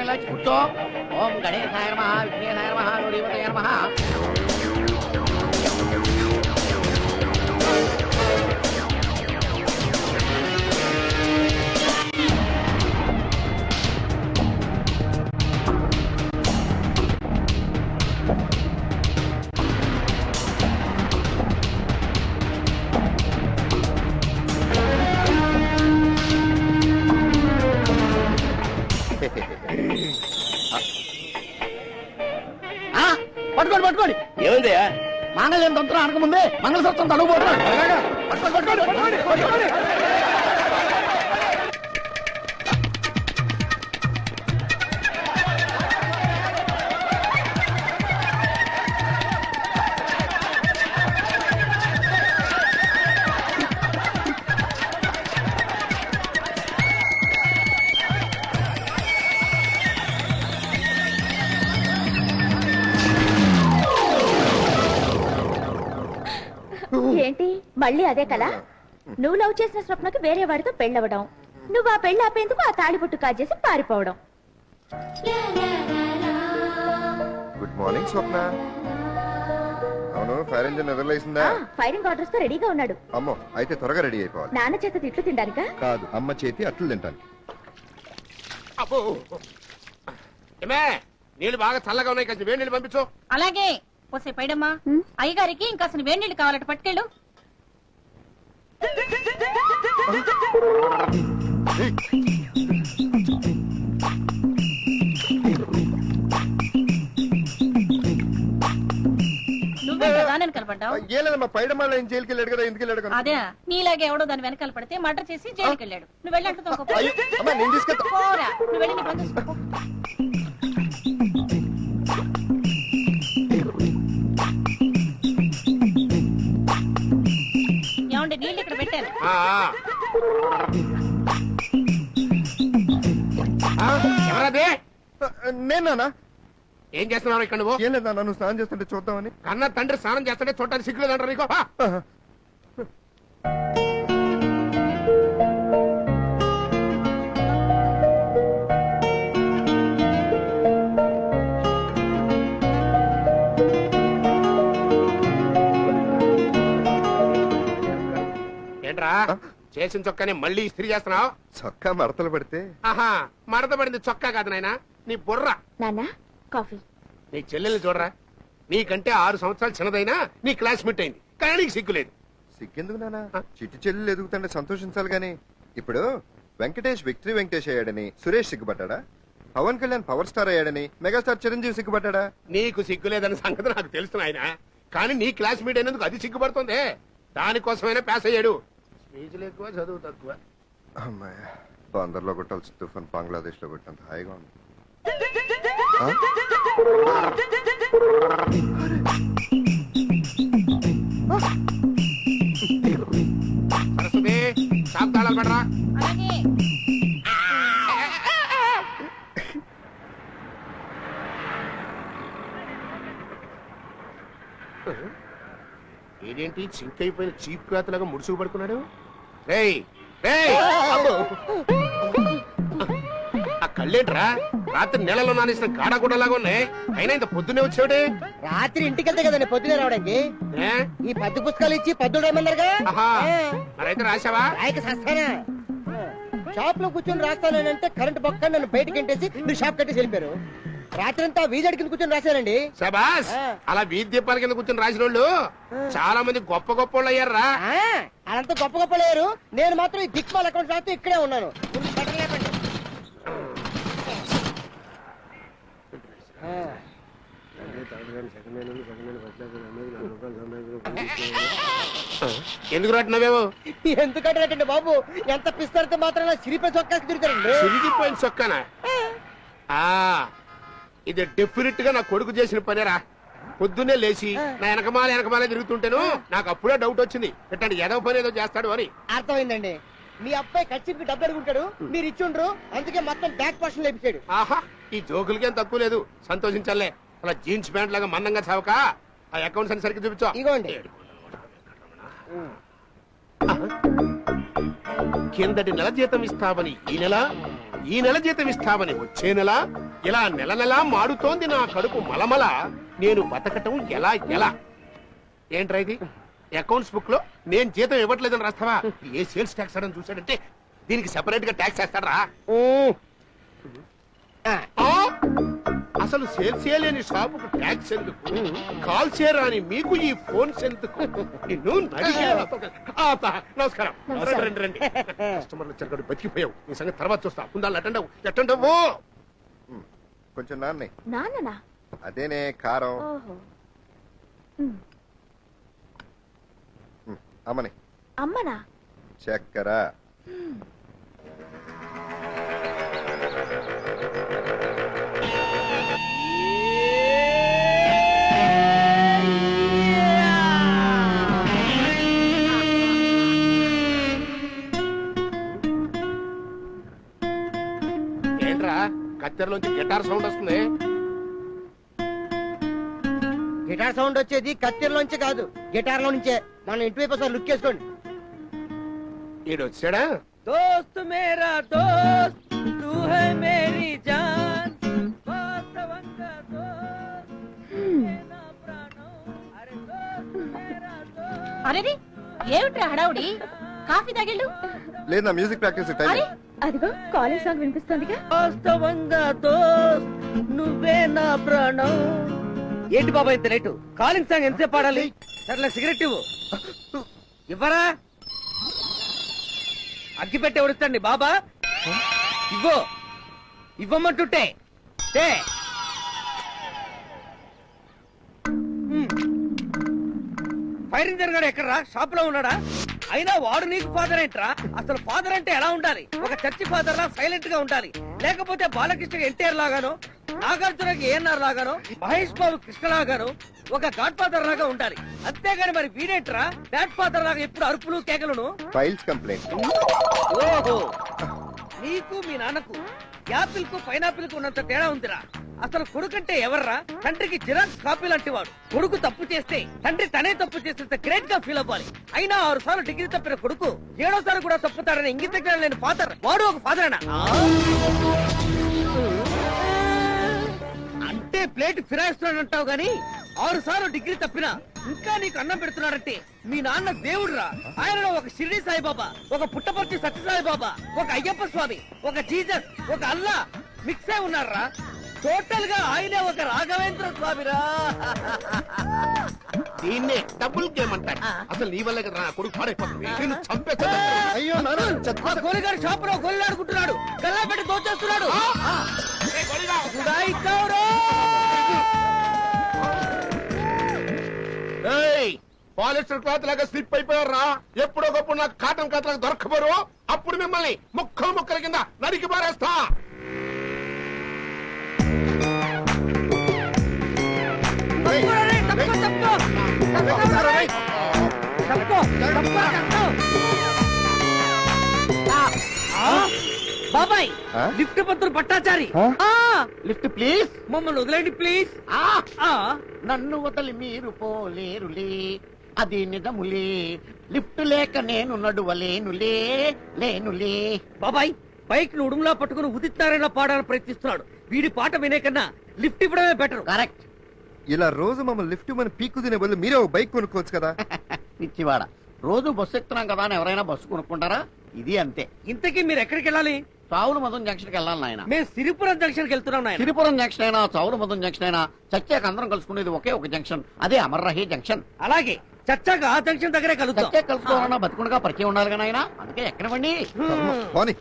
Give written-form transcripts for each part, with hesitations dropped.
ఇలా కూర్చో. ఓం గణేశాయ నమః, విఘ్నేశాయ నమః, గౌరీపతయే నమః. పట్టుకోండి పట్టుకోండి. ఏమైందయ్యా? మాంగళ్యం తంత్రం అనకముందే మంగళసూత్రం తడుగుపోతున్నాడు. ఏంటి మళ్ళీ అదే కలా? నువ్వు లవ్ చేసిన స్వప్నకి వేరే వాడితో పెళ్ళవడం, నువ్వు ఆ పెళ్లి ఆపేందుకు ఆ తాళిబొట్టు కాజేసి పారిపోవడం. గుడ్ మార్నింగ్ స్వప్న. అవును, ఫైర్ ఇంజిన్ ఎదురులేసిందా? ఫైరింగ్ ఆర్డర్స్ తో రెడీగా ఉన్నాడు. అమ్మో, అయితే త్వరగా రెడీ అయిపోవాలి. నాన్న చేత తిట్లు తినడానికా? కాదు, అమ్మ చేతి అట్లు తింటాను. అబ్బో ఏమే, నీళ్ళు బాగా చల్లగా ఉన్నాయి, కొంచెం వేడి నీళ్ళు పంపించు. అలాగే. పోసే పైడమ్మా, అయ్యగారికి ఇంకా అసలు వేడి నీళ్ళు కావాలట, పట్టుకెళ్ళు. నువ్వే కదా వెనకాల పడ్డావు? ఏ లేదమ్మా, పైడమాల ఏం జైలుకి వెళ్ళాడు కదా, ఎందుకు వెళ్ళాడు? అదే, నీలాగే ఎవడో దాని వెనకాల పడితే మర్డర్ చేసి జైలుకి వెళ్ళాడు. నువ్వు వెళ్ళంటున్నావు. నేను తీసుకెళ్తా. నువ్వు వెళ్ళి నీ పని చూసుకో. ఏమండి, నీళ్ళు ఇక్కడ పెట్టాను. ఎవరది? నేనా? ఏం చేస్తున్నావు ఇక్కడ నువ్వు? ఏం లేదా, నన్ను స్నానం చేస్తుంటే చూద్దామని. కన్న తండ్రి స్నానం చేస్తుంటే చూడటానికి సిగ్గులేదంటారు నీకు? ఏంట్రా చేసిన చొక్కాని మళ్ళీ ఇస్త్రీ చేస్తున్నావు? చొక్కా మడతలు పడితే. ఆహా, మడత పడింది చొక్కా కాదు నాయనా, నీ బుర్ర. నాన్న కాఫీ. నీ చెల్లెల్ని చూడరా, నీకంటే 6 సంవత్సరాలు చిన్నదైనా నీ క్లాస్మేట్ అయింది, కానీ నీకు సిగ్గులేదు. సిగ్గెందుకు నాన్న, చిట్టి చెల్లెలు ఎదుగుతుంటే సంతోషించాలి గాని. ఇప్పుడు వెంకటేష్ విక్టరీ వెంకటేష్ అయ్యాడని సురేష్ సిగ్గుపడ్డా? పవన్ కళ్యాణ్ పవర్ స్టార్ అయ్యాడని మెగాస్టార్ చిరంజీవి సిగ్గుపడ్డా? నీకు సిగ్గులేదన్న సంగతి నాకు తెలుసు ఆయన, కానీ నీ క్లాస్మేట్ అయినందుకు అది సిగ్గుపడుతుంది. దానికోసమైనా పాస్ అయ్యాడు. స్పీచ్లు ఎక్కువ, చదువు తక్కువ. అమ్మాయ, బందర్లో కొట్టాల్సి తుఫాన్ బంగ్లాదేశ్ లో కొట్టినంత హాయిగా ఉంది. సరస్వతి, షాప్ తాళాలు పడరా. అలాగే. ఏంటి చింక్ అయిపోయిన చీప్ క్లాత్ లాగా ముడుచుకు పడుకున్నాడు? రేయ్ రేయ్, ఆ కళ్ళేంట్రా, రాత్రి నెలలో నానేసిన గాడగూడలాగా ఉన్నాయి, అయినా ఇంత పొద్దునే వచ్చాడే? రాత్రి ఇంటికి వెళ్తే కదండి పొద్దునే రావడానికి. ఈ పద్దు పుస్తకాలు ఇచ్చి పద్దులు రాయమన్నారుగా. మరైతే రాసావా? రాయక సస్తానా? షాప్ లో కూర్చొని రాస్తానంటే కరెంట్ పక్క నన్ను బయటకి ఎంటేసి మీరు షాప్ కట్టేసి వెళ్ళిపోయారు. రాత్రంతా వీధి కింద కూర్చొని రాశానండి. శబాస్, అలా వీధి దీపాల కింద కూర్చొని రాసిన వాళ్ళు చాలా మంది గొప్ప గొప్ప వాళ్ళు అయ్యారా. అదంతా గొప్ప గొప్ప లేరు, నేను మాత్రం ఈ దిక్మాల అకౌంట్ రాస్తూ ఇక్కడే ఉన్నాను. ఎందుకు రాట్టినవేమో? ఎందుకంటే బాబు, ఎంత పిస్తారితే మాత్రం సిరిపై చొక్కాకి తిరుగుతారండి. సిరిగిపోయిన చొక్కానా? ఇది డెఫినెట్ గా నా కొడుకు చేసిన పనేరా. పొద్దున్నే లేచి నా వెనకమాలే తిరుగుతుంటేను నాకు అప్పుడే డౌట్ వచ్చింది, ఇట్లాంటి ఏదో పని ఏదో చేస్తాడు అని. అర్థమైందండి. మీ అబ్బాయి ఖర్చుకి డబ్బు అడుగుంటాడు, మీరు ఇచ్చుండ్రు, అందుకే మొత్తం బ్యాక్ పోర్షన్ లేపించాడు. ఆహా, ఈ జోకులకేం తక్కువ లేదు, సంతోషించాలే. అలా జీన్స్ ప్యాంట్ లాగా మందంగా చావక ఆ అకౌంట్స్ అని సరిగ్గా చూపించా. ఇగోండి. కిందటి నెల జీతం ఇస్తామని ఈ నెల, ఈ నెల జీతం ఇస్తామని వచ్చే నెల, ఇలా నెల నెలా మాడుతోంది నా కడుపు మలమల. నేను బతకటం ఎలా ఎలా? ఏంట్రా ఇది? అకౌంట్స్ బుక్ లో నేను జీతం ఇవ్వట్లేదని రాస్తావా? ఏ సేల్స్ ట్యాక్స్ అని చూసాడంటే దీనికి సెపరేట్ గా ట్యాక్స్ వేస్తాడరా? అసలు సేల్స్ చేయలేని షాపుకు ట్యాక్స్ ఎందుకు? కాల్ చేయరాని మీకు ఈ ఫోన్స్ ఎందుకు? నిన్ను నమస్కారం. రండి రండి. కస్టమర్లు వచ్చారు, బతికిపోయావు. నీ సంగతి తర్వాత చూస్తా. ఉండాలి అటెండవు ఎట్టండవు. కొంచెం నాన్నే. నాన్ననా? అదేనే కారం. ఓహో. అమ్మని. అమ్మనా? చక్కెర. ఏంట్రా కత్తెరలోంచి గిటార్ సౌండ్ వస్తుంది? గిటార్ సౌండ్ వచ్చేది కత్తిరలోంచి కాదు, గిటార్ లో నుంచే. మన ఇంటి వైపు ఒకసారి లుక్ చేసుకోండి. ఈడు వచ్చాడా? दोस्त मेरा दोस्त तू है मेरी जान वास्तवंगा दोस्त मेरा प्राणो अरे दोस्त मेरा दोस्त అరే ఏమిట్రా హడావుడి? కాఫీ తాగిళ్ళు. లేదు, నా మ్యూజిక్ ప్రాక్టీస్ టైం. అరే అదిగో కాలేజ్ సాంగ్ వినిపిస్తోందిగా. వాస్తవంగా దోస్త్ నువ్వే నా ప్రాణం. ఏంటి బాబా ఇంత లేటు? కాలింగ్ సాంగ్ ఎంతసేపు పాడాలి? సర్లే సిగరెట్ ఇవ్వు. ఇవ్వరా? అగ్గి పెట్టి ఎవరిస్తండి బాబా? ఇవ్వు. ఇవ్వమంటుంటే ఫైర్ ఇంజన్ గారు ఎక్కడరా? షాప్ లో ఉన్నాడా? అయినా వాడు నీకు ఫాదర్ ఏంట్రా? అసలు ఫాదర్ అంటే ఎలా ఉండాలి? ఒక చర్చి ఫాదర్ లా సైలెంట్ గా ఉండాలి. లేకపోతే బాలకృష్ణ ఎన్టీఆర్ లాగానో, నాగార్జునకి ఏఎన్ఆర్ లాగానో, మహేష్ బాబు కృష్ణ లాగానో ఒక గాడ్ ఫాదర్ లాగా ఉండాలి. అంతేగాని మరి వీడేంట్రా బ్యాడ్ ఫాదర్ లాగా ఎప్పుడు అరుపులు కేకలను? Files complaint. ఓహో, నీకు మీ నాన్నకు యాపిల్ కు పైనాపిల్ కు ఉన్నంత తేడా ఉందిరా. అసలు కొడుకంటే ఎవర్రా? తండ్రికి జిరాక్స్ కాపీ లాంటి వాడు. కొడుకు తప్పు చేస్తే తండ్రి తనే తప్పు చేస్తే గ్రేట్ గా ఫీల్ అవ్వాలి. అయినా 6 సార్లు డిగ్రీ తప్పిన కొడుకు 7వ సారి కూడా తప్పుతాడని ఇంగిత జ్ఞానం లేని ఫాదర్ వాడు ఒక ఫాదరేనా? అంటే ప్లేట్ ఫిరాయిస్తున్నాడంటావు గాని 6 సార్లు డిగ్రీ తప్పినా ఇంకా నీకు అన్నం పెడుతున్నాడంటే మీ నాన్న దేవుడురా. ఆయనలో ఒక షిరిడి సాయిబాబా, ఒక పుట్టపర్తి సత్యసాయిబాబా, ఒక అయ్యప్ప స్వామి, ఒక జీసస్, ఒక అల్లా మిక్స్ అయి ఉన్నారా. టోటల్ గా ఆయనే ఒక రాఘవేంద్ర స్వామిరా. దీన్నే డబుల్ గేమ్ అంటారు. అసలు నీ వల్ల కదా నా కొడుకు పాడైపోతుంది. నేను చంపేస్తాను. అయ్యో గోలిగాడు షాప్ లో గోలిలాడుకుంటున్నాడు, గల్లా పెట్టి దోచేస్తున్నాడు. పాలిస్టర్ క్లాత్ లాగా స్లిప్ అయిపోయారా? ఎప్పుడోకప్పుడు నాకు కాటన్ క్లాత్ లాగా దొరకబోరు. అప్పుడు మిమ్మల్ని ముక్కలు ముక్కల కింద నరికి పారేస్తా. బాబాయ్, లిఫ్ట్ పంతులు పట్టాచారి. Lift please. మమ్మల్ని వదిలేండి ప్లీజ్. నన్ను వదిలి మీరు పోలేరులే, అది నిజములే. లిఫ్ట్ లేక నేను నడువలేనులే, లేనులే. బాబాయ్, బైక్ ను ఉడుములా పట్టుకుని ఉదిత్నారాయణ పాడాలని ప్రయత్నిస్తున్నాడు. వీడి పాట వినే కన్నా లిఫ్ట్ ఇవ్వడమే బెటర్. కరెక్ట్. ఇలా రోజు మమ్మల్ని లిఫ్ట్ మన పీకు తినే బదులు మీరే ఒక బైక్ కొనుక్కోవచ్చు కదా. పిచ్చివాడ, రోజు బస్సు ఎక్కుతున్నాం కదా అని ఎవరైనా బస్సు కొనుక్కుంటారా? ఇది అంతే. ఇంతకీ మీరు ఎక్కడికి వెళ్ళాలి? చావుల మధున్ జంక్షన్ కి వెళ్ళాలి నాయన. మేము సిరిపురం జంక్షన్ కి వెళ్తున్నాం నాయన. సిరిపురం జంక్షన్ అయినా చావుల మధున్ జంక్షన్ అయినా చచ్చాక అందరం కలుసుకునేది ఒకే ఒక జంక్షన్, అదే అమర్రహి జంక్షన్. అలాగే చచ్చాక ఆ జంక్షన్ దగ్గరే కలుద్దాం. చచ్చా కలుసుకోవాలన్నా బతుకుండగా పరిచయం ఉండాలి కదా నాయన. అందుకే ఎక్కనివ్వండి. పోనీ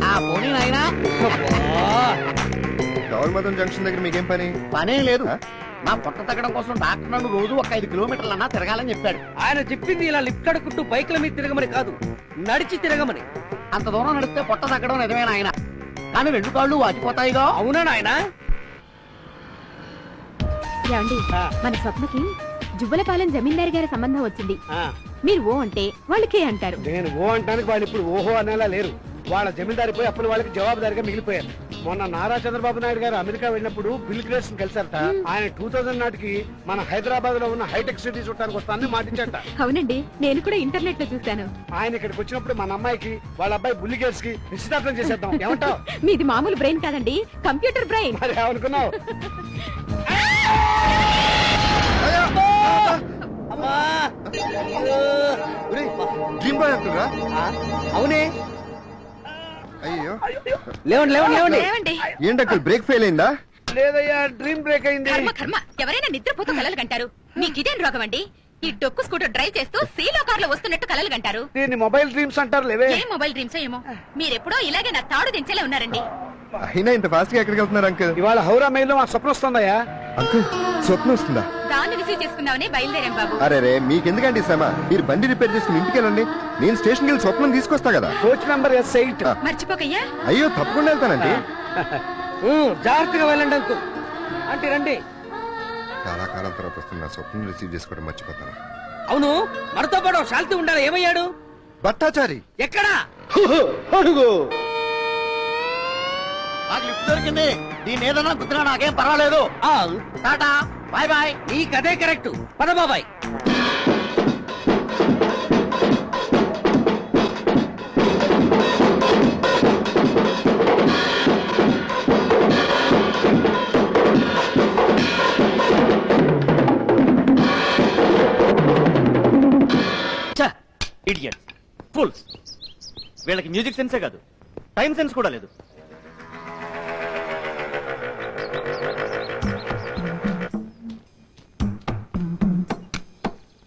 ఆ పోనీ నాయన. టవర్ మదన్ జంక్షన్ దగ్గర మీకేం పని? పనే లేదు. నా పొట్ట తగ్గడం కోసం డాక్టర్ నన్ను రోజు ఒక 5 కిలోమీటర్లన్నా తిరగాలని చెప్పాడు. ఆయన చెప్పింది ఇలా లిఫ్ట్ అడుకుంటూ బైక్ల మీద తిరగమని కాదు, నడిచి తిరగమని. అంత దూరం నడిస్తే పొట్ట తగ్గడం నిజమేనా ఆయన? కానీ 2 కాళ్ళు వాచిపోతాయిగా. అవునా నాయన? ఏమండి, మన స్వప్నకి జువ్వలపాలెం జమీందారు గారి సంబంధం వచ్చింది. మీరు ఓ అంటే వాళ్ళకే అంటారు. నేను ఓ అంటానికి వాళ్ళు ఇప్పుడు ఓహో అనేలా లేరు. వాళ్ళ జమీందారి పోయి అప్పుడు వాళ్ళకి జవాబుదారిగా మిగిలిపోయారు. మొన్న నారా చంద్రబాబు నాయుడు గారు అమెరికా వెళ్ళినప్పుడు బిల్ గేట్స్ కలిసారట. ఆయన 2000 నాటికి మన హైదరాబాద్ లో ఉన్న హైటెక్ సిటీ చుట్టానికి వస్తానని మాటించట. అవునండి, నేను కూడా ఇంటర్నెట్ లో చూశాను. ఆయన ఇక్కడికి వచ్చినప్పుడు మన అమ్మాయికి వాళ్ళ అబ్బాయి బుల్లి గేట్స్ కి నిశ్చితార్థం చేసేద్దాం. ఏమంటావు? మీది మామూలు బ్రెయిన్ కాదండి, కంప్యూటర్ బ్రెయిన్. మరి ఏమనుకున్నావు? డ్రీమ్ బాయ్ అంటురా? అవునే. అయ్యో లేవండి లేవండి లేవండి. ఏమండి? ఏంటి అంకుల్ బ్రేక్ ఫెయిల్ అయిందా? లేదయ్యా, డ్రీమ్ బ్రేక్ అయింది. కర్మ, ఎవరైనా నిద్రపోతూ కలలు కంటారు. మీకు ఇదేం రోగం అండి? ఈ డొక్కు స్కూటర్ డ్రైవ్ చేస్తూ సీలో కార్ లో వస్తున్నట్టు కలలు కంటారు. దీన్ని మొబైల్ డ్రీమ్స్ అంటారు లేవే. ఏ మొబైల్ డ్రీమ్స్ ఏమో, మీరెప్పుడో ఇలాగే నా తాడు దించేలా ఉన్నారండి. అయినా ఇంత ఫాస్ట్ గా ఎక్కడికి వెళ్తున్నారు అంకుల్? ఇవాళ హౌరా మెయిల్ లో మా స్వప్నం వస్తుందయ్యా. అంకుల్ స్వప్నం వస్తుందా? దాన్ని రిసీవ్ చేసుకుందామని బయలుదేరాం బాబు. అరే రే, మీకెందుకండి శ్రమ? మీరు బండి రిపేర్ చేసుకుని ఇంటికి వెళ్ళండి. నేను స్టేషన్కి వెళ్ళి స్వప్నం తీసుకొస్తా కదా. Coach number S8. మర్చిపోకయ్యా. అయ్యో తప్పకుండా వెళ్తానండి. జాగ్రత్తగా వెళ్ళండి అంకుల్. అంటే రండి. చాలా కాలం తర్వాత వస్తున్నా, స్వప్నం రిసీవ్ చేసుకోవడం మర్చిపోతాను. అవును, మనతో పాటు శాంతి ఉండాలి. ఏమయ్యాడు? భట్టాచారి ఎక్కడా? అడుగు. నాకు లిఫ్ట్ దొరికింది. దీన్ని ఏదన్నా గుద్దినా నాకేం పర్వాలేదు. Tata bye bye. ఈ కథే కరెక్ట్. పద బాబాయ్. Idiots, fools. వీళ్ళకి మ్యూజిక్ సెన్సే కాదు, టైం సెన్స్ కూడా లేదు.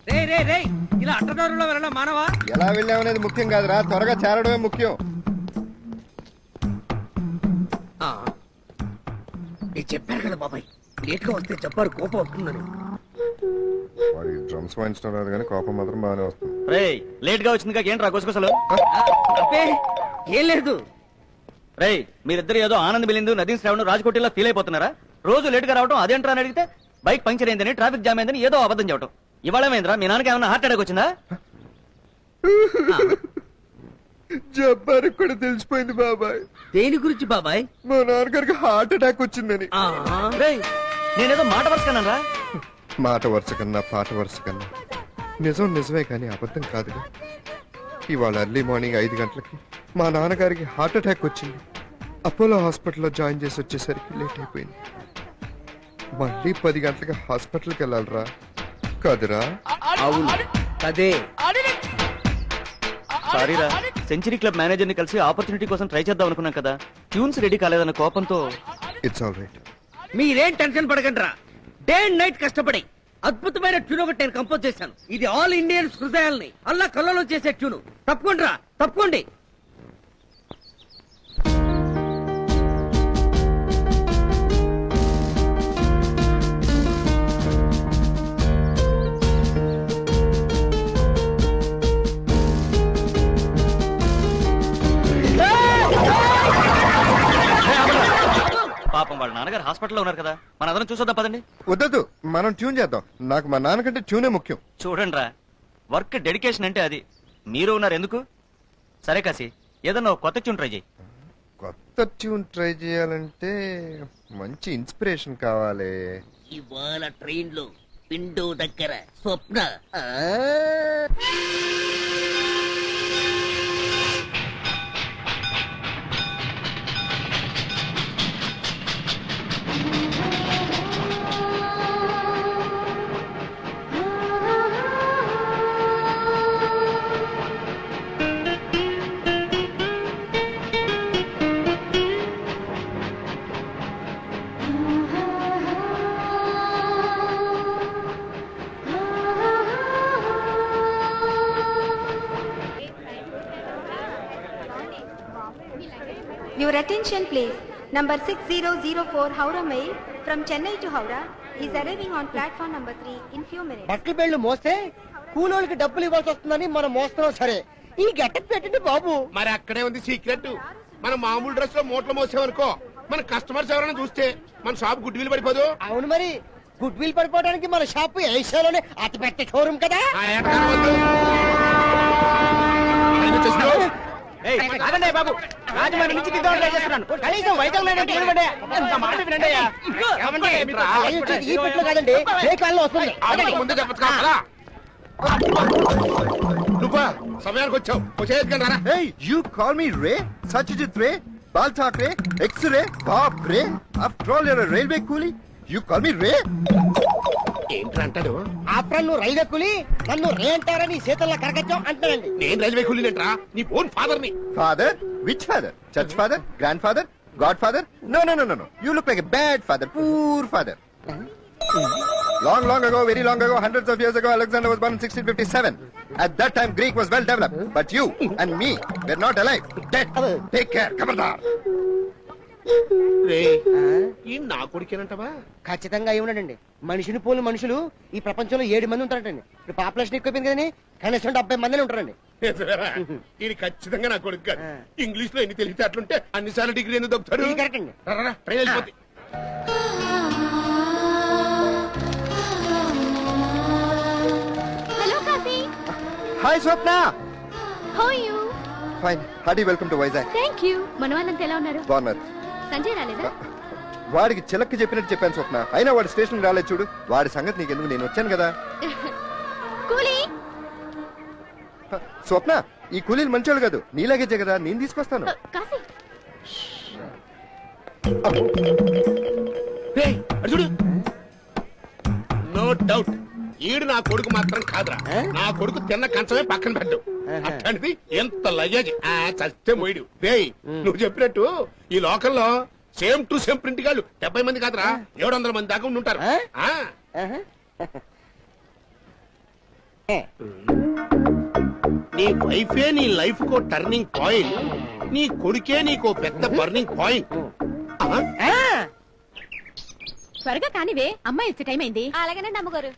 రే రే రే, ఇలా అట్టదారులో వెళ్ళడం మానవా? ఎలా వెళ్ళామనేది ముఖ్యం కాదురా, త్వరగా చేరడమే ముఖ్యం. నేను చెప్పాను కదా బాబాయ్, లేట్ గా వస్తే చెప్పారు కోపం వస్తుందని. వాడికి డ్రమ్స్ వాయించడం రాదు కానీ కోపం మాత్రం బాగానే వస్తుంది. రే, లేట్ గా వచ్చింది ఏంట్రా గుసగుసలు? అబ్బే ఏం లేదు. రే, మీరిద్దరు ఏదో ఆనంద్ బిలిందు, నదీన్ శ్రావణ్, రాజకోటిలో ఫీల్ అయిపోతున్నారా? రోజు లేట్ గా రావడం అదేంట్రా అని అడిగితే బైక్ పంక్చర్ అయిందని, ట్రాఫిక్ జామ్ అయిందని ఏదో అబద్ధం చెప్పడం. ఇవాళ ఏంద్రా, మీ నాన్నకి ఏమన్నా హార్ట్ అటాక్ వచ్చిందా? జబ్బారికి కూడా తెలిసిపోయింది బాబాయ్. దేని గురించి బాబాయ్? మా నాన్నగారికి హార్ట్ అటాక్ వచ్చిందని. రేయ్, నేనేదో మాట వరుసకన్నారా? మాట వరుస కన్నా పాట వరుస కన్నా నిజం నిజమే కానీ అబద్ధం కాదుగా. ఇవాళ ఎర్లీ మార్నింగ్ 5 గంటలకి మా నాన్నగారికి హార్ట్ అటాక్ వచ్చింది. అపోలో హాస్పిటల్లో జాయిన్ చేసి వచ్చేసరికి లేట్ అయిపోయింది. మళ్ళీ 10 గంటలకి హాస్పిటల్కి వెళ్ళాలరా కాదురా? అవును అదే. సారీరా, సెంచరీ క్లబ్ మేనేజర్ ని కలిసి ఆపర్చునిటీ కోసం ట్రై చేద్దాం అనుకున్నాం కదా, ట్యూన్స్ రెడీ కాలేదన్న కోపంతో. It's all right. మీరేం టెన్షన్ పడకండి రా. డే అండ్ నైట్ కష్టపడి అద్భుతమైన ట్యూన్ ఒకటి నేను కంపోజ్ చేశాను. ఇది ఆల్ ఇండియన్స్ హృదయాల్ని అల్లా కళ్ళలో చేసే ట్యూన్. తప్పకుండా రా, తప్పకోండి. పాపం వాళ్ళ నాన్నగారు హాస్పిటల్లో ఉన్నారు కదా, మన అందరం చూసొద్దాం పదండి. వద్దదు, మనం ట్యూన్ చేద్దాం. నాకు మా నాన్నకంటే ట్యూనే ముఖ్యం. చూడండి రా, వర్క్ డెడికేషన్ అంటే అది. మీరు ఉన్నారు ఎందుకు? సరే కాసి, ఏదన్నా కొత్త ట్యూన్ ట్రై చేయి. కొత్త ట్యూన్ ట్రై చేయాలంటే మంచి ఇన్స్పిరేషన్ కావాలి. ఇవాళ ట్రైన్ లో విండో దగ్గర స్వప్న Your attention please. Number 6004 Howrah Mail from Chennai to Howrah is arriving on platform number 3 in few minutes. బట్టలు బెళ్ళు మోస్తే కూలోళ్ళకి డబ్బులు ఇవ్వాల్సి వస్తుందని మనం మోస్తున్నాం. సరే, ఈ గెటప్ పెట్టండి బాబు. మరి అక్కడే ఉంది సీక్రెట్. మనం మామూలు డ్రెస్ లో మూటలు మోసామనుకో, మన కస్టమర్స్ ఎవరైనా చూస్తే మన షాప్ గుడ్ విల్ పడిపోదు. అవును మరి, గుడ్ విల్ పడిపోవడానికి మన షాప్ ఏషియాలోనే అతిపెద్ద షోరూమ్ కదా. ఆ ఏటకారం వద్దు. అదండి బాబు రాజమండ్రి నుంచి దిద్దామని ట్రై చేస్తున్నాను కనీసం వైజాగ్ మాట వినండి ఈ పెట్లో కాదండి బ్రేక్ వాళ్ళలో వస్తుంది ముందే చెప్పచ్చు కదా నువ్వా సమయానికి వచ్చావు వచ్చేది రా Hey, you call me Ray? Satyajit Ray? Bal Thackeray? X-Ray? Bob Ray? After all, you're a railway coolie? You call me Ray? ఏంట్రా అంటాడు ఆఫ్టర్ నువ్వు రైల్వే కూలి నన్ను రే అంటారని శీతల్లా కరగచ్చం అంటానండి నేను రైల్వే కూలీనేంట్రా నీ ఓన్ ఫాదర్ ని Father? Which father? Church father? Grandfather? Godfather? No, no, no, no, no. You look like a bad father. Poor father. Long, long ago, very long ago, hundreds of years ago, Alexander was born in 1657. At that time, Greek was well developed. But you and me were not alive. Dead. Take care. Kabardar. రే ఈ నా కొడుకేనంటవా ఖచ్చితంగా అయి ఉన్నాడండి మనిషిని pole మనుషులు ఈ ప్రపంచంలో 7 మంది ఉంటారంటండి ఇప్పుడు పాపులేషన్ ఎక్కువైపోయింది కదండి కనీసం 70 మందిని ఉంటారండి ఇది ఖచ్చితంగా నా కొడుకు కాదు ఇంగ్లీష్ లో ఎన్ని తెలివితే అట్లుంటే అన్నిసార్లు డిగ్రీ ఎందుకు దొక్కుతాడు ఇది కరెక్ట్ అండి ట్రైన్ వెళ్ళిపోతుంది hello Kashi. Hi, Swapna. How are you? Fine. Hearty welcome to Vizag. Thank you. మన వాళ్ళంతా ఎలా ఉన్నారు? బాగున్నారు. సంజయ్ రాలేదా? వాడికి చిలక్కి చెప్పినట్టు చెప్పాను స్వప్న. అయినా వాడు స్టేషన్ రాలేదు చూడు. వాడి సంగతి నీకెందుకు, నేను వచ్చాను కదా. కూలీ. స్వప్న, ఈ కూలీలు మంచోళ్ళు కాదు, నీలాగే కదా, నేను తీసుకొస్తాను. కాశీ. రేయ్, అటు చూడు నో డౌట్ ఈడు నా కొడుకు మాత్రం కాదురా నా కొడుకు తిన్న కంచమే పక్కన పెట్టు అట్లాంటిది ఎంత లగేజ్ చస్తే మోయిడు రేయ్ నువ్వు చెప్పినట్టు ఈ లోకల్లో సేమ్ టు సేమ్ ప్రింట్ గాళ్ళు 70 మంది కాదురా 700 మంది దాకా ఉంటారు నీ వైఫే నీ లైఫ్ కో టర్నింగ్ పాయింట్ నీ కొడుకే నీకో పెద్ద బర్నింగ్ పాయింట్ త్వరగా కానివే అమ్మాయి వచ్చే టైం అయింది. అలాగేనండి అమ్మగారు.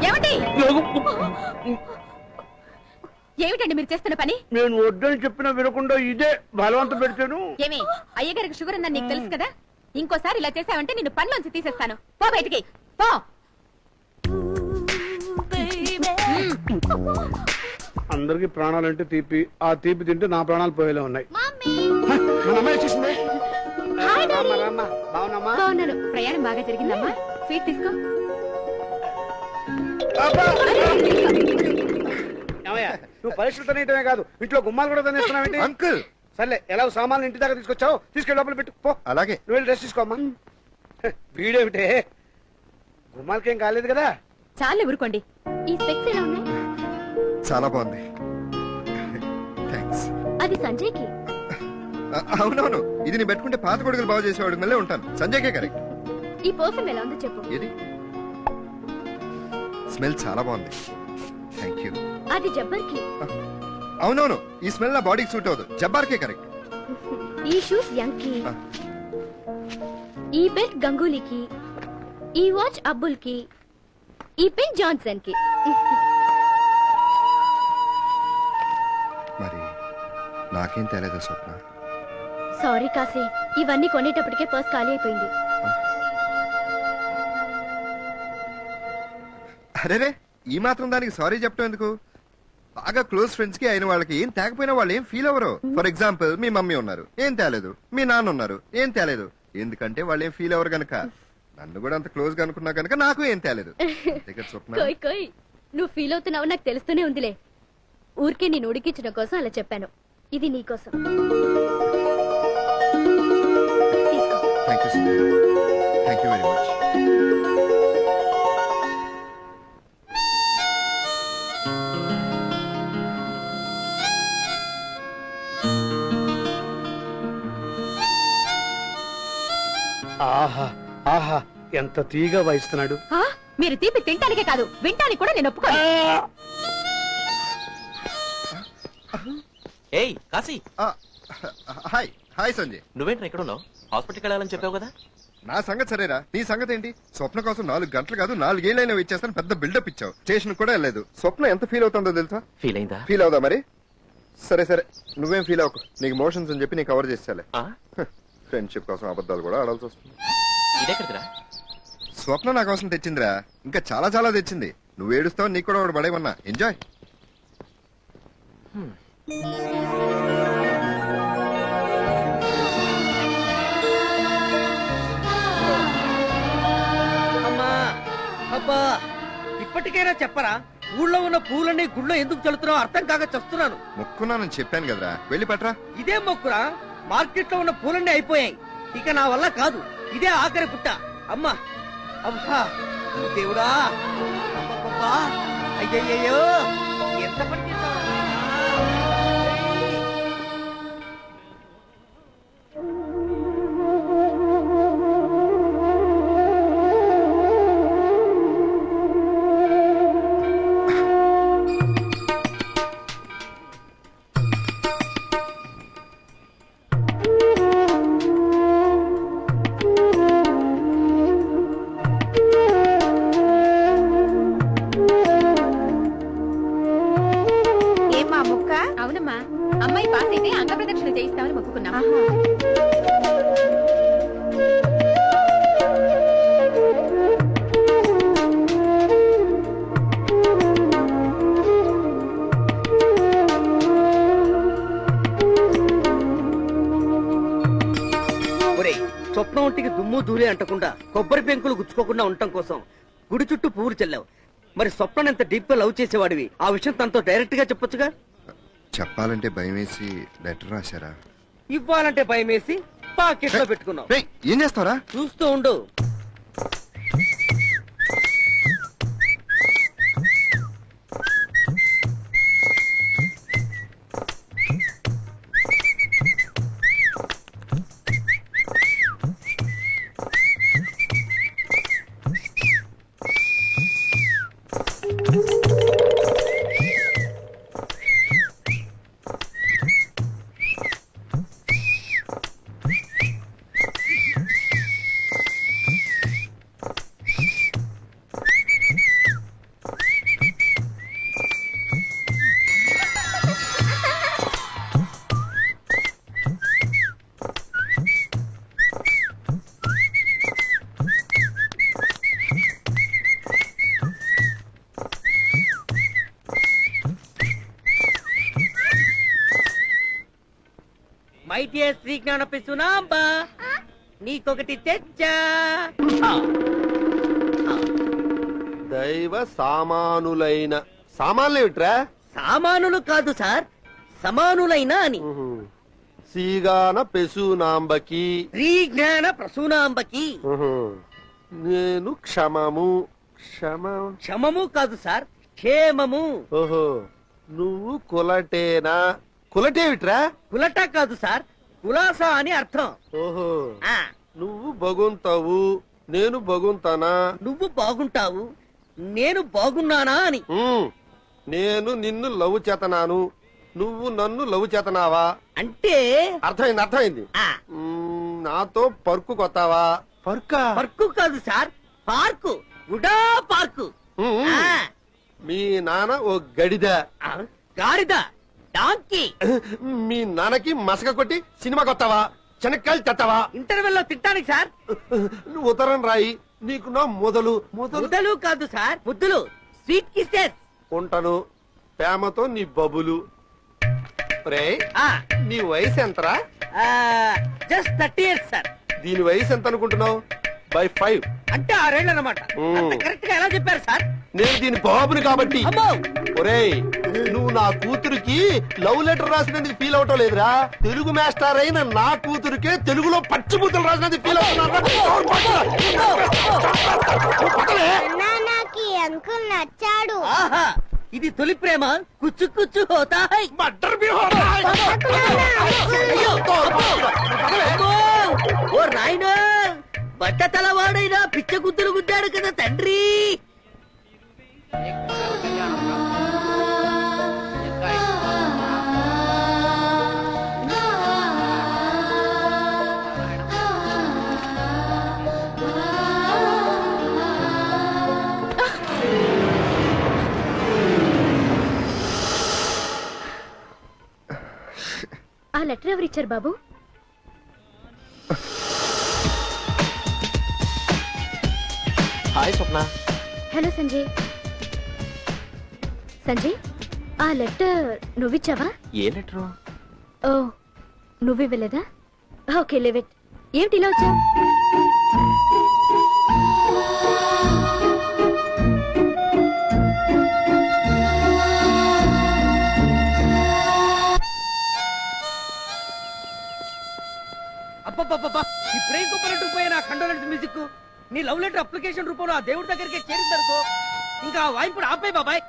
ఏమండి ఏమిటండి మీరు చేస్తున్న పని? నేను వద్దని చెప్పినా వినకుండా ఇదే బలవంత పెడితేను. ఏమి అయ్యగారికి షుగర్ ఉందని నీకు తెలుసు కదా, ఇంకోసారి ఇలా చేసావంటే నిన్ను పనిలోంచి తీసేస్తాను. పో బయటికి పో. అందరికి ప్రాణాలంటే తీపి, ఆ తీపి తింటే నా ప్రాణాలు పోయేలా ఉన్నాయి. బాగున్నాను. ప్రయాణం బాగా జరిగిందమ్మా. స్వీట్ తీసుకో. నువ్వు పరీక్షలు తినేయటమే కాదు, ఇంట్లో గుమ్మాలు కూడా తినేస్తున్నావేంటి? అంకుల్, సర్లే, ఎలా సామాన్లు ఇంటి దాకా తీసుకొచ్చావు, తీసుకెళ్ళి లోపల పెట్టు పో. అలాగే. నువ్వు వెళ్ళి డ్రెస్ తీసుకోమ్మా. వీడేమిటే గుమ్మాలకేం కాలేదు కదా. చాలే ఊరుకోండి. ఈ స్పెక్స్ ఎలా ఉన్నాయి? చాలా బాగుంది. థ్యాంక్స్. అది సంజయ్కి. అవునవును, ఇది నేను పెట్టుకుంటే పాత కొడుకులు బాగు చేసేవాడు మళ్ళీ ఉంటాను. సంజయ్కే కరెక్ట్. ఈ పర్ఫ్యూమ్ ఎలా ఉందో చెప్పు. ఏది? స్మెల్ చాలా బాగుంది. Thank you. అది జబ్బర్కి. అవునవును, ఈ స్మెల్ నా బాడీకి సూట్ అవ్వదు. జబ్బార్కే కరెక్ట్. ఈ షూస్ యంగ్కి. ఈ బెల్ట్ గంగూలీకి. ఈ వాచ్ అబ్బుల్కి. ఈ పిన్ జాన్సన్ కి. మరి నాకేం తెలియదు స్వప్న. సారీ కాశీ, ఇవన్నీ కొనేటప్పటికే పర్స్ ఖాళీ అయిపోయింది. అరేరే, ఈ మాత్రం దానికి సారీ చెప్పడం ఎందుకు? బాగా క్లోజ్ ఫ్రెండ్స్ కి అయిన వాళ్ళకి ఏం తేకపోయినా వాళ్ళు ఏం ఫీల్ అవ్వరు. ఫర్ ఎగ్జాంపుల్, మీ మమ్మీ ఉన్నారు, ఏం తేలేదు. మీ నాన్న ఉన్నారు, ఏం తేలేదు. ఎందుకంటే వాళ్ళు ఏం ఫీల్ అవ్వరు గనక. నన్ను కూడా అంత క్లోజ్ గా అనుకున్నా గనక నాకు ఏం తేలేదు. కోయ్ కోయ్, నువ్వు ఫీల్ అవుతున్నావు నాకు తెలుస్తూనే ఉందిలే. ఊరికే నేను ఉడికించడం కోసం అలా చెప్పాను. ఇది నీకోసం. Thank you, thank you very much. ఆహా ఆహా, ఎంత తీగా వహిస్తున్నాడు. ఆ, మీరు తీపి తింటానికే కాదు వింటానికి కూడా నేను ఒప్పుకోను. ఏయ్ కాశీ, హాయ్ హాయ్ సంజయ్. నువ్వేంట్రా ఇక్కడ ఉన్నావు? హాస్పిటల్కి వెళ్ళాలని చెప్పావు కదా. నా సంగతి సరేరా, నీ సంగతి ఏంటి? స్వప్న కోసం 4 గంటలు కాదు 4 ఏళ్ళైనా వెయిట్ చేస్తాను, పెద్ద బిల్డప్ ఇచ్చావు. స్టేషన్ కూడా వెళ్ళలేదు. స్వప్న ఎంత ఫీల్ అవుతుందో తెలుసా? ఫీల్ అయిందా? ఫీల్ అవుదా మరి? సరే సరే, నువ్వేం ఫీల్ అవ్వకు. నీకు మోషన్స్ అని చెప్పి నీకు కవర్ చేసేలే. ఫ్రెండ్షిప్ కోసం అబద్ధాలు కూడా ఆడాల్సి వస్తుంది. ఇదెక్కడిదిరా? స్వప్న నా కోసం తెచ్చిందిరా, ఇంకా చాలా చాలా తెచ్చింది. నువ్వు ఏడుస్తావు, నీకు కూడా ఒకటి పడేమన్నా. ఎంజాయ్. అమ్మా అబ్బా, ఇప్పటికైనా చెప్పరా, ఊళ్ళో ఉన్న పూలన్నీ గుళ్ళో ఎందుకు చల్లుతున్నావు అర్థం కాక చస్తున్నాను. మొక్కున్నానని చెప్పాను కదరా, వెళ్ళి పట్రా. ఇదే మొక్కురా, మార్కెట్ లో ఉన్న పూలన్నీ అయిపోయాయి, ఇక నా వల్ల కాదు, ఇదే ఆఖరి పుట్ట. అమ్మా అబ్బా దేవుడా, అబ్బబ్బబ్బా, అయ్యయ్యో ఎంత పని చేశావు. అవునమ్మా, అమ్మాయి పాస్ అయితే అంగ ప్రదక్షిణ చేయిస్తామని మొక్కుకున్నాం. స్వప్నం ఒంటికి దుమ్ము ధూళి అంటకుండా కొబ్బరి పెంకులు గుచ్చుకోకుండా ఉండటం కోసం గుడి చుట్టూ పువ్వులు చెల్లావు. మరి స్వప్నం ఎంత డీప్ గా లవ్ చేసేవాడివి, ఆ విషయం తనతో డైరెక్ట్ గా చెప్పొచ్చుగా. చెప్పాలంటే భయం వేసి లెటర్ రాశారా? ఇవ్వాలంటే భయం వేసి పాకెట్ లో పెట్టుకున్నావు. ఏం చేస్తావరా? చూస్తూ ఉండు. మై డియర్ శ్రీ జ్ఞానపి సునాంబా, నీకొకటి తెచ్చా. దైవ సామానులైన సామాన్లు ఏమిట్రా? సామానులు కాదు సార్, సమానులైన అని. సీగాన పెసునాంబకి శ్రీ జ్ఞాన ప్రసూనాంబకి. నేను క్షమము క్షమము కాదు సార్, క్షేమము. ఓహో, నువ్వు కులటేనా? కులటేవిట్రా? కులట కాదు సార్, కులాసా అని అర్థం. ఓహో, నువ్వు బగుంతావు, నేను బగుంతానా? నువ్వు బాగుంటావు, నేను బాగున్నానా అని. నేను నిన్ను లవ్ చేతనాను, నువ్వు నన్ను లవ్ చేతనావా అంటే? అర్థమైంది అర్థమైంది. నాతో పర్కు కొత్తావా? పర్కు కాదు సార్, పార్కు, గుడా పార్కు. మీ నాన్న ఓ గడిద. గాడిద, డాంకీ. మీ నాన్నకి మసక కొట్టి సినిమా కొత్తావా? చెనక్కాయలు తెత్తావా? ఇంటర్వెల్ లో తింటానికి సార్. ఉత్తరం రాయి, నీకు నా మొదలు ముద్దలు కాదు సార్, ముద్దులు, స్వీట్ కిసెస్. ఉంటాను ప్రేమతో నీ బబులు. నీ వయసు ఎంతరా? Just 30 years sir. దీని వయసు ఎంత అనుకుంటున్నావు? by 5. అంటే 6 ఏళ్ళు అన్నమాట. కరెక్ట్ గా ఎలా చెప్పారు సార్? నేను దీని బాబుని కాబట్టి. ఒరేయ్, నువ్వు నా కూతురికి లవ్ లెటర్ రాసినందుకు ఫీల్ అవటం లేదురా. తెలుగు మాస్టర్ అయిన నా కూతురికే తెలుగులో పచ్చిబూతులు రాసినందుకు ఫీల్ అంకుల్ నచ్చాడు. ఇది తొలి ప్రేమ, కుచ్చు కుచ్చు హోతా హై. ఓ రాయినా, బట్ట తలవాడైనా పిచ్చ గుద్దులు గుద్దాడు కదా తండ్రి. ఆ లెటర్ ఎవరు ఇచ్చారు బాబు? హాయ్ స్వప్న. హలో సంజయ్. సంజయ్, ఆ లెటర్ నువ్విచ్చావా? ఏ లెటరు? ఓ, నువ్వివ్వలేదా? Okay, leave it. ఏమిటి ఇలా వచ్చా? అబ్బబ్బబ్బబ్బా, ఈ బ్రెయిన్ కుప్పనట్టు పోయిన కండోలెన్స్ మ్యూజిక్ నీ లవ్ లెటర్ అప్లికేషన్ రూపంలో ఆ దేవుడి దగ్గరికి చేరిందనుకో, ఇంకా ఆ వాయింపుడు ఆపే బాబాయ్.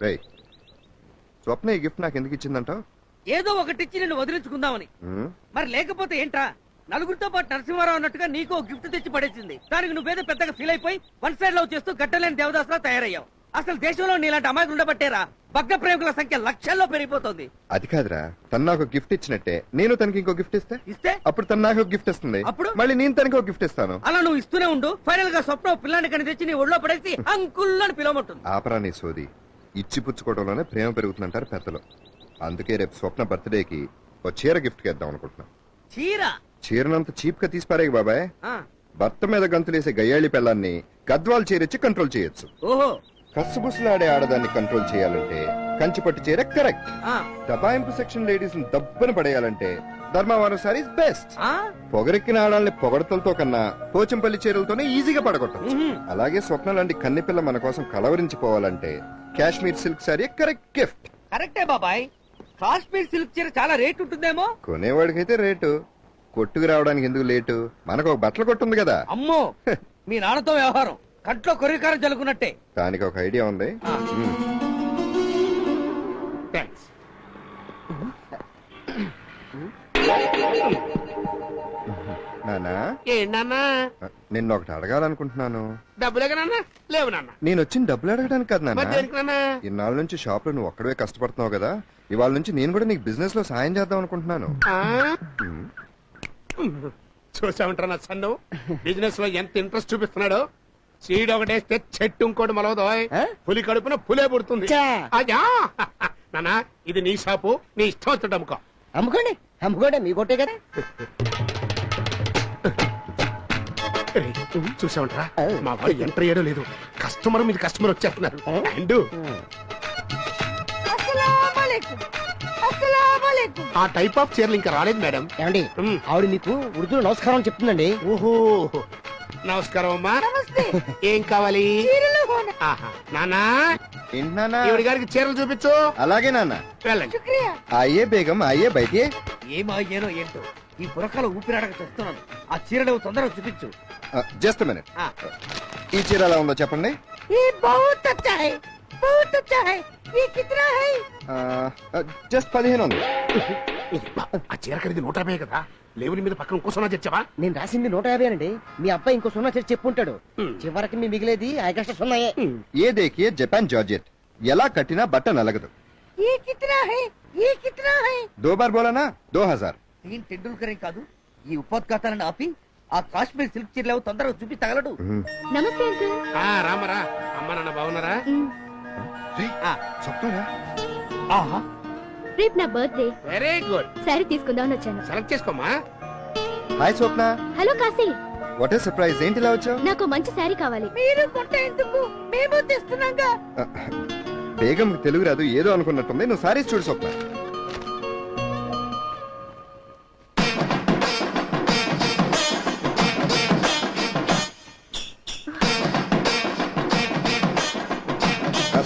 రేయ్, స్వప్న ఈ గిఫ్ట్ నాకు ఎందుకు ఇచ్చిందంటావు? ఏదో ఒకటిచ్చి నిన్ను వదిలించుకుందామని. మరి లేకపోతే ఏంట్రా, నలుగురితో పాటు నరసింహారావు అన్నట్టుగా నీకు ఓ గిఫ్ట్ తెచ్చి పడేసింది. దానికి నువ్వేదో పెద్దగా ఫీల్ అయిపోయి వన్ సైడ్ లవ్ చేస్తూ గట్టలేని దేవదాసులా తయారయ్యావు. అసలు దేశంలో నీలాంటి అమాయకులు ఉండబట్టేరా భగ్న ప్రేమికుల సంఖ్య లక్షల్లో పెరిగిపోతుంది. అది కాదురా, తను నాకు గిఫ్ట్ ఇచ్చినట్టే నేను తనకి ఇంకో గిఫ్ట్ ఇస్తే అప్పుడు తను నాకు ఒక గిఫ్ట్ ఇస్తుంది. అప్పుడు మళ్ళీ నేను తనకి ఒక గిఫ్ట్ ఇస్తాను. అలా నువ్వు ఇస్తూనే ఉండు. ఫైనల్ గా స్వప్న పిల్లాన్ని కని తెచ్చి నీ ఒళ్ళో పడేసి అంకుల్ అని పిలవమంటుంది. ఆపరా నీ సోది. ఇచ్చి పుచ్చుకోవడంలోనే ప్రేమ పెరుగుతుందంటారు పెద్దలు. అందుకే రేపు స్వప్న బర్త్డేకి ఓ చీర గిఫ్ట్ చేద్దాం అనుకుంటున్నాం. చీరనంత చీప్ గా తీసిపారేకి బాబాయ్. భర్త మీద గంతులేసే గయ్యాళి పిల్లాన్ని గద్వాలు చీరిచ్చి కంట్రోల్ చేయొచ్చు. ఓహో, కసుబుసులాడే ఆడదాన్ని కంట్రోల్ చేయాలంటే కంచిపట్టు చీర కరెక్ట్. దబాయింపు సెక్షన్ లేడీస్ ని దబ్బున పడేయాలంటే ధర్మవరం సారీస్ బెస్ట్. పొగరెక్కిన ఆడాలని పొగడతలతో కన్నా పోచంపల్లి చీరలతోనే ఈజీగా పడగొట్టచ్చు. అలాగే స్వప్న లాంటి కన్నెపిల్ల మన కోసం కలవరించిపోవాలంటే Kashmir silk sari correct gift. కరెక్టే బాబాయ్, కాశ్మీర్ సిల్క్ చీర చాలా రేట్ ఉంటుందేమో. కొనేవాడికైతే రేటు, కొట్టుకు రావడానికి ఎందుకు లేటు? మనకు ఒక బట్టలు కొట్టుంది కదా. అమ్మో, మీ నాన్నతో వ్యవహారం కంట్లో కొరికారం జరుగునట్టే. దానికి ఒక ఐడియా ఉంది. థ్యాంక్స్. నానా, ఏంటన్నా? నిన్న ఒకటి అడగాలనుకుంటున్నాను. డబ్బులేగా నాన్న? లేవు నాన్న. నేను వచ్చిన డబ్బులు అడగడానికి కాదు మరి దేనికి నాన్న? నాన్న. ఇన్నాళ్ళ నుంచి షాప్ లో నువ్వు ఒక్కడే కష్టపడుతున్నావు కదా, ఇవాళ నుంచి నేను కూడా నీకు బిజినెస్ లో సాయం చేద్దాం అనుకుంటున్నాను. చూసామంటారా నా సన్ను బిజినెస్ లో ఎంత ఇంట్రెస్ట్ చూపిస్తున్నాడు. సీడ్ ఒకటేస్తే చెట్టు ఇంకోటి మొలవదో. పులి కడుపున పులే పుడుతుంది. అయ్యా నానా, ఇది నీ షాపు, నీ ఇష్టం వచ్చినట్టు అమ్ముకో. అమ్ముకోండి, అమ్ముకోండి, మీ కొట్టే కదా. చూసామంటారా మా వాడు ఎంటర్ అయ్యాడో లేదు. కస్టమర్ మీద కస్టమర్ వచ్చేస్తున్నారు. అండ్ ఆ టైప్ ఆఫ్ చీరలు ఇంకా రాలేదు మేడం. ఏమండి, ఆవిడ మీకు ఉర్దూలో నమస్కారం చెప్తుందండి. ఓహో, నమస్కారం అమ్మా. ఏం కావాలి? ఆహా, నానా ఏంటి నాన్నా? ఈవిడ గారికి చీరలు చూపించు. అలాగే నాన్న. వెళ్ళండి. అయ్యే బేగం, అయ్యే బయటే. ఏమయ్యానో ఏంటో ఈ బురకలో ఊపిరాడక చూస్తున్నాను. ఆ చీరలు తొందరగా చూపించు. Just minute. ఈ చీర ఎలా ఉందో చెప్పండి. జస్ట్ 15 ఉంది. ఆ చీర ఖరీదు 150 కదా. లేవుని మీద పక్కన ఇంకో సున్నా తెచ్చావా? నేను రాసింది 150 అండి. మీ అబ్బాయి ఇంకో సున్నా చేసి చెప్పుంటాడు. చివరికి మీ మిగిలేది ఐగస్ట సున్నాయే. ఏ దేకియే జపాన్ జార్జెట్, ఎలా కట్టినా బట్ట నలగదు. దో బార్ బోలానా 2000. దీని టెండూల్కర్ కాదు, ఈ ఉపోద్ఘాతాలను ఆపి ఆ కాశ్మీర్ సిల్క్ చీరలు తొందరగా చూపి తగలడు. నమస్తే అంకుల్. రామరా. అమ్మ నాన్న బాగున్నారా? ఆహా, రేపు నా బర్త్డే. Very good. సారీ తీసుకుందామని వచ్చాను. సెలెక్ట్ చేసుకోమా. Hi Swapna. Hello Kashi. What a surprise. ఏంటి ఇలా వచ్చావు? నాకు మంచి శారీ కావాలి. మీరు కొంటే ఎందుకు, మేము తెస్తున్నాగా. బేగం తెలుగు రాదు, ఏదో అనుకున్నట్టుంది. నువ్వు సారీస్ చూడు స్వప్న.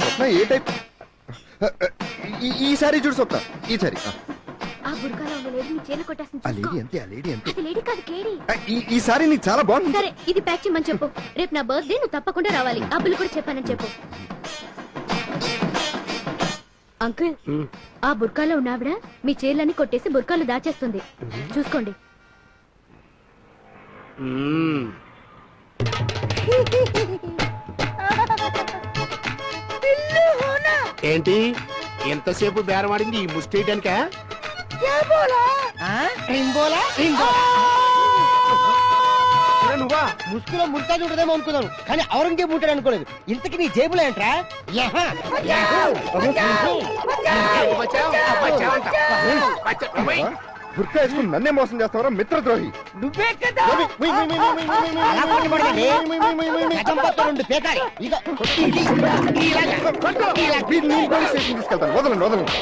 స్వప్న ఏ టైప్? ఈ సారీ చూడు స్వప్న, ఈ సారీ. ఆ బుర్కాలో ఉన్న లేడీ నీ చీర కొట్టేస్తుంది. ఆ లేడీ అంతే, ఆ లేడీ అంతే. అది లేడీ కాదు, కేడీ. ఈ సారీ నీకు చాలా బాగుంది. సరే, ఇది ప్యాక్ చేయమని చెప్పు. రేపు నా బర్త్డే, నువ్వు తప్పకుండా రావాలి. అబ్బులు కూడా చెప్పానని చెప్పు. అంకుల్, ఆ బుర్కాలో ఉన్నావిడ మీ చీరలన్నీ కొట్టేసి బుర్కాలు దాచేస్తుంది. చూసుకోండి. ఏంటి ఎంతసేపు బేరమాడింది ఈ ముస్టేయడానికా? నువ్వా ముసుగులో ముర్తాజ్ ఉంటదేమో అనుకున్నాను కానీ ఔరంగజేబు ఉంటాడు అనుకోలేదు. ఇంతకి నీ జేబులో ఏంట్రా? యహా, యహా. గుర్తా వేసుకుని నన్నే మోసం చేస్తావరా మిత్రద్రోహి. నువ్వే కదా అలా కొట్టబడకండి. గజంపత్తో రెండు పేకాలి. ఇగో వీడిని నేను పోలీస్ స్టేషన్ తీసుకెళ్తాను. వదలండి వదలండి,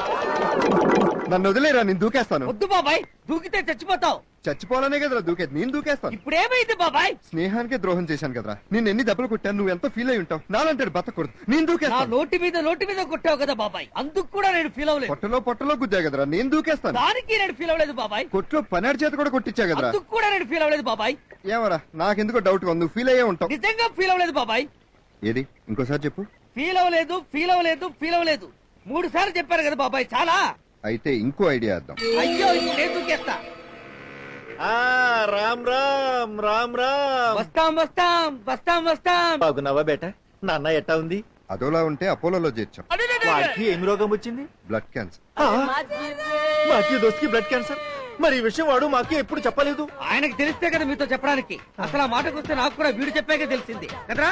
నన్ను వదిలేరా, నేను దూకేస్తాను. వద్దు బాబాయ్, దూకితే చచ్చిపోతావు. చచ్చిపోవాలనే కదరా దూకేది, నేను దూకేస్తాను. ఇప్పుడేమైంది బాబాయ్? స్నేహానికే ద్రోహం చేశాను కదరా. నేను ఎన్ని దెబ్బలు కొట్టాను, నువ్వు ఎంతో ఫీల్ అయి ఉంటావు. నాలంటాడు బతకూడదు, నేను నా దూకేస్తాను. నోటి మీద కొట్టావు కదా బాబాయ్, అందుకు కూడా నేను ఫీల్ అవ్వలేదు. పొట్టలో గుద్దా కదరా, నేను దూకేస్తాను. దానికి నేను ఫీల్ అవ్వలేదు బాబాయ్. కొట్లో పనాడి చేత కూడా కొట్టించా కదరా. అందుకు కూడా నేను ఫీల్ అవ్వలేదు బాబాయ్. ఏమరా నాకెందుకో డౌట్ గా ఉంది, నువ్వు ఫీల్ అయ్యే ఉంటావు. నిజంగా ఫీల్ అవ్వలేదు బాబాయ్. ఏది ఇంకోసారి చెప్పు. ఫీల్ అవ్వలేదు, ఫీల్ అవ్వలేదు, ఫీల్ అవ్వలేదు 3 సార్లు చెప్పారు కదా బాబాయ్, చాలా. అయితే ఇంకో ఐడియా వేద్దాం. అయ్యో ఇప్పుడు నేను దూకేస్తా. రామ్ రామ్ రామ్ రామ్. వస్తాం. బాగున్నావా బేట? నాన్న ఎట్టా ఉంది? అదోలా ఉంటే అపోలోలో చేర్చాం. వాడికి ఏం రోగం వచ్చింది? Blood cancer. మాకి దోస్తికి బ్లడ్ క్యాన్సర్. మరి ఈ విషయం వాడు మాకి ఎప్పుడు చెప్పలేదు. ఆయనకు తెలిస్తే కదా మీతో చెప్పడానికి. అసలు ఆ మాటకు వస్తే నాకు కూడా వీడు చెప్పాక తెలిసింది కదరా.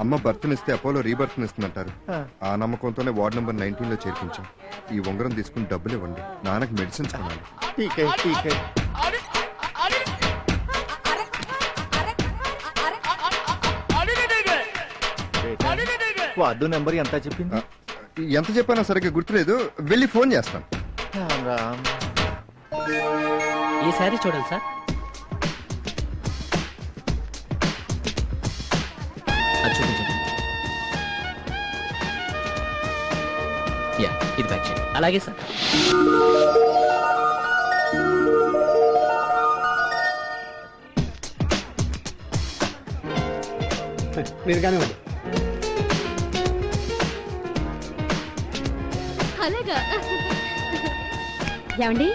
అమ్మ బర్త్నిస్తే అపోలో రీబర్త్ ఇస్తుందంటారు. ఆ నమ్మకంతోనే వార్డ్ నంబర్ 19 లో చేర్పించాం. ఈ ఉంగరం తీసుకుని డబ్బులు ఇవ్వండి, నాన్నకి మెడిసిన్స్ కొనాలి. ఠీకే ఠీకే. వార్డు నెంబర్ ఎంత చెప్పింది? ఎంత చెప్పానో సరిగ్గా గుర్తులేదు, వెళ్ళి ఫోన్ చేస్తాను. రామ్ రామ్. ఈ సారీ చూడండి సార్. ఇది బ్యాక్ చేయండి. అలాగే సార్. మీరు కానివ్వండి. అలాగా ఏమండి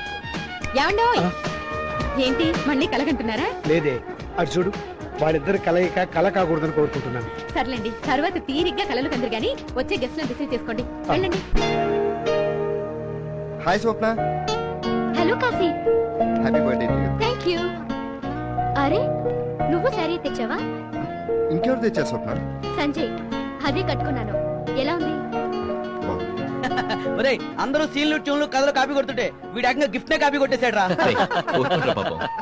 ఏంటి మళ్ళీ కలగంటున్నారా? లేదే, అటు చూడు, వాళ్ళిద్దరు కలయిక కల కాకూడదని కోరుకుంటున్నాను. సర్లేండి, తర్వాత తీరిగ్గా కలలు కందరు గాని వచ్చే గెస్ట్ లను రిసీవ్ చేసుకోండి. వెళ్ళండి. Hi Swapna. Hello Kashi. Happy birthday to you. Thank you. అరే నువ్వు సారీ తెచ్చావా? ఇంకెవరు తెచ్చారు స్వప్న? సంజయ్, అదే కట్టుకున్నాను. ఎలా ఉంది? ఒరేయ్, అందరూ సీన్లు ట్యూన్లు కథలు కాపీ కొడుతుంటే వీడు ఏకంగా గిఫ్ట్ నే కాపీ కొట్టేశాడు రా.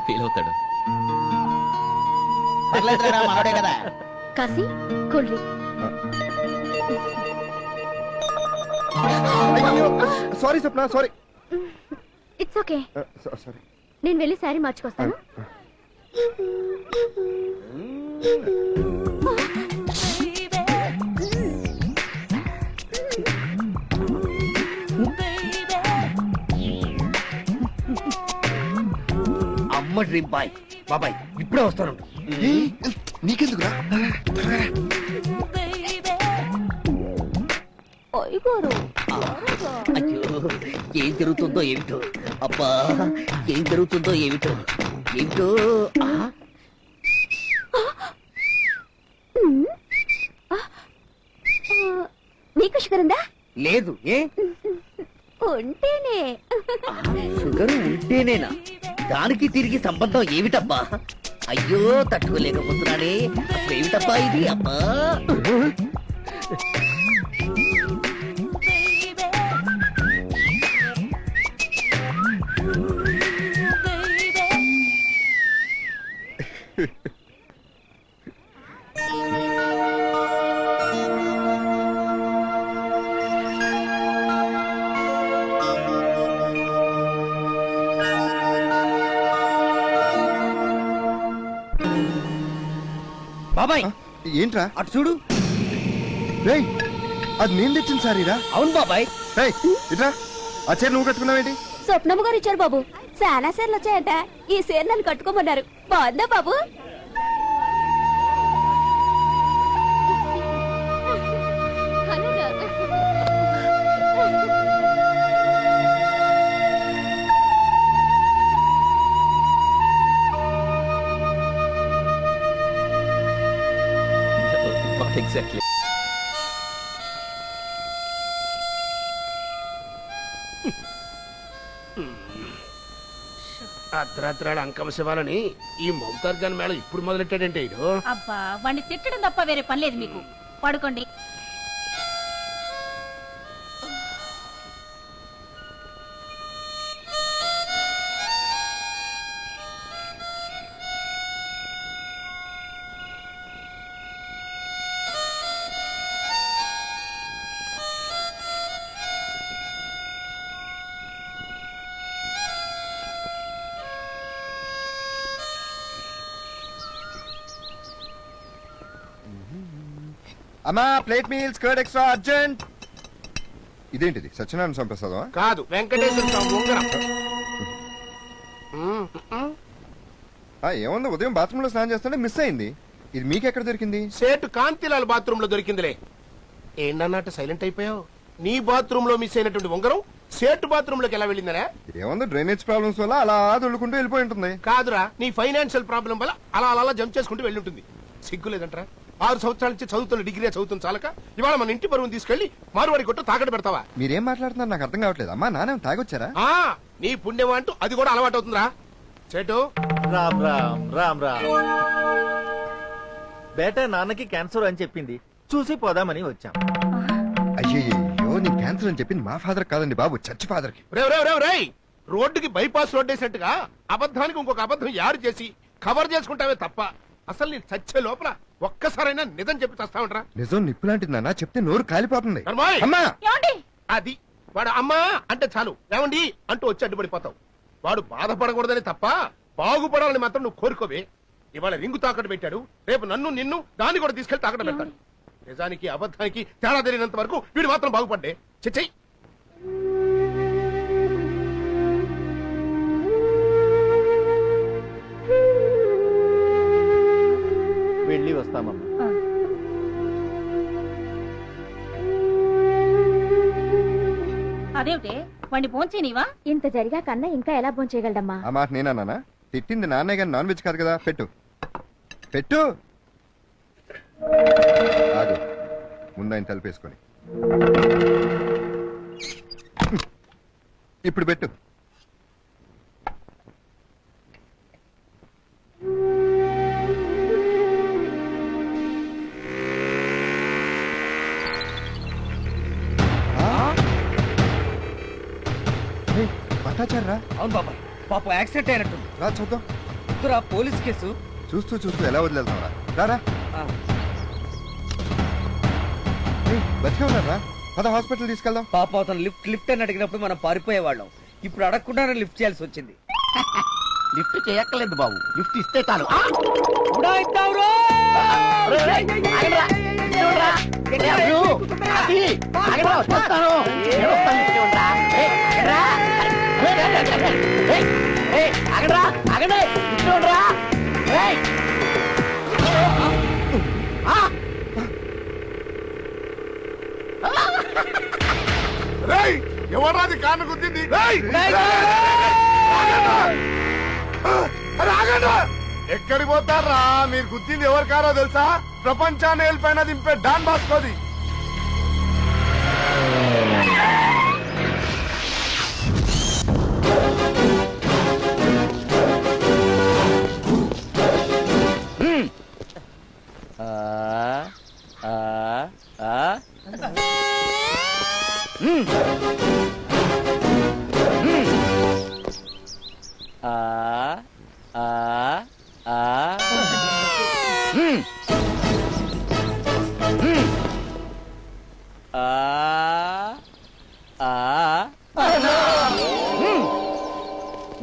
ఫీల్ అవుతాడు. మనోడే కదా. Kashi cool drink. Sorry Swapna, sorry. It's okay. Sorry. నేను వెళ్ళి సారీ మార్చుకొస్తాను. అమ్మ డ్రీమ్ బాయ్. బాబాయ్ ఇప్పుడే వస్తాను. నీకెందుకురా? అయ్యో, ఏం జరుగుతుందో ఏమిటో. అబ్బా, ఏం జరుగుతుందో ఏమిటో ఏమిటో. మీకు షుగర్ ఉందా? లేదు. ఏ ఉంటేనే. షుగర్ ఉంటేనేనా? దానికి తిరిగి సంబంధం ఏమిటబ్బా? అయ్యో తట్టుకోలేకపోతున్నాడే. అసలు ఏమిటబ్బా ఇది? అబ్బా బాబాయ్ ఏంట్రా? అటు చూడు. రేయ్, అది నేను తెచ్చిన సారీరా. అవును బాబాయ్. రేయ్ ఇట్రా, ఆ చీర నువ్వు కట్టుకున్నావేంటి? స్వప్నమ్మ గారు ఇచ్చారు బాబు. చాలా సేర్లు వచ్చాయట. ఈ సేర్ నన్ను కట్టుకోమన్నారు. బాగుందా బాబు? ఎగ్జాక్ట్లీ. అర్ధరాత్రాడు అంకమ శివాలని ఈ మమతార్జాన్ మేళ ఇప్పుడు మొదలెట్టాడంటే ఇడు అబ్బా వాడిని తిట్టడం తప్ప వేరే పని లేదు మీకు. పడుకోండి. అమ్మా plate meals curd extra urgent. ఇదేంటిది సత్యనారాయణ సంప్రసాదమా? కాదు, వెంకటేశ్వర స్వామి ఉంగరం. ఏముంది, ఉదయం బాత్రూమ్ లో స్నానం చేస్తుంటే మిస్ అయింది. ఇది మీకెక్కడ దొరికింది? సేటు కాంతిలాల్ బాత్రూమ్ లో దొరికిందిలే. ఏంటన్నట్టు సైలెంట్ అయిపోయావు? నీ బాత్రూమ్ లో మిస్ అయినటువంటి ఉంగరం సేటు బాత్రూమ్ లోకి ఎలా వెళ్ళిందనే? ఏముంది, డ్రైనేజ్ ప్రాబ్లమ్స్ వల్ల అలా దొల్లుకుంటూ వెళ్ళిపోయి ఉంటుంది. కాదురా, నీ ఫైనాన్షియల్ ప్రాబ్లం వల్ల అలా అలా జంప్ చేసుకుంటూ వెళ్ళుంటుంది. సిగ్గు లేదంటరా? 6 సంవత్సరాల నుంచి చదువుతున్న డిగ్రీ చదువుతుంది చాలక ఇవాళ మన ఇంటి పరువును తీసుకెళ్లి మారువాడి కొట్టు తాకట్టు పెడతావా? మీరేం మాట్లాడుతున్నారు నాకు అర్థం కావట్లేదు. అమ్మా నాన్న తాగొచ్చారా? నీ పుణ్యమా అంటూ అది కూడా అలవాటు అవుతుందిరా. చేటు రామ్ రామ్ రామ్ రామ్. బేట నాన్నకి క్యాన్సర్ అని చెప్పింది, చూసి పోదామని వచ్చాం. అయ్యో నీ క్యాన్సర్ అని చెప్పింది మా ఫాదర్ కాదండి బాబు, చర్చి ఫాదర్ కి. రోడ్డుకి బైపాస్ రోడ్ వేసినట్టుగా అబద్ధానికి ఇంకొక అబద్ధం యారు చేసి కవర్ చేసుకుంటావే తప్ప అసలు నీ చచ్చే లోపల ఒక్కసారైనా నిజం చెప్పి చస్తా ఉంటారా? నిజం నిప్పు లాంటిది నాన్న, చెప్తే నోరు కాలిపోతుంది. అది వాడు అమ్మా అంటే చాలు ఏమండి అంటూ వచ్చి అడ్డుపడిపోతావు. వాడు బాధపడకూడదని తప్ప బాగుపడాలని మాత్రం నువ్వు కోరుకోవే. ఇవాళ రింగు తాకట్టు పెట్టాడు, రేపు నన్ను నిన్ను దాన్ని కూడా తీసుకెళ్లి తాకట్టు పెడతాడు. నిజానికి అబద్ధానికి తేడా తెలియనంత వరకు వీడు మాత్రం బాగుపడ్డే. చెయ్యి వెళ్ళి వస్తామమ్మా. అదేమిటే వాడిని భోంచేనివా? ఇంత జరిగా కన్నా ఇంకా ఎలా భోంచేయగలడమ్మా? ఆ మాట నేనన్నానా? తిట్టింది నాన్నే గాని నాన్ వెజ్ కాదు కదా. పెట్టు పెట్టు. ఆగు, ముందాయన తలిపేసుకొని ఇప్పుడు పెట్టు. పట్టాచారా? అవును బాబాయ్, పాప యాక్సిడెంట్ అయినట్టు. రా చూద్దాం. Police case. చూస్తూ చూస్తూ ఎలా వదిలేస్తావరా? రారా, బతికే ఉన్నారా? పద హాస్పిటల్ తీసుకెళ్దాం. పాప అతను లిఫ్ట్ అని అడిగినప్పుడు మనం పారిపోయేవాళ్ళం. ఇప్పుడు అడగకుండానే లిఫ్ట్ చేయాల్సి వచ్చింది. లిఫ్ట్ చేయక్కర్లేదు బాబు, లిఫ్ట్ ఇస్తే చాలు. ఎవరాది కాను గుద్దింది? ఎక్కడికి పోతారా? మీరు గుద్దింది ఎవరు కారో తెలుసా? ప్రపంచాన్ని వెళ్ళిపోయినా దింపే డాన్ బాస్కోది.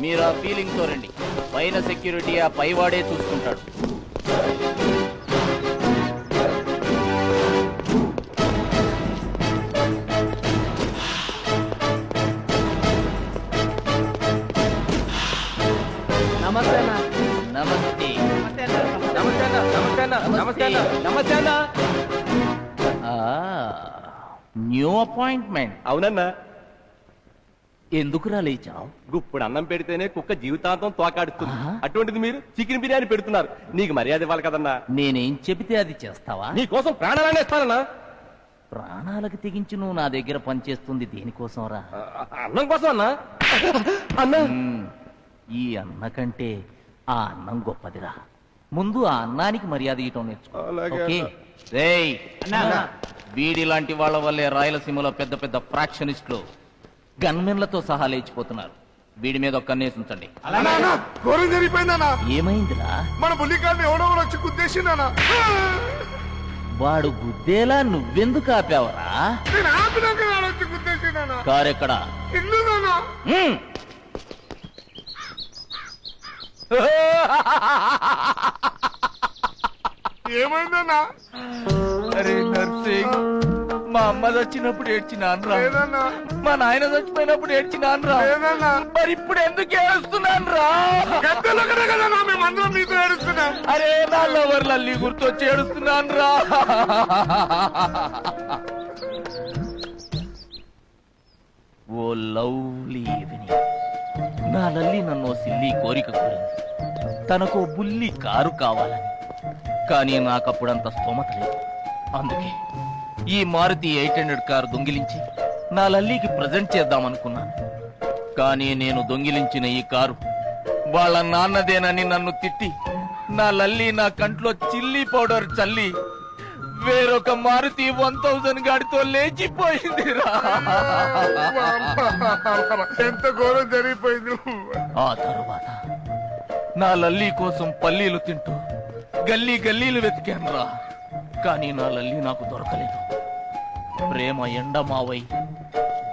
మీరు ఆ ఫీలింగ్ తో రండి, పైన సెక్యూరిటీ ఆ పైవాడే చూసుకుంటాడు. నమస్తే నమస్తే. నమస్తే అన్న. New appointment? అవునన్నా. ఎందుకు రాలేచావు? గుప్పుడు అన్నం పెడితేనే కుక్క జీవితాంతం తోకాడుతుంది, అటువంటిది మీరు చికెన్ బిర్యానీ పెడుతున్నారు. నీకు మర్యాద ఇవ్వాలి కదన్నా. నేనేం చెబితే అది చేస్తావా? నీ కోసం ప్రాణాలనే ఇస్తానన్నా. ప్రాణాలకు తెగించి నువ్వు నా దగ్గర పనిచేస్తుంది దేనికోసం రా? అన్నం కోసం అన్నా. అన్నా ఈ అన్న కంటే ఆ అన్నం గొప్పదిరా. ముందు ఆ అన్నానికి మర్యాద ఇవ్వటం నేర్చుకో. ఓకే? రేయ్, వీడి లాంటి వాళ్ళ వల్లే రాయలసీమలో పెద్ద పెద్ద ఫ్రాక్షనిస్టులు గన్మెన్లతో సహా లేచిపోతున్నారు. వీడి మీద ఒక్క కన్నేసి ఉంచండి. ఘోరం జరిగిపోయిందన్నా. ఏమైందిరా? మన బుల్లికాన్ని ఎవడో వచ్చి గుద్దేసిందన్నా. వాడు గుద్దేలా నువ్వెందుకు ఆపావరా? నేను ఆపినాక వాడు వచ్చి గుద్దేసిందన్నా. కారెక్కడా? ఇల్లుదన్నా. ఏమైందన్నా? అరే నర్సింగ్, మా అమ్మ చచ్చినప్పుడు ఏడ్చినాన్రా, లేదన్నా. మా నాయన చచ్చిపోయినప్పుడు ఏడ్చినాన్రా, లేదన్నా. మరి ఇప్పుడు ఎందుకు ఏడుస్తున్నాన్రా? గద్దెలో కదా మేమందరం మీతో ఏడుస్తున్నాం. అరే నా లవర్ లల్లి గుర్తొచ్చి ఏడుస్తున్నాన్రా. Oh lovely evening. నా లల్లి నన్ను సిల్లి కోరిక కోరింది, తనకు బుల్లి కారు కావాలని. కానీ నాకప్పుడంత స్తోమత లేదు. అందుకే ఈ మారుతి 800 కారు దొంగిలించి నా లల్లికి ప్రజెంట్ చేద్దామనుకున్నాను. కానీ నేను దొంగిలించిన ఈ కారు వాళ్ళ నాన్నదేనని నన్ను తిట్టి నా లల్లి నా కంట్లో చిల్లీ పౌడర్ చల్లి వేరొక మారుతి 1000 గాడితో లేచిపోయిందిరా. ఎంత ఘోరం జరిగిపోయింది. ఆ తరువాత నా లల్లి కోసం పల్లీలు తింటూ గల్లీ గల్లీలు వెతికానురా. కానీ నా లల్లి నాకు దొరకలేదు. ప్రేమ ఎండమావై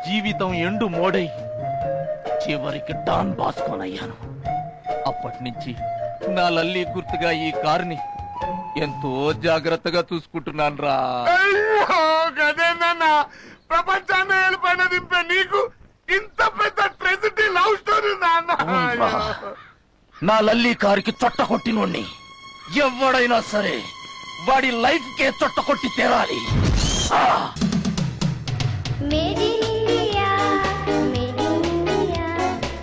జీవితం ఎండు మోడై చివరికి డాన్ బాస్కోనయ్యాను. అప్పటి నుంచి నా లల్లి గుర్తుగా ఈ కారుని ఎంతో జాగ్రత్తగా చూసుకుంటున్నాను రా. గదేనన్నా, ప్రపంచాన్ని ఏలిపైన దింపే నీకు ఇంత పెద్ద ట్రెజిడీ లవ్ స్టోరీ నాన్న. నా లల్లి కారుకి చొట్ట కొట్టినోణ్ణి ఎవడైనా సరే వాడి లైఫ్ కే చొట్ట కొట్టి తీరాలి. Made in India, made in India,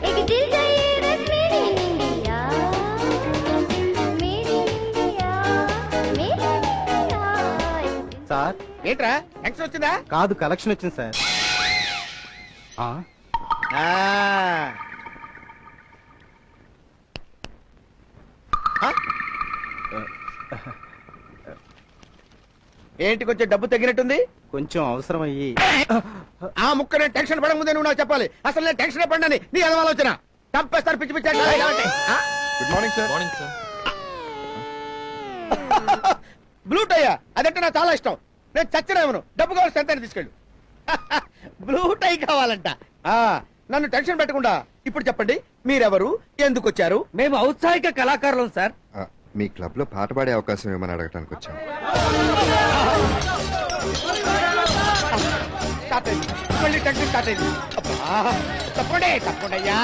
एक दिल चाहिए बस made in India, made in India, made in India. Sir ఏంట్రా టెన్షన్ వచ్చిందా? కాదు, కలెక్షన్ వచ్చింది సార్. ఏంటి కొంచెం డబ్బు తగ్గినట్టుంది? కొంచెం అవసరం అయ్యి. ఆ ముక్క నేను టెన్షన్ పడక ముందే నువ్వు నాకు చెప్పాలి. అసలు నేను టెన్షన్ పడ్డాని నీ ఎలా ఆలోచన? చంపేస్తారు పిచ్చి పిచ్చి. Good morning sir. Morning sir. Blue టైయా? అదంటే నాకు చాలా ఇష్టం. నేను చచ్చినేమను. డబ్బు కావాల్సి ఎంత తీసుకెళ్ళు. బ్లూ టై కావాలంట. నన్ను టెన్షన్ పెట్టకుండా ఇప్పుడు చెప్పండి, మీరెవరు, ఎందుకు వచ్చారు? మేము ఔత్సాహిక కళాకారులం సార్. మీ క్లబ్ లో పాట పాడే అవకాశం ఏమని అడగటానికి వచ్చాం. స్టార్ట్ అయింది, మళ్ళీ టెన్షన్ స్టార్ట్ అయింది. తప్పండి తప్పండి అయ్యా.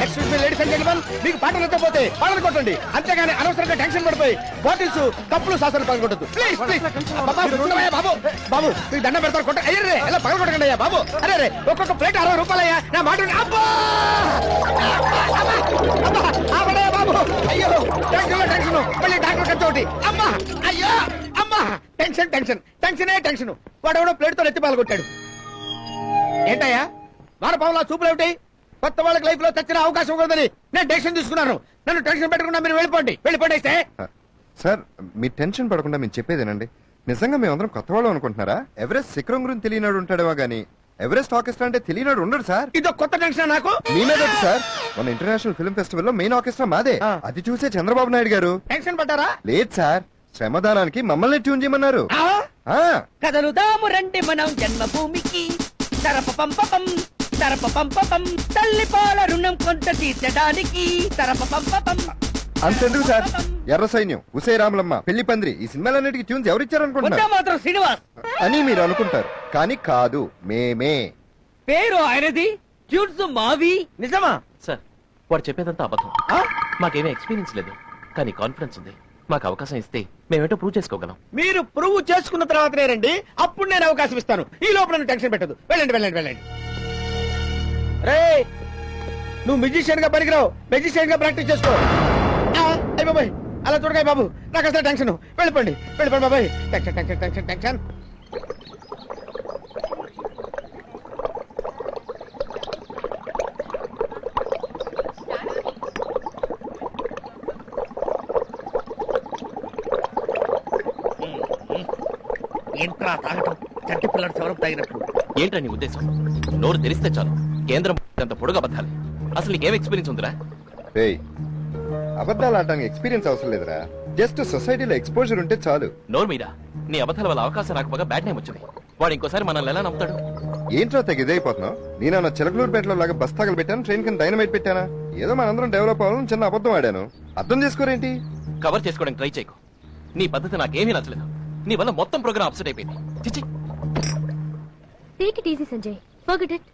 Excuse me ladies and gentlemen, మీకు పాట నచ్చకపోతే పాటలు కొట్టండి, అంతేగాని అనవసరంగా టెన్షన్ పడిపోయి బాటిల్స్ కప్పులు సాసలు పగలగొట్టద్దు. Please please. బాబు బాబు మీకు దండం పెడతారు, కొట్ట. అయ్యే ఎలా పగలగొట్టకండి అయ్యా బాబు. అరే ఒక్కొక్క ప్లేట్ 60 రూపాయలయ్యా. నా మాట బాబు. అయ్యో టెన్షన్ టెన్షన్, మళ్ళీ డాక్టర్ ఖర్చు ఒకటి. అమ్మా అయ్యో అమ్మా. టెన్షన్ టెన్షన్ టెన్షనే టెన్షన్. వాడెవడో ప్లేట్ తో ఎత్తి పాల్గొట్టాడు. ఏంటయ్యా వారపావులా చూపులు ఏమిటి? కొత్త వాళ్ళకి లైఫ్ లో చచ్చిన అవకాశం ఉండదని నేను డెసిషన్ తీసుకున్నాను. నన్ను టెన్షన్ పెట్టకుండా మీరు వెళ్ళిపోండి. వెళ్ళిపోండి. సార్ మీ టెన్షన్ పడకుండా మేము చెప్పేదేనండి. నిజంగా మేమందరం కొత్త వాళ్ళు అనుకుంటున్నారా? ఎవరెస్ట్ శిఖరం గురించి తెలియనాడు ఉంటాడేమో గానీ ఎవరెస్ట్ ఆర్కెస్ట్రా అంటే తెలియనాడు ఉండడు సార్. ఇదో కొత్త టెన్షన్ నాకు. మీ మీద సార్, మన ఇంటర్నేషనల్ ఫిల్మ్ ఫెస్టివల్ లో మెయిన్ ఆర్కెస్ట్రా మాదే. అది చూసే చంద్రబాబు నాయుడు గారు టెన్షన్ పడ్డారా? లేదు సార్, శ్రమదానానికి మమ్మల్ని ట్యూన్ చేయమన్నారు. కదలుదాము రండి మనం జన్మభూమికి, తరపపంపపం తరపపంపపం, తల్లి పాల రుణం కొంత తీర్చడానికి, తరపపంపపం. అంతెందుకు సార్, ఎర్ర సైన్యం, ఉసే రాములమ్మ, పెళ్లి పందిరి, ఈ సినిమాలన్నిటికీ ట్యూన్స్ ఎవరిచ్చారనుకుంటున్నారు మాత్రం శ్రీనివాస్ అని మీరు అనుకుంటారు. కానీ కాదు, మేమే. పేరు ఆయనది, ట్యూన్స్ మావి. నిజమా సార్? వాడు చెప్పేదంతా అబద్ధం. మాకేమీ ఎక్స్పీరియన్స్ లేదు, కానీ కాన్ఫిడెన్స్ ఉంది. మాకు అవకాశం ఇస్తే మేమేటో ప్రూవ్ చేసుకోగలం. మీరు ప్రూవ్ చేసుకున్న తర్వాతనే రండి, అప్పుడు నేను అవకాశం ఇస్తాను. ఈ లోపల నన్ను టెన్షన్ పెట్టదు. వెళ్ళండి వెళ్ళండి వెళ్ళండి. రే నువ్వు మ్యూజిషియన్ గా పనికిరావు, మ్యూజిషియన్ గా ప్రాక్టీస్ చేసుకో. అయ్య బాబాయ్ అలా చూడకాయ బాబు, నాకు అసలు టెన్షన్. వెళ్ళిపోండి వెళ్ళిపోండి బాబాయ్. Tension tension tension tension. ఏంట్రా తాగటం చంటి పిల్లడు చవరం తాగినట్లు. ఏంట్రా నీ ఉద్దేశం? నోరు తెరిస్తే చాలు కేంద్రం అంత పొడుగు అబద్ధాలు. అసలు నీకేం ఎక్స్పీరియన్స్ ఉందిరా? రేయ్, అబద్ధాలు ఆడడానికి ఎక్స్పీరియన్స్ అవసరం లేదురా, జస్ట్ సొసైటీలో ఎక్స్పోజర్ ఉంటే చాలు. నోరు మీద నీ అబద్ధాల వల్ల అవకాశం రాకపోగా బ్యాడ్ నేమ్ వచ్చింది. వాడు ఇంకోసారి మనల్ని ఎలా నమ్ముతాడు? ఏంట్రా తెగ ఇదైపోతున్నావు? నేనన్నా చిలకలూరుపేటలో లాగా బస్తాగలు పెట్టాను, ట్రైన్ కింద డైనమైట్ పెట్టానా? ఏదో మనందరం డెవలప్ అవ్వాలని చిన్న అబద్ధం ఆడాను. అర్థం చేసుకోరేంటి? కవర్ చేసుకోవడానికి ట్రై చేయకు. నీ పద్ధతి నాకేమీ నచ్చలేదు. నీ వల్ల మొత్తం ప్రోగ్రామ్ అప్సెట్ అయిపోయింది. చిచి. Take it easy Sanjay, forget it.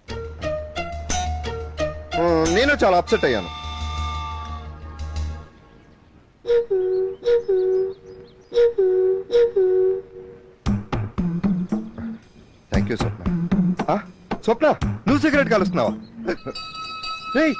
నేను చాలా అప్సెట్ అయ్యాను. Thank you Swapna. స్వప్న, నువ్వు సిగరెట్ కాలుస్తున్నావా? రేయ్,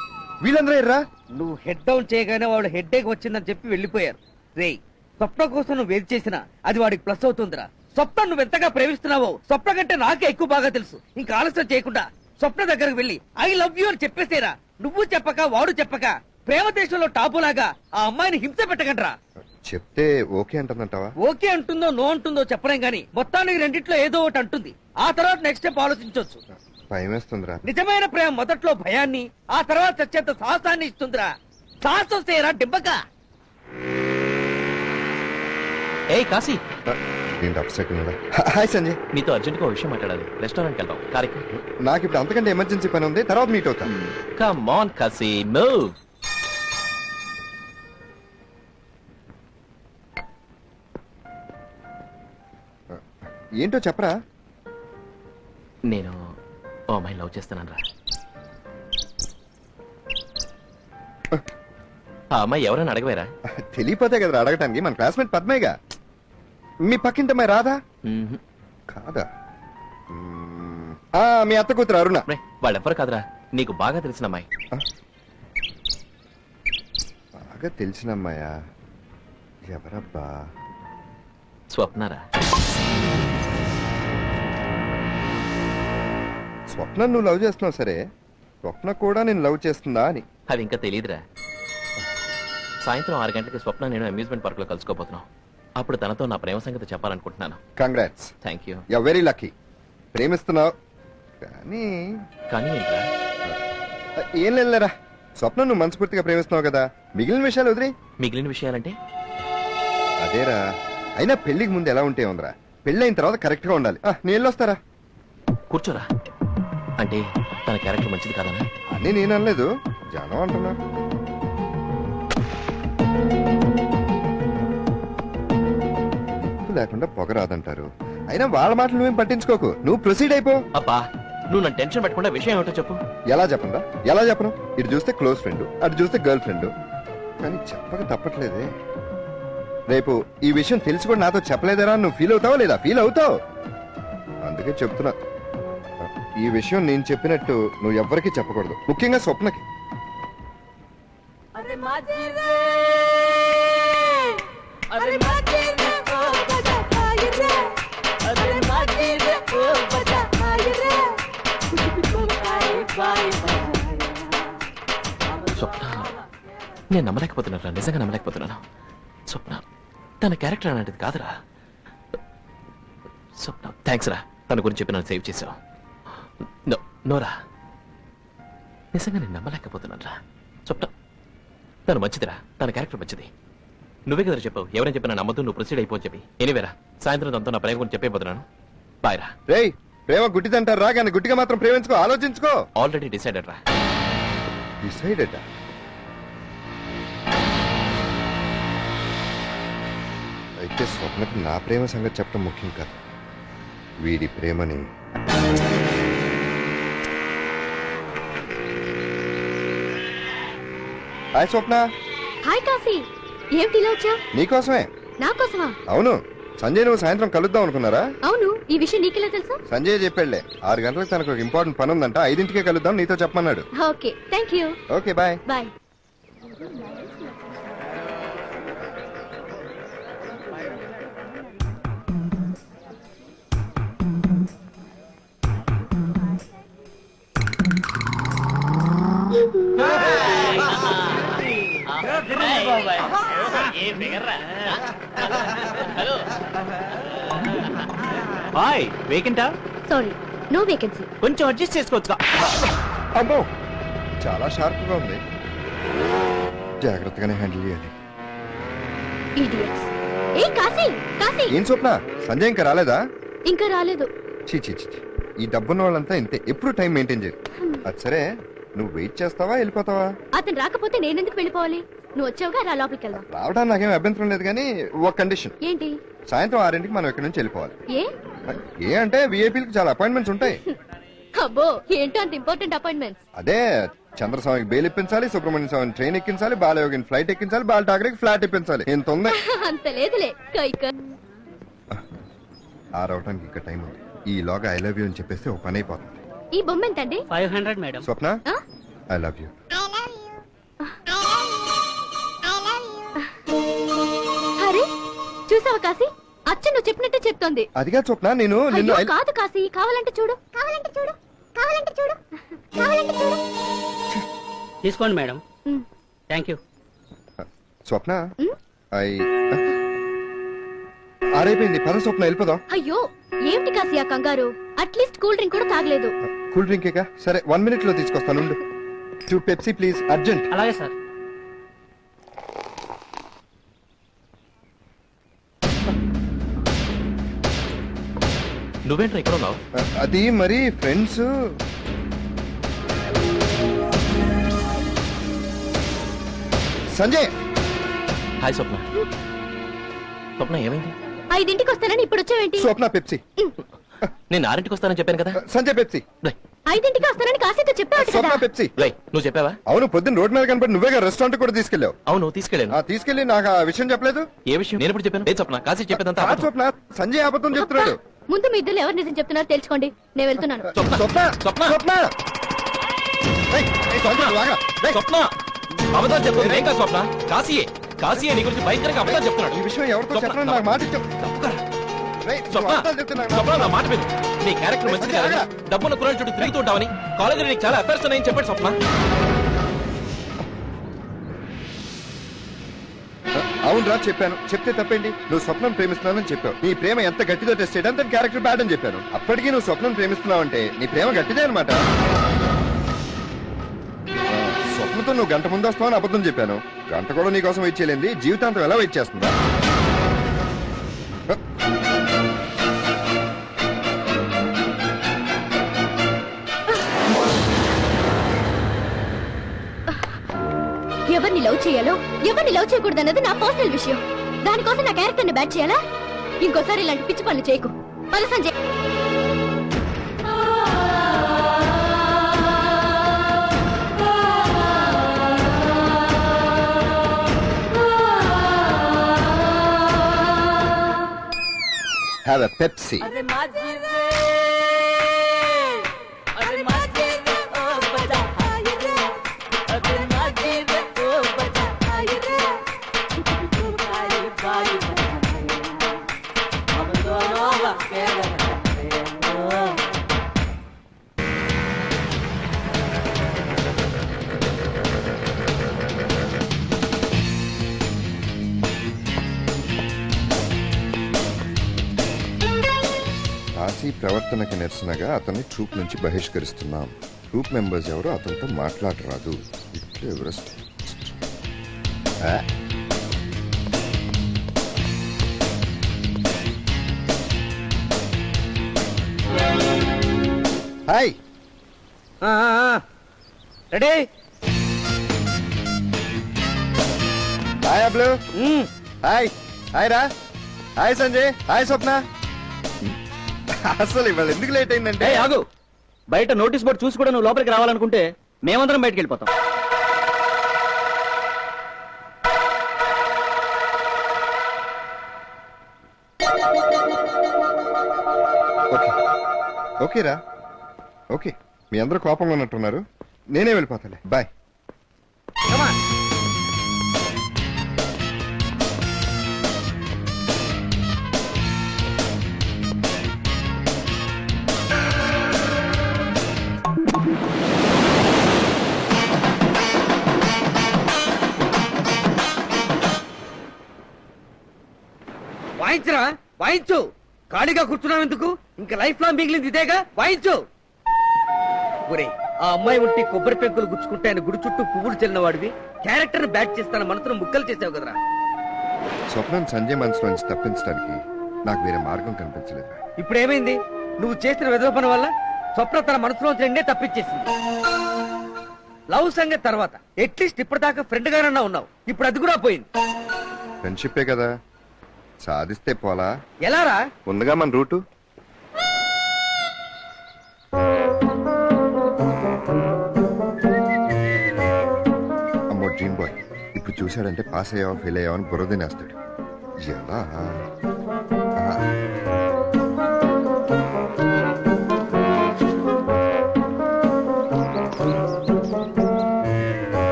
వీళ్ళందరూ ఎర్రా? నువ్వు హెడ్ డౌన్ చేయగానే వాడు హెడ్ ఏక్ వచ్చిందని చెప్పి వెళ్ళిపోయారు. రేయ్, స్వప్న కోసం నువ్వు ఏది చేసినా అది వాడికి ప్లస్ అవుతుందిరా. స్వప్న నువ్వు ఎంతగా ప్రేమిస్తున్నావో స్వప్న కంటే నాకే ఎక్కువ బాగా తెలుసు. ఇంకా ఆలస్యం చేయకుండా స్వప్న దగ్గరకు వెళ్ళి ఐ లవ్ యూ అని చెప్పేసేరా. నువ్వు చెప్పక వాడు చెప్పక ప్రేమ దేశంలో టాపులాగా ఆ అమ్మాయిని హింస పెట్టకండ్రా. చెప్తే ఓకే అంటుందంటావా? ఓకే అంటుందో నో అంటుందో చెప్పలేం గానీ మొత్తానికి రెండిట్లో ఏదో ఒకటి అంటుంది. ఆ తర్వాత నెక్స్ట్ స్టెప్ ఆలోచించవచ్చు. భయం వేస్తుందిరా. నిజమైన ప్రేమ మొదట్లో భయాన్ని, ఆ తర్వాత చచ్చేంత సాహసాన్ని ఇస్తుందిరా. సాహసం చేయరా డింబక. ఏ కాశీ, ఏంటి అప్సెట్? హాయ్ సంజయ్, నీతో అర్జెంట్ గా విషయం మాట్లాడాలి. రెస్టారెంట్కి వెళ్దాం. కార్యక్రమం నాకు ఇప్పుడు అంతకంటే ఎమర్జెన్సీ పని ఉంది, తర్వాత మీట్ అవుతాను. Come on Kashi, move. ఏంటో చెప్పరా? నేను ఓ అమ్మాయిని లవ్ చేస్తున్నాను రా. ఆ అమ్మాయి ఎవరైనా అడగవేరా? తెలియపోతే కదా అడగటానికి. మన క్లాస్మేట్ పద్మయ్యగా. మీ పక్కింటి అమ్మాయి రాదా? కాదా? మీ అత్త కూతురు అరుణ. వాళ్ళెవ్వరు కాదురా, నీకు బాగా తెలిసిన అమ్మాయి. బాగా తెలిసిన అమ్మాయా? ఎవరబ్బా? స్వప్నరా. స్వప్న నువ్వు లవ్ చేస్తున్నావు సరే, స్వప్న కూడా నేను లవ్ చేస్తుందా అని? అది ఇంకా తెలియదురా. సాయంత్రం 6 గంటలకి స్వప్న నేను అమ్యూజ్మెంట్ పార్క్ లో కలుసుకోబోతున్నాం. అప్పుడు తనతో నా ప్రేమ సంగతి చెప్పాలనుకుంటున్నాను. Congrats. Thank you. You are very lucky. ప్రేమిస్తున్నావు కానీ ఏంట్రా? ఏం లేదులేరా. స్వప్న నువ్వు మనస్ఫూర్తిగా ప్రేమిస్తున్నావు కదా, మిగిలిన విషయాలు వదిలే. మిగిలిన విషయాలంటే? అదేరా, అయినా పెళ్లికి ముందు ఎలా ఉంటే ఉందిరా, పెళ్ళైన తర్వాత కరెక్ట్ గా ఉండాలి. నేను వెళ్ళొస్తారా? కూర్చోరా. అంటే తన క్యారెక్టర్ మంచిది కాదనా? అని నేను అనలేదు, జనం అంటున్నా. లేకుండా పొగ రాదంటారు. అయినా వాళ్ళ మాటలు నువ్వేం పట్టించుకోకు, నువ్వు ప్రొసీడ్ అయిపో. అబ్బా, నువ్వు నన్ను టెన్షన్ పెట్టకుండా విషయం ఏమిటో చెప్పు. ఎలా చెప్పనురా? ఎలా చెప్పను? ఇటు చూస్తే క్లోజ్ ఫ్రెండ్, అటు చూస్తే గర్ల్ ఫ్రెండ్, కానీ చెప్పక తప్పట్లేదే. రేపు ఈ విషయం తెలిసి కూడా నాతో చెప్పలేదరా నువ్వు ఫీల్ అవుతావా లేదా? ఫీల్ అవుతావు. అందుకే చెప్తున్నా, ఈ విషయం నేను చెప్పినట్టు నువ్వు ఎవ్వరికీ చెప్పకూడదు, ముఖ్యంగా స్వప్నకి. స్వప్న, నేను నమ్మలేకపోతున్నాను, నిజంగా నమ్మలేకపోతున్నాను. స్వప్న తన క్యారెక్టర్ అలాంటిది కాదురా. స్వప్న థ్యాంక్స్ రా, తన గురించి చెప్పి నన్ను సేవ్ చేసావు. నోరా, నిజంగా నేను నమ్మలేకపోతున్నాను రా. స్వప్న తను మంచిదిరా, తన క్యారెక్టర్ మంచిది. నువ్వే కదా చెప్పావు, ఎవరైనా చెప్పినా నమ్మద్దు, నువ్వు ప్రొసీడ్ అయిపో చెప్పి. ఎనివేరా, సాయంత్రం తనతో నా ప్రేమ గురించి చెప్పైపోతున్నాను. బాయ్ రా. రేయ్, ప్రేమ గుడ్డిదంటారు రా, కానీ గుడ్డిగా మాత్రం ప్రేమించుకో, ఆలోచించుకో. ఆల్రెడీ డిసైడెడ్ రా. డిసైడెడ్? అయితే స్వప్నకి నా ప్రేమ సంగతి చెప్పడం ముఖ్యం కాదు, వీడి ప్రేమని. హాయ్ స్వప్న. హాయ్ కాశీ, ఏమిటి ఇలా వచ్చావు? నీకోసమే. నా కోసమా? అవును. సంజయ్ నువ్వు సాయంత్రం కలుద్దాం అనుకున్నారా? అవును. ఈ విషయం నీకెలా తెలుసా? సంజయ్ చెప్పాడులే, 6 గంటలకు తనకు ఒక ఇంపార్టెంట్ పని ఉందంట, 5ంటికే కలుద్దాం నీతో చెప్పమన్నాడు. Okay, thank you. Okay, bye. Bye. Hello hi వేకెంటా? Sorry, no vacancy. కొంచెం అడ్జస్ట్ చేసుకోవచ్చుగా. అమ్మో చాలా షార్ప్ గా ఉంది, జాగ్రత్తగానే హ్యాండిల్ చేయాలి. ఇడియట్స్. ఏ కాశీ, కాశీ. ఏం స్వప్న, సంజయ్ ఇంకా రాలేదా? ఇంకా రాలేదు. చీ చీ చీ, ఈ డబ్బున్న వాళ్ళంతా ఇంతే, ఎప్పుడు టైం మెయింటైన్ చేయరు. అది సరే, నువ్వు వెయిట్ చేస్తావా వెళ్ళిపోతావా? అతను రాకపోతే నేనెందుకు వెళ్ళిపోవాలి? నువ్వు వచ్చావుగా, రా లోపలికి వెళ్దాం. రావడానికి నాకేం అభ్యంతరం లేదు, కానీ ఒక కండిషన్. ఏంటి? సాయంత్రం 6ంటికి మనం ఇక్కడి నుంచి వెళ్ళిపోవాలి. ఏ అంటే విఐపీలకు చాలా అపాయింట్మెంట్స్ ఉంటాయి. అబ్బో, ఏంటో అంత ఇంపార్టెంట్ అపాయింట్మెంట్స్? అదే చంద్రస్వామికి బెయిల్ ఇప్పించాలి, సుబ్రహ్మణ్య స్వామిని ట్రైన్ ఎక్కించాలి, బాలయోగిని ఫ్లైట్ ఎక్కించాలి, బాల ఠాకరేకి ఫ్లాట్ ఇప్పించాలి. ఎంత ఉంది? అంత లేదులే. రావడానికి ఇంకా టైం ఉంది. ఈలోగా ఐ లవ్ యూ అని చెప్పేస్తే ఒక పని అయిపోతుంది. ఈ బొమ్మ ఎంతండి? 500 madam. Swapna, I love you. అరే చూసావా కాశీ, అచ్చ నువ్వు చెప్పినట్టే చెప్తోంది. అదిగా స్వప్న, నేను నిన్ను అయ్యో, కాదు కాశీ, కావాలంటే చూడు, కావాలంటే చూడు, కావాలంటే చూడు, కావాలంటే చూడు. తీసుకోండి మేడం. Thank you. స్వప్న, ఐ ఆరైపోయింది, పద స్వప్న వెళ్ళిపోదాం. అయ్యో ఏమిటి కాశీ ఆ కంగారు? అట్లీస్ట్ కూల్ డ్రింక్ కూడా తాగలేదు. కూల్ డ్రింకేగా, సరే 1 minute లో తీసుకొస్తాను. 2 పెప్సీ ప్లీజ్, అర్జెంట్. అలాగే సార్. నువ్వేంట్రా ఇక్కడ ఉన్నావు? అది మరి ఫ్రెండ్స్. సంజయ్. హాయ్ స్వప్న. స్వప్న ఏమైంది? 5ంటికి వస్తానని ఇప్పుడు వచ్చావేంటి? స్వప్న పెప్సీ. నేను 6ంటికి వస్తానని చెప్పాను కదా. సంజయ్ పెప్సీ. 5ంటికి వస్తానని కాశీతో చెప్పావు స్వప్న కదా. పెప్సీ. నువ్వు చెప్పావా? అవును, పొద్దున్న రోడ్ మీద కనపడి నువ్వేగా రెస్టారెంట్ కూడా తీసుకెళ్ళావు. అవును తీసుకెళ్ళాను. తీసుకెళ్ళి నాకు ఆ విషయం చెప్పలేదు. ఏ విషయం? నేను ఎప్పుడు చెప్పాను? లేదు స్వప్న, కాశీ చెప్పేదంతా కాదు అబద్ధం. స్వప్న, సంజయ్ అబద్ధం చెప్తున్నాడు. ముందు మీ ఇద్దరు ఎవరు నిజం చెప్తున్నారో తెలుసుకోండి. నేను వెళ్తున్నాను. స్వప్న స్వప్న, స్వప్న స్వప్న. ఏయ్, ఏయ్, సంజయ్, నువ్వు ఆగా. ఏయ్, స్వప్న అబద్ధాలు చెప్తుంది ఏం కాదు స్వప్న. కాశీయే నీ గురించి భయంకరంగా అబద్ధాలు చెప్తున్నాడు. ఈ విషయం ఎవరితో స్వప్న, చెప్పినా నాకు మాట ఇచ్చావు. ఏయ్, నువ్వు స్వప్న అబద్ధాలు చెప్తున్నావు. స్వప్న, నా మాట విను. నీ క్యారెక్టర్ మంచిది కాదు. డబ్బున్న కురాడు చుట్టూ తిరుగుతూ ఉంటావని కాలేజీలో నీకు చాలా అఫేర్స్ ఉన్నాయని చెప్పాడు స్వప్న. అవునరా, చెప్పాను. చెప్తే తప్పేంటి? నువ్వు స్వప్నం ప్రేమిస్తున్నావని చెప్పావు. నీ ప్రేమ ఎంత గట్టిదో టెస్ట్ చేయడం తన క్యారెక్టర్ బ్యాడ్ అని చెప్పాను. అప్పటికీ నువ్వు స్వప్నం ప్రేమిస్తున్నావు అంటే నీ ప్రేమ గట్టిదే అనమాట. స్వప్నతో నువ్వు గంట ముందు వస్తావని అబద్ధం చెప్పాను. గంట కూడా నీ కోసం వెయిట్ చేయలేంది, జీవితాంతం ఎలా వెయిట్ చేస్తుందా? ఎవరిని లవ్ చేయాలో ఎవరిని లవ్ చేయకూడదు అన్నది నా పర్సనల్ విషయం. దానికోసం నా క్యారెక్టర్ ని బ్యాట్ చేయాలా? ఇంకోసారి ఇలాంటి పిచ్చి పనులు చేయకు. పద Sanjay. Have a Pepsi. Kashi ప్రవర్తనకి నిరసనగా అతన్ని ట్రూప్ నుంచి బహిష్కరిస్తున్నాం. ట్రూప్ మెంబర్స్ ఎవరు అతనితో మాట్లాడరాదు. ఇట్లా ఎవరెస్ట్. హాయ్. రెడీ? హాయ్ అబ్లు. హాయ్. హాయ్ రా. హాయ్ సంజయ్. హాయ్ స్వప్న. అసలు ఇవాళ ఎందుకు లేట్ అయిందంటే, ఆగు. బయట నోటీస్ బోర్డు చూసి కూడా నువ్వు లోపలికి రావాలనుకుంటే మేమందరం బయటకు వెళ్ళిపోతాం. ఓకే ఓకేరా. ఓకే, మీ అందరూ కోపంగా ఉన్నట్టున్నారు. నేనే వెళ్ళిపోతాలే. బాయ్. వాయించరా, వాయించు. ఖాళీగా కూర్చున్నావు ఎందుకు? ఇంకా లైఫ్ లాంగ్ మిగిలింది ఇదేగా, వాయించు. ఒరే, ఆ అమ్మాయి ఉంటే కొబ్బరి పెంకులు గుచ్చుకుంటే ఆయన గుడి చుట్టూ పువ్వులు చెల్లిన వాడివి క్యారెక్టర్ బ్యాట్ చేస్తాను మనసును ముక్కలు చేసావు కదరా. స్వప్నం సంజయ్ మనసులో నుంచి తప్పించడానికి నాకు వేరే మార్గం కనిపించలేదు. ఇప్పుడు ఏమైంది? నువ్వు చేసిన విధోపన వల్ల స్వప్న తన మనసులో రెండే తప్పించేసింది. లవ్ సంగతి తర్వాత అట్లీస్ట్ ఇప్పటిదాకా ఫ్రెండ్ గానన్నా ఉన్నావు, ఇప్పుడు అది కూడా పోయింది. ఫ్రెండ్షిప్పే కదా, సాధిస్తే పోలా. ఎలారా? ఉందిగా మన రూటు. అమ్మో డ్రీమ్ బాయ్ ఇప్పుడు చూశాడంటే పాస్ అయ్యావా ఫెయిల్ అయ్యావా అని బుర్ర తినేస్తాడు. ఎలా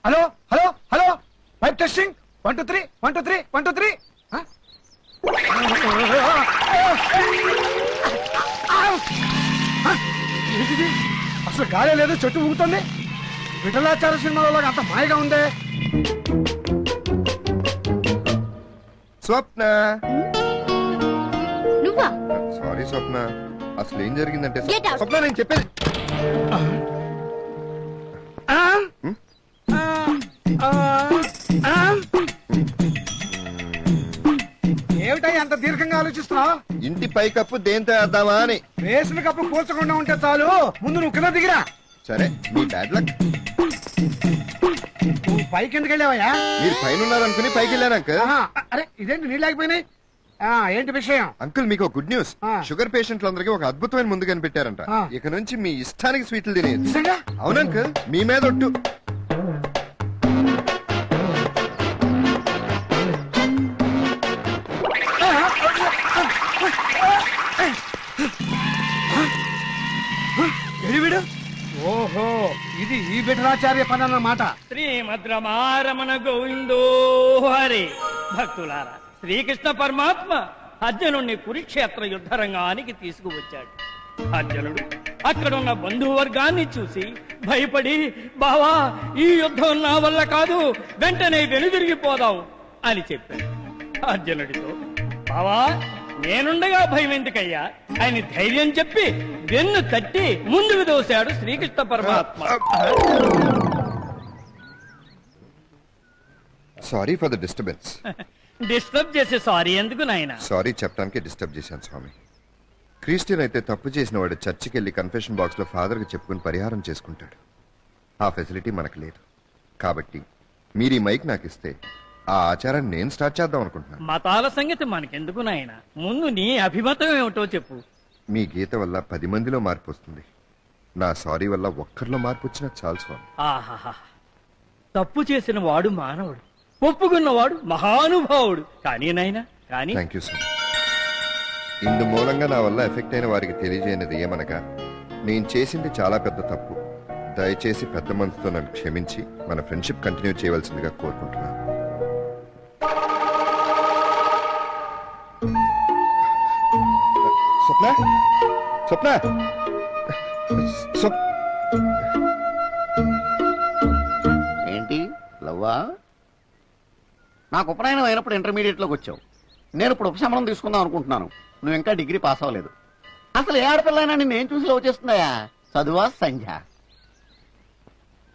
hello hello hello pipe testing 1 2 3 1 2 3 1 2 3. ఏంటిది? అసలు గాలి లేదు, చెట్టు ఊగుతుంది. విఠలాచార్య సినిమాలో అంత మాయగా ఉందే. స్వప్న. నువ్వా? సారీ స్వప్న, అసలు ఏం జరిగిందంటే Get out. స్వప్న నేను చెప్పేది. ఏమిటా అంత దీర్ఘంగా ఆలోచిస్తున్నావు? ఇంటి పైకప్పు దేంతో వేద్దామా అని. వేసిన కప్పు కూల్చకుండా ఉంటే చాలు, ముందు నువ్వు కింద దిగిరా. సరే మీ బ్యాడ్ లక్. నువ్వు పైకి ఎందుకు వెళ్ళావయ్యా? మీరు పైన ఉన్నారనుకుని పైకి వెళ్ళాను అంకుల్. అరే ఇదేంటి నీళ్ళు ఆగిపోయినాయి? ఏంటి విషయం? అంకుల్ మీకు గుడ్ న్యూస్. షుగర్ పేషెంట్లందరికీ ఒక అద్భుతమైన ముందు కనిపెట్టారంట. ఇక నుంచి మీ ఇష్టానికి స్వీట్లు తినేది. అవును అంకుల్, మీ మీద ఒట్టు. ఎడివిడు? ఓహో, ఇది ఈ విఠలాచార్య పని అన్నమాట. శ్రీమద్రమారమణ గోవిందో హరి. భక్తులారా, శ్రీకృష్ణ పరమాత్మ అర్జునుడిని కురుక్షేత్ర యుద్ధ రంగానికి తీసుకువచ్చాడు. అర్జునుడు అక్కడున్న బంధువర్గాన్ని చూసి భయపడి, బావా ఈ యుద్ధం నా వల్ల కాదు, వెంటనే వెనుదిరిగిపోదాం అని చెప్పాడు. అర్జునుడితో, బావా నేనుండగా భయం ఎందుకయ్యా ఆయన ధైర్యం చెప్పి వెన్ను తట్టి ముందుకు దోశాడు శ్రీకృష్ణ పరమాత్మ. Sorry for the disturbance. Disturb చేసే సారీ ఎందుకు నాయనా? సారీ చెప్పడానికి డిస్టర్బ్ చేశాను స్వామి. క్రిస్టియన్ అయితే తప్పు చేసిన వాడు చర్చికి వెళ్ళి కన్ఫెషన్ బాక్స్ లో ఫాదర్ కి చెప్పుకుని పరిహారం చేసుకుంటాడు. ఆ ఫెసిలిటీ మనకు లేదు. కాబట్టి మీరు ఈ మైక్ నాకు ఇస్తే ఆ ఆచారాన్ని నేను స్టార్ట్ చేద్దాం అనుకుంటున్నాను. మతాల సంగతి మనకెందుకు నాయనా, ముందు నీ అభిమతం ఏమిటో చెప్పు. మీ గీత వల్ల 10 మందిలో మార్పు వస్తుంది. నా సారీ వల్ల ఒక్కరిలో మార్పు వచ్చినా చాలు స్వామి. ఆహాహా, తప్పు చేసిన వాడు మానవుడు, ఒప్పుకున్నవాడు మహానుభావుడు. కానీ నాయనా కానీ. థ్యాంక్ యూ స్వామి. ఇందు మూలంగా నా వల్ల ఎఫెక్ట్ అయిన వారికి తెలియజేయనిది ఏమనగా, నేను చేసింది చాలా పెద్ద తప్పు. దయచేసి పెద్ద మనసుతో నన్ను క్షమించి మన ఫ్రెండ్షిప్ కంటిన్యూ చేయవలసిందిగా కోరుకుంటున్నాను. స్వప్న స్వప్న ఏంటి లవ్వా? నాకు ఉపనయనం అయినప్పుడు ఇంటర్మీడియట్ లోకి వచ్చావు. నేను ఇప్పుడు ఉపశమనం తీసుకుందాం అనుకుంటున్నాను. నువ్వు ఇంకా డిగ్రీ పాస్ అవ్వలేదు. అసలు ఏ ఆడపిల్లైనా నిన్ను ఏం చూసి లవ్ చేస్తుందయా? చదువా సంధ్య?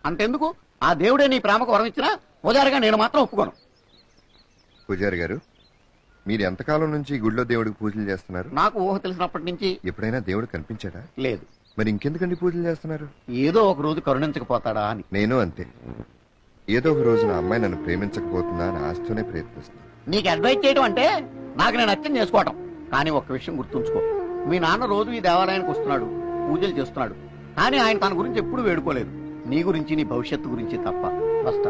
అంతెందుకు, ఆ దేవుడే నీ ప్రేమకు వరం ఇచ్చినా పూజారిగా నేను మాత్రం ఒప్పుకోను. పూజారి గారు, మీరు ఎంతకాలం నుంచి గుడిలో దేవుడికి పూజలు చేస్తున్నారు? నాకు ఊహ తెలిసినప్పటి నుంచి. ఎప్పుడైనా దేవుడు కనిపించాడా? లేదు. మరి ఇంకెందుకండి పూజలు చేస్తున్నారు? ఏదో ఒక రోజు కరుణించకపోతాడా అని. నేను అంతే. ఏదో ఒక రోజు నా అమ్మాయి నన్ను ప్రేమించకపోతుందా అని ఆస్తూనే ప్రయత్నిస్తాను. నీకు అడ్వైజ్ చేయడం అంటే నాకు నేను అర్థం చేసుకోవటం. కానీ ఒక్క విషయం గుర్తుంచుకో, మీ నాన్న రోజు ఈ దేవాలయానికి వస్తున్నాడు, పూజలు చేస్తున్నాడు. కానీ ఆయన తన గురించి ఎప్పుడు వేడుకోలేదు. నీ గురించి, నీ భవిష్యత్తు గురించి తప్ప. వస్తా.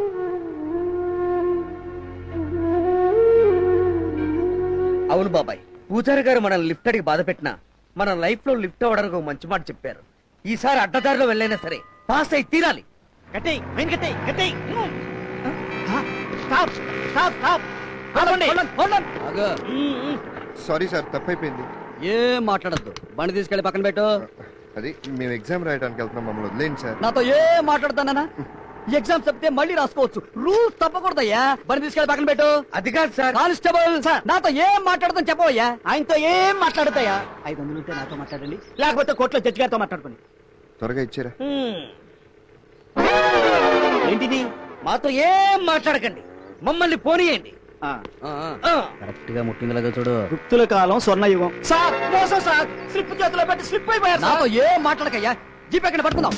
అవును బాబాయ్, పూజారి గారు మనల్ని లిఫ్ట్ అడిగి బాధ పెట్టినా మన లైఫ్ లో లిఫ్ట్ అవ్వడానికి ఒక మంచి మాట చెప్పారు. ఈసారి అడ్డదారిలో వెళ్ళైనా సరే పాస్ అయి తీరాలి. సారీ సార్, తప్పైపోయింది. ఏం మాట్లాడద్దు బండి తీసుకెళ్లి పక్కన పెట్టు. అది మేము ఎగ్జామ్ రాయడానికి వెళ్తున్నాం, మమ్మల్ని వదిలేండి సార్. నాతో ఏం మాట్లాడతానా? ఎగ్జామ్ చెప్తే మళ్ళీ రాసుకోవచ్చు, రూల్స్ తప్పకూడదయ్యా. బండి తీసుకెళ్లి పక్కన పెట్టు. అది కాదు సార్. కానిస్టేబుల్ సార్, నాతో ఏం మాట్లాడతాను చెప్పవయ్యా. ఆయనతో ఏం మాట్లాడతాయా? 500 ఉంటే నాతో మాట్లాడండి, లేకపోతే కోర్టులో జడ్జి గారితో మాట్లాడుకోండి. త్వరగా ఇచ్చారా? ఏంటిది? మాతో ఏం మాట్లాడకండి, మమ్మల్ని పోనీయండి. కరెక్ట్ గా ముట్టిందిలాగా చూడు. గుప్తుల కాలం స్వర్ణయుగం. సార్ మోసం సార్, స్లిప్ చేతిలో పెట్టి స్లిప్ అయిపోయారు. నాతో ఏం మాట్లాడకయ్యా, జీప్ ఎక్కడ పట్టుకుందాం.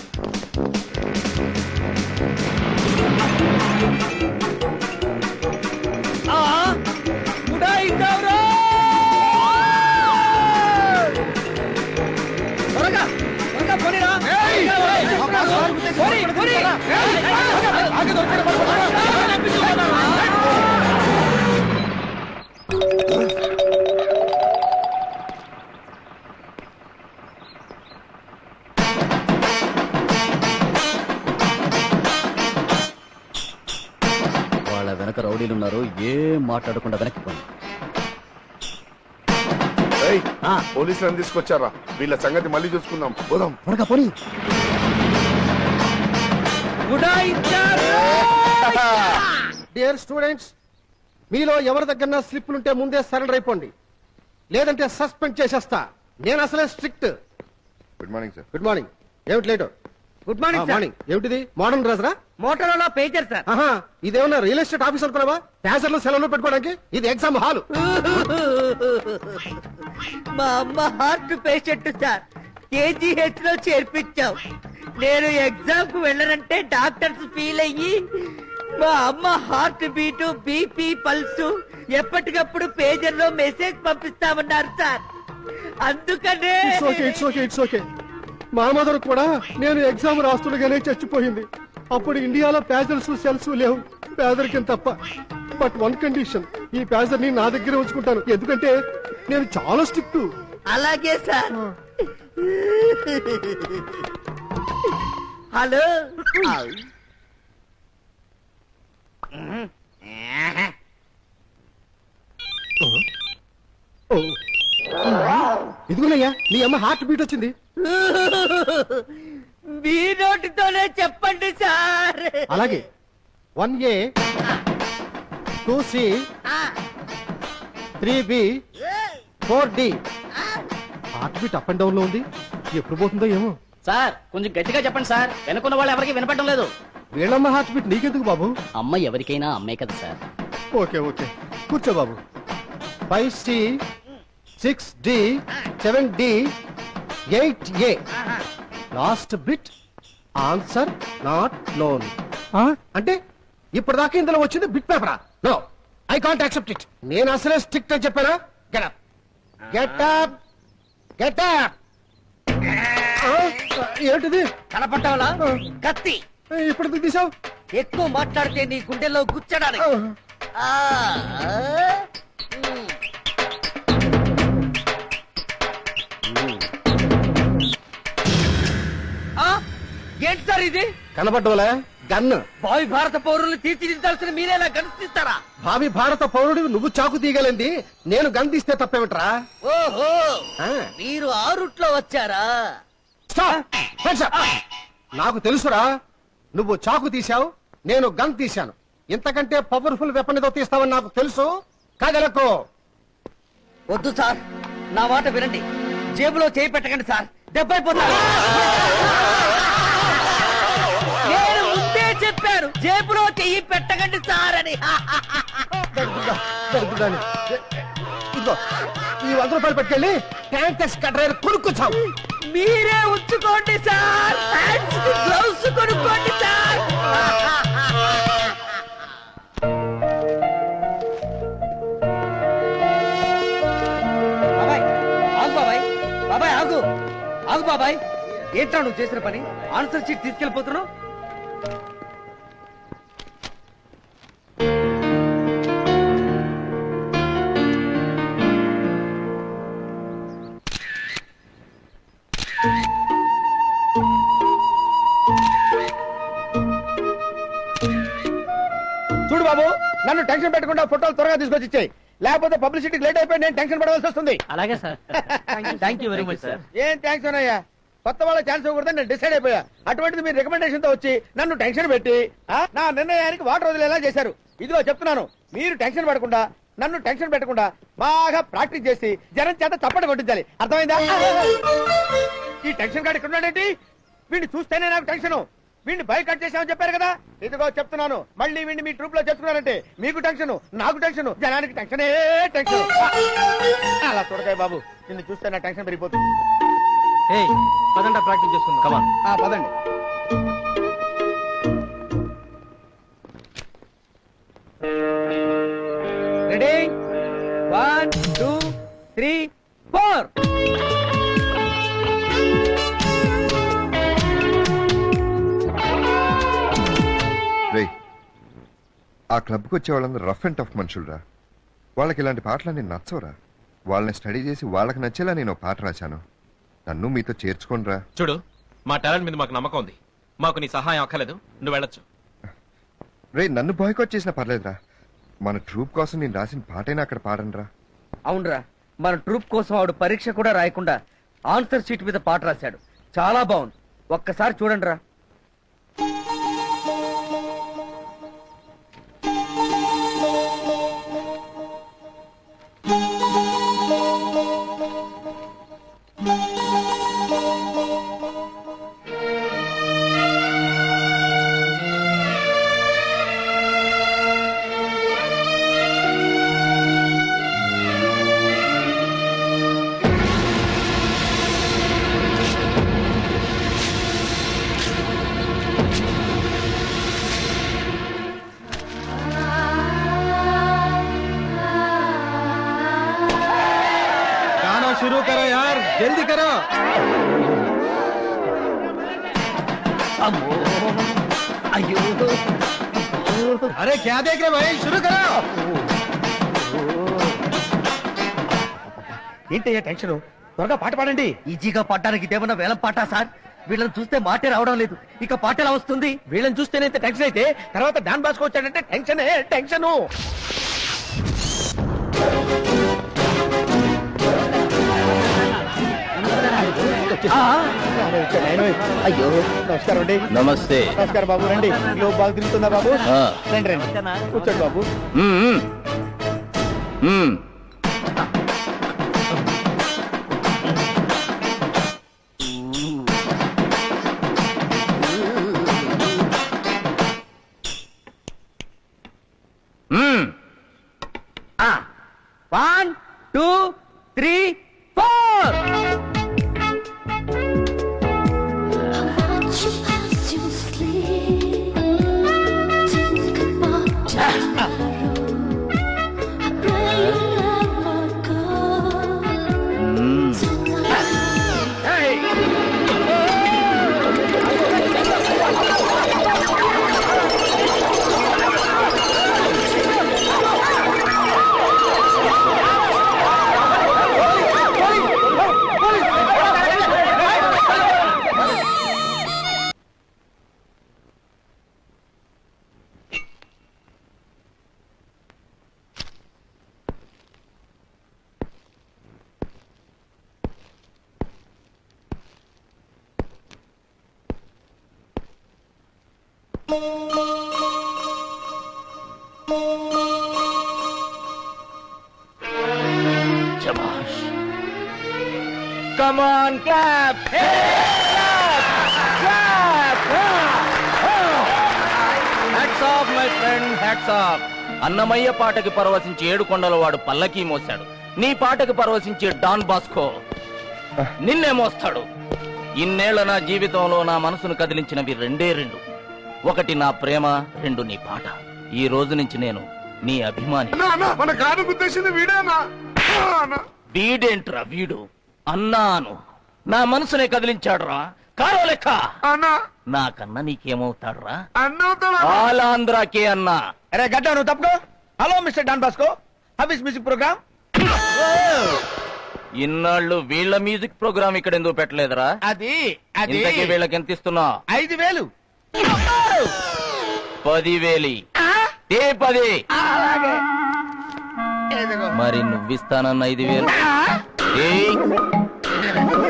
త్వరగా త్వరగా పోనీరా. పోనీ, పోనీ. వాళ్ళ వెనక రౌడీలు ఉన్నారు, ఏం మాట్లాడకుండా వెనక్కి పోయి. పోలీసులను తీసుకొచ్చారా? వీళ్ళ సంగతి మళ్ళీ చూసుకుందాం, పోదాం. త్వరగా పోనీ. డియర్ స్టూడెంట్స్, మీలో ఎవరి దగ్గర స్లిప్లుంటే ముందే సరెండర్ అయిపోండి, లేదంటే సస్పెండ్ చేసేస్తా. నేను అసలే strict. Good morning sir. Good morning. ఏమిటి late? Good morning sir. Morning. ఏమిటిది? Modern dress? Motorola pager sir. ఇదేమన్నా రియల్ ఎస్టేట్ ఆఫీస్ అనుకున్నావా? ప్యాసర్లు సెలవులు పెట్టుకోవడానికి? ఇది ఎగ్జామ్ హాల్. మా అమ్మ హార్ట్ పేషెంట్ సార్, కేజీహెచ్ లో చేర్పించాం. నేను ఎగ్జామ్ కు వెళ్ళనంటే డాక్టర్స్ ఫీల్ అయ్యి మా అమ్మ హార్ట్ బీటు, బీపీ, పల్స్ ఎప్పటికప్పుడు పేజర్ లో మెసేజ్ పంపిస్తామన్నారు సార్. అందుకనే ఇట్స్ ఓకే. మా మదర్ కూడా నేను ఎగ్జామ్ రాస్తుండగానే చచ్చిపోయింది. అప్పుడు ఇండియాలో ప్యాజర్స్ సెల్స్ లేవు, పేదరికం తప్ప. బట్ వన్ కండిషన్, ఈ ప్యాజర్ ని నా దగ్గర ఉంచుకుంటాను, ఎందుకంటే నేను చాలా స్ట్రిక్ట్. అలాగే సార్. హలో, ఇదిగోనయ్యా నీ అమ్మ హార్ట్ బీట్ వచ్చింది. మీ నోటితోనే చెప్పండి సార్. అలాగే 1A 2C 3B 4D. Heart beat up and down లో ఉంది, ఎప్పుడు పోతుందో ఏమో. సార్ కొంచెం గట్టిగా చెప్పండి సార్, వెనుకున్న వాళ్ళు ఎవరికి వినపడడం లేదు. వీళ్ళమ్మ హార్ట్ బీట్ నీకెందుకు బాబు? అమ్మ ఎవరికైనా అమ్మే కదా సార్. ఓకే కూర్చో బాబు. 5C 6D 7D 8A. Last bit answer not known. అంటే ఇప్పటిదాకా ఇందులో వచ్చింది బిట్ పేపరా? No, I can't accept it. నేను అసలే స్ట్రిక్ట్ అని చెప్పానా? Get up. ఏంటిది? కనపడ్డావలా? కత్తి. ఇప్పుడు తీసావు. ఎక్కువ మాట్లాడితే నీ గుండెల్లో గుచ్చడానికి. ఏంటి సార్ ఇది? కనపడ్డవలే గన్. భావి భారత పౌరులు తీర్చిదిద్దాల్సిన మీరేలా గన్నిస్తారా? భావి భారత పౌరుడు నువ్వు చాకు తీయగలింది, నేను గన్ తీస్తే తప్పేమిట్రా? ఓహో, మీరు ఆ రూట్ లో వచ్చారా? నాకు తెలుసురా, నువ్వు చాకు తీశావు, నేను గన్ తీశాను. ఇంతకంటే పవర్ఫుల్ వెపన్ ఏదో తీస్తావని నాకు తెలుసు. కాగలకు. వద్దు సార్, నా మాట వినండి. జేబులో చేయి పెట్టకండి సార్, దెబ్బైపోతారు. నేను ముందే చెప్పాను, జేబులో చెయ్యి పెట్టకండి సార్ అని. ఇదిగో ఈ 100 రూపాయలు పట్టుకెళ్ళి ట్యాంకర్స్ కట్టర్ కొనుక్కొచ్చావు. మీరే ఉంచుకోండి సార్, హ్యాండ్స్ కి గ్లౌస్ కొనుక్కోండి సార్. బాబాయ్ ఆగు, బాబాయ్ బాబాయ్ ఆగు ఆగు బాబాయ్. ఏంట్రా నువ్వు చేసిన పని? ఆన్సర్ షీట్ తీసుకెళ్ళిపోతున్నావు. చూడు బాబు, నన్ను టెన్షన్ పెట్టకుండా ఫోటోలు త్వరగా తీసుకొచ్చి ఇచ్చేయి. లేకపోతే పబ్లిసిటీకి లేట్ అయిపోయి నేను టెన్షన్ పడవలసి వస్తుంది. అలాగే sir. Thank you very much sir. ఏం థ్యాంక్స్ అన్నయ్యా, కొత్త వాళ్ళ ఛాన్స్ ఇవ్వకూడదని నేను డిసైడ్ అయిపోయా. అటువంటిది మీరు రికమెండేషన్ తో వచ్చి నన్ను టెన్షన్ పెట్టి నా నిర్ణయానికి వాటర్ వదిలేలా చేశారు. ఇదిగో చెప్తున్నాను, మీరు టెన్షన్ పడకుండా నన్ను టెన్షన్ పెట్టకుండా బాగా ప్రాక్టీస్ చేసి జనం చేత చప్పట కొట్టించాలి. అర్థమైందా? ఈ టెన్షన్ కాడు ఇక్కడ ఉన్నాడేంటి? వీడిని చూస్తేనే నాకు టెన్షన్. వీడిని బై కట్ చేసామని చెప్పారు కదా. ఇదిగో చెప్తున్నాను, మళ్ళీ వీడిని మీ ట్రూప్ లో చేర్చుకున్నారంటే మీకు టెన్షన్, నాకు టెన్షన్, జనానికి టెన్షనే టెన్షన్. అలా చూడకాయ బాబు, నిన్ను చూస్తే నా టెన్షన్ పెరిగిపోతుంది. పదండి ప్రాక్టీస్ చేసుకుందాం. పదండి. రెడీ 1 2 3 4. రే, ఆ క్లబ్కి వచ్చే వాళ్ళందరూ రఫ్ అండ్ టఫ్ మనుషులరా. వాళ్ళకి ఇలాంటి పాటలన్నీ నచ్చవురా. వాళ్ళని స్టడీ చేసి వాళ్ళకి నచ్చేలా నేను పాట రాశాను. నన్ను మీతో చేర్చుకోనరా. చూడు, మా టాలెంట్ మీద మాకు నమ్మకం ఉంది. మాకు నీ సహాయం అక్కర్లేదు, నువ్వు వెళ్ళొచ్చు. రే, నన్ను బాయ్కాట్ చేసినా పర్లేదురా. మన ట్రూప్ కోసం నేను రాసిన పాటైనా అక్కడ పాడనరా. అవునరా, మన ట్రూప్ కోసం ఆవిడ పరీక్ష కూడా రాయకుండా ఆన్సర్ షీట్ మీద పాట రాశాడు. చాలా బాగుంది, ఒక్కసారి చూడండి రా. शुरू करो यार, जल्दी करो. अयो, अरे क्या देख रहे भाई, शुरू करो. ఏంటయ్యా టెన్షన్? త్వరగా పాట పాడండి. ఈజీగా పాడడానికి ఇదేమన్నా వేలం పాట సార్? వీళ్ళని చూస్తే మాటే రావడం లేదు, ఇక పాట ఎలా వస్తుంది? వీళ్ళని చూస్తేనైతే టెన్షన్ అయితే తర్వాత డాన్ బాస్కో వచ్చాడంటే టెన్షన్ టెన్షన్. అయ్యో, నమస్కారం అండి. నమస్తే. నమస్కారం బాబు, రండి. ఇల్లు బాగా తిరుగుతుందా బాబు? రండి రండి, కూర్చోండి బాబు. One, 2, 3, 4. Shabash. Come on, clap. Hey, clap, clap. Hats off, my friend, hats off. Annamayya పాటకి పరవశించి ఏడుకొండల వాడు పల్లకీ మోశాడు. నీ పాటకి పరవశించి డాన్ బాస్కో నిన్నే మోస్తాడు. ఇన్నేళ్ల నా జీవితంలో నా మనసును కదిలించినవి రెండే రెండు. ఒకటి నా ప్రేమ, రెండు నీ పాట. ఈ రోజు నుంచి నేను నీ అభిమాని. మన కారు గుర్తేసింది వీడేనా? వీడేంట్రా వీడు? అన్నాను, నా మనసునే కదిలించాడురా. కారో లెక్క నాకన్నా నీకేమవుతాడురా? ఆలాంధ్రాకే అన్నా. అరే గడ్డ, నువ్వు తప్పుకో. Hello mister Don Bosco, how is music program? ఇన్నాళ్ళు వీళ్ళ మ్యూజిక్ ప్రోగ్రామ్ ఇక్కడ ఎందుకు పెట్టలేదురా? అది ఇంతకీ వీళ్ళకి ఎంత ఇస్తున్నా? 5,000. 10,000. 10. మరి నువ్విస్తానన్న 5,000 ఏయ్,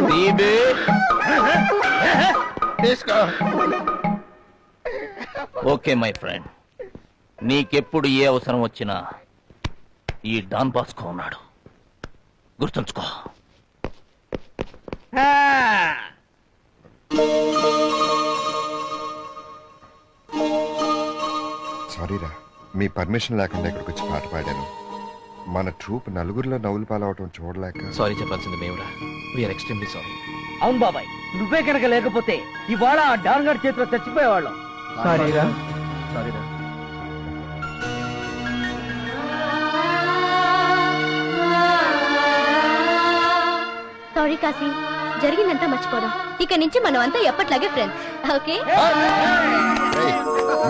తీబే. తీసుకో. ఓకే మై ఫ్రెండ్, నీకెప్పుడు ఏ అవసరం వచ్చినా ఈ డాన్ బాస్కో ఉన్నాడు, గుర్తుంచుకో. సారీరా, మీ పర్మిషన్ లేకుండా ఇక్కడికి వచ్చి పాట పాడాను. మన ట్రూప్ నలుగురిలో నవ్వులు పాలవటం చూడలేక సారీ చెప్పాల్సింది మేమురా. We are extremely sorry. అవును బాబాయ్, నువ్వే కనుక లేకపోతే ఇవాళ ఆ డాన్ గారి చేతిలో చచ్చిపోయేవాళ్ళం. సారీరా. సారీరా. సారీ కాశీ, జరిగిందంతా మర్చిపోదాం. ఇక నుంచి మనం అంతా ఎప్పట్లాగే ఫ్రెండ్స్. ఓకే? ఏయ్,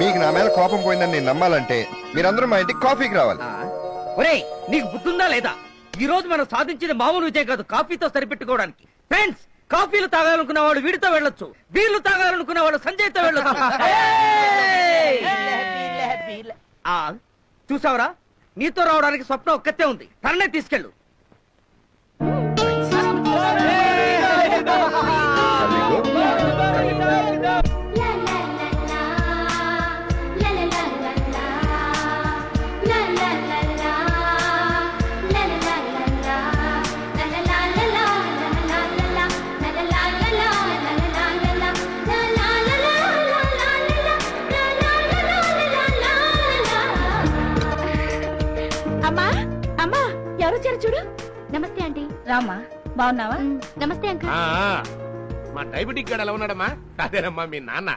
మీకు నా మీద కోపం పోయిందని నేను నమ్మాలంటే మీరందరూ మా ఇంటికి కాఫీకి రావాలి. ఒరేయ్, నీకు బుద్ధుందా లేదా? ఈ రోజు మనం సాధించిన మామూలు విజయం కాదు, కాఫీతో సరిపెట్టుకోవడానికి. ఫ్రెండ్స్, కాఫీలు తాగాలనుకున్న వాడు వీడితో వెళ్ళొచ్చు, బీర్లు తాగాలనుకున్న వాడు సంజయ్తో వెళ్ళొచ్చు. చూసావరా, నీతో రావడానికి స్వప్న ఒక్కతే ఉంది, తననే తీసుకెళ్ళు. అమ్మా అమ్మా, ఎవరు వచ్చారు చూడు. నమస్తే ఆంటీ. రామ్మా, బాగున్నావా? నమస్తే అంకుల్. మా డయాబెటిక్ గాడు ఎలా ఉన్నాడమ్మా? అదేనమ్మా మీ నాన్న.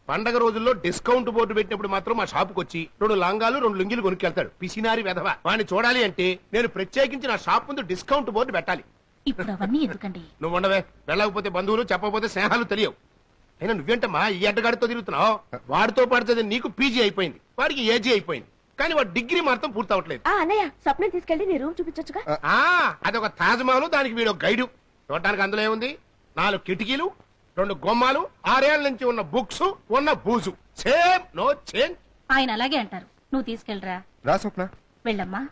పండగ రోజుల్లో డిస్కౌంట్ బోర్డు పెట్టినప్పుడు మాత్రం మా షాపుకి వచ్చి 2 లాంగాలు 2 లుంగీలు కొనుక్కెళ్తాడు. పిసినారి వెధవ. వాడిని చూడాలి అంటే నేను ప్రత్యేకించి నా షాప్ ముందు డిస్కౌంట్ బోర్డు పెట్టాలి. ఇప్పుడు అవన్నీ ఎందుకండి? నువ్వు ఉండవే, వెళ్ళకపోతే బంధువులు, చెప్పకపోతే స్నేహాలు తెలియవు. అయినా నువ్వేంటమ్మా ఈ అడ్డగాడితో తిరుగుతున్నావు? వాడితో పాడితే నీకు పీజీ అయిపోయింది, వాడికి ఏజీ అయిపోయింది, కానీ వాడు డిగ్రీ మాత్రం పూర్తవట్లేదు. అన్నయ్య, స్వప్నం తీసుకెళ్ళి నీ రూమ్ చూపించొచ్చుగా. అదొక తాజ్మహల్, దానికి వీడు గైడు. చూడటానికి అందులో ఏముంది? 4 కిటికీలు, 2 గుమ్మాలు, 6 ఏళ్ల నుంచి ఉన్న బుక్స్, ఉన్న బూజు. Same no change. ఆయన అలాగే అంటారు. నువ్వు తీసుకెళ్ళరా. రా స్వప్న. వెళ్ళమ్మా.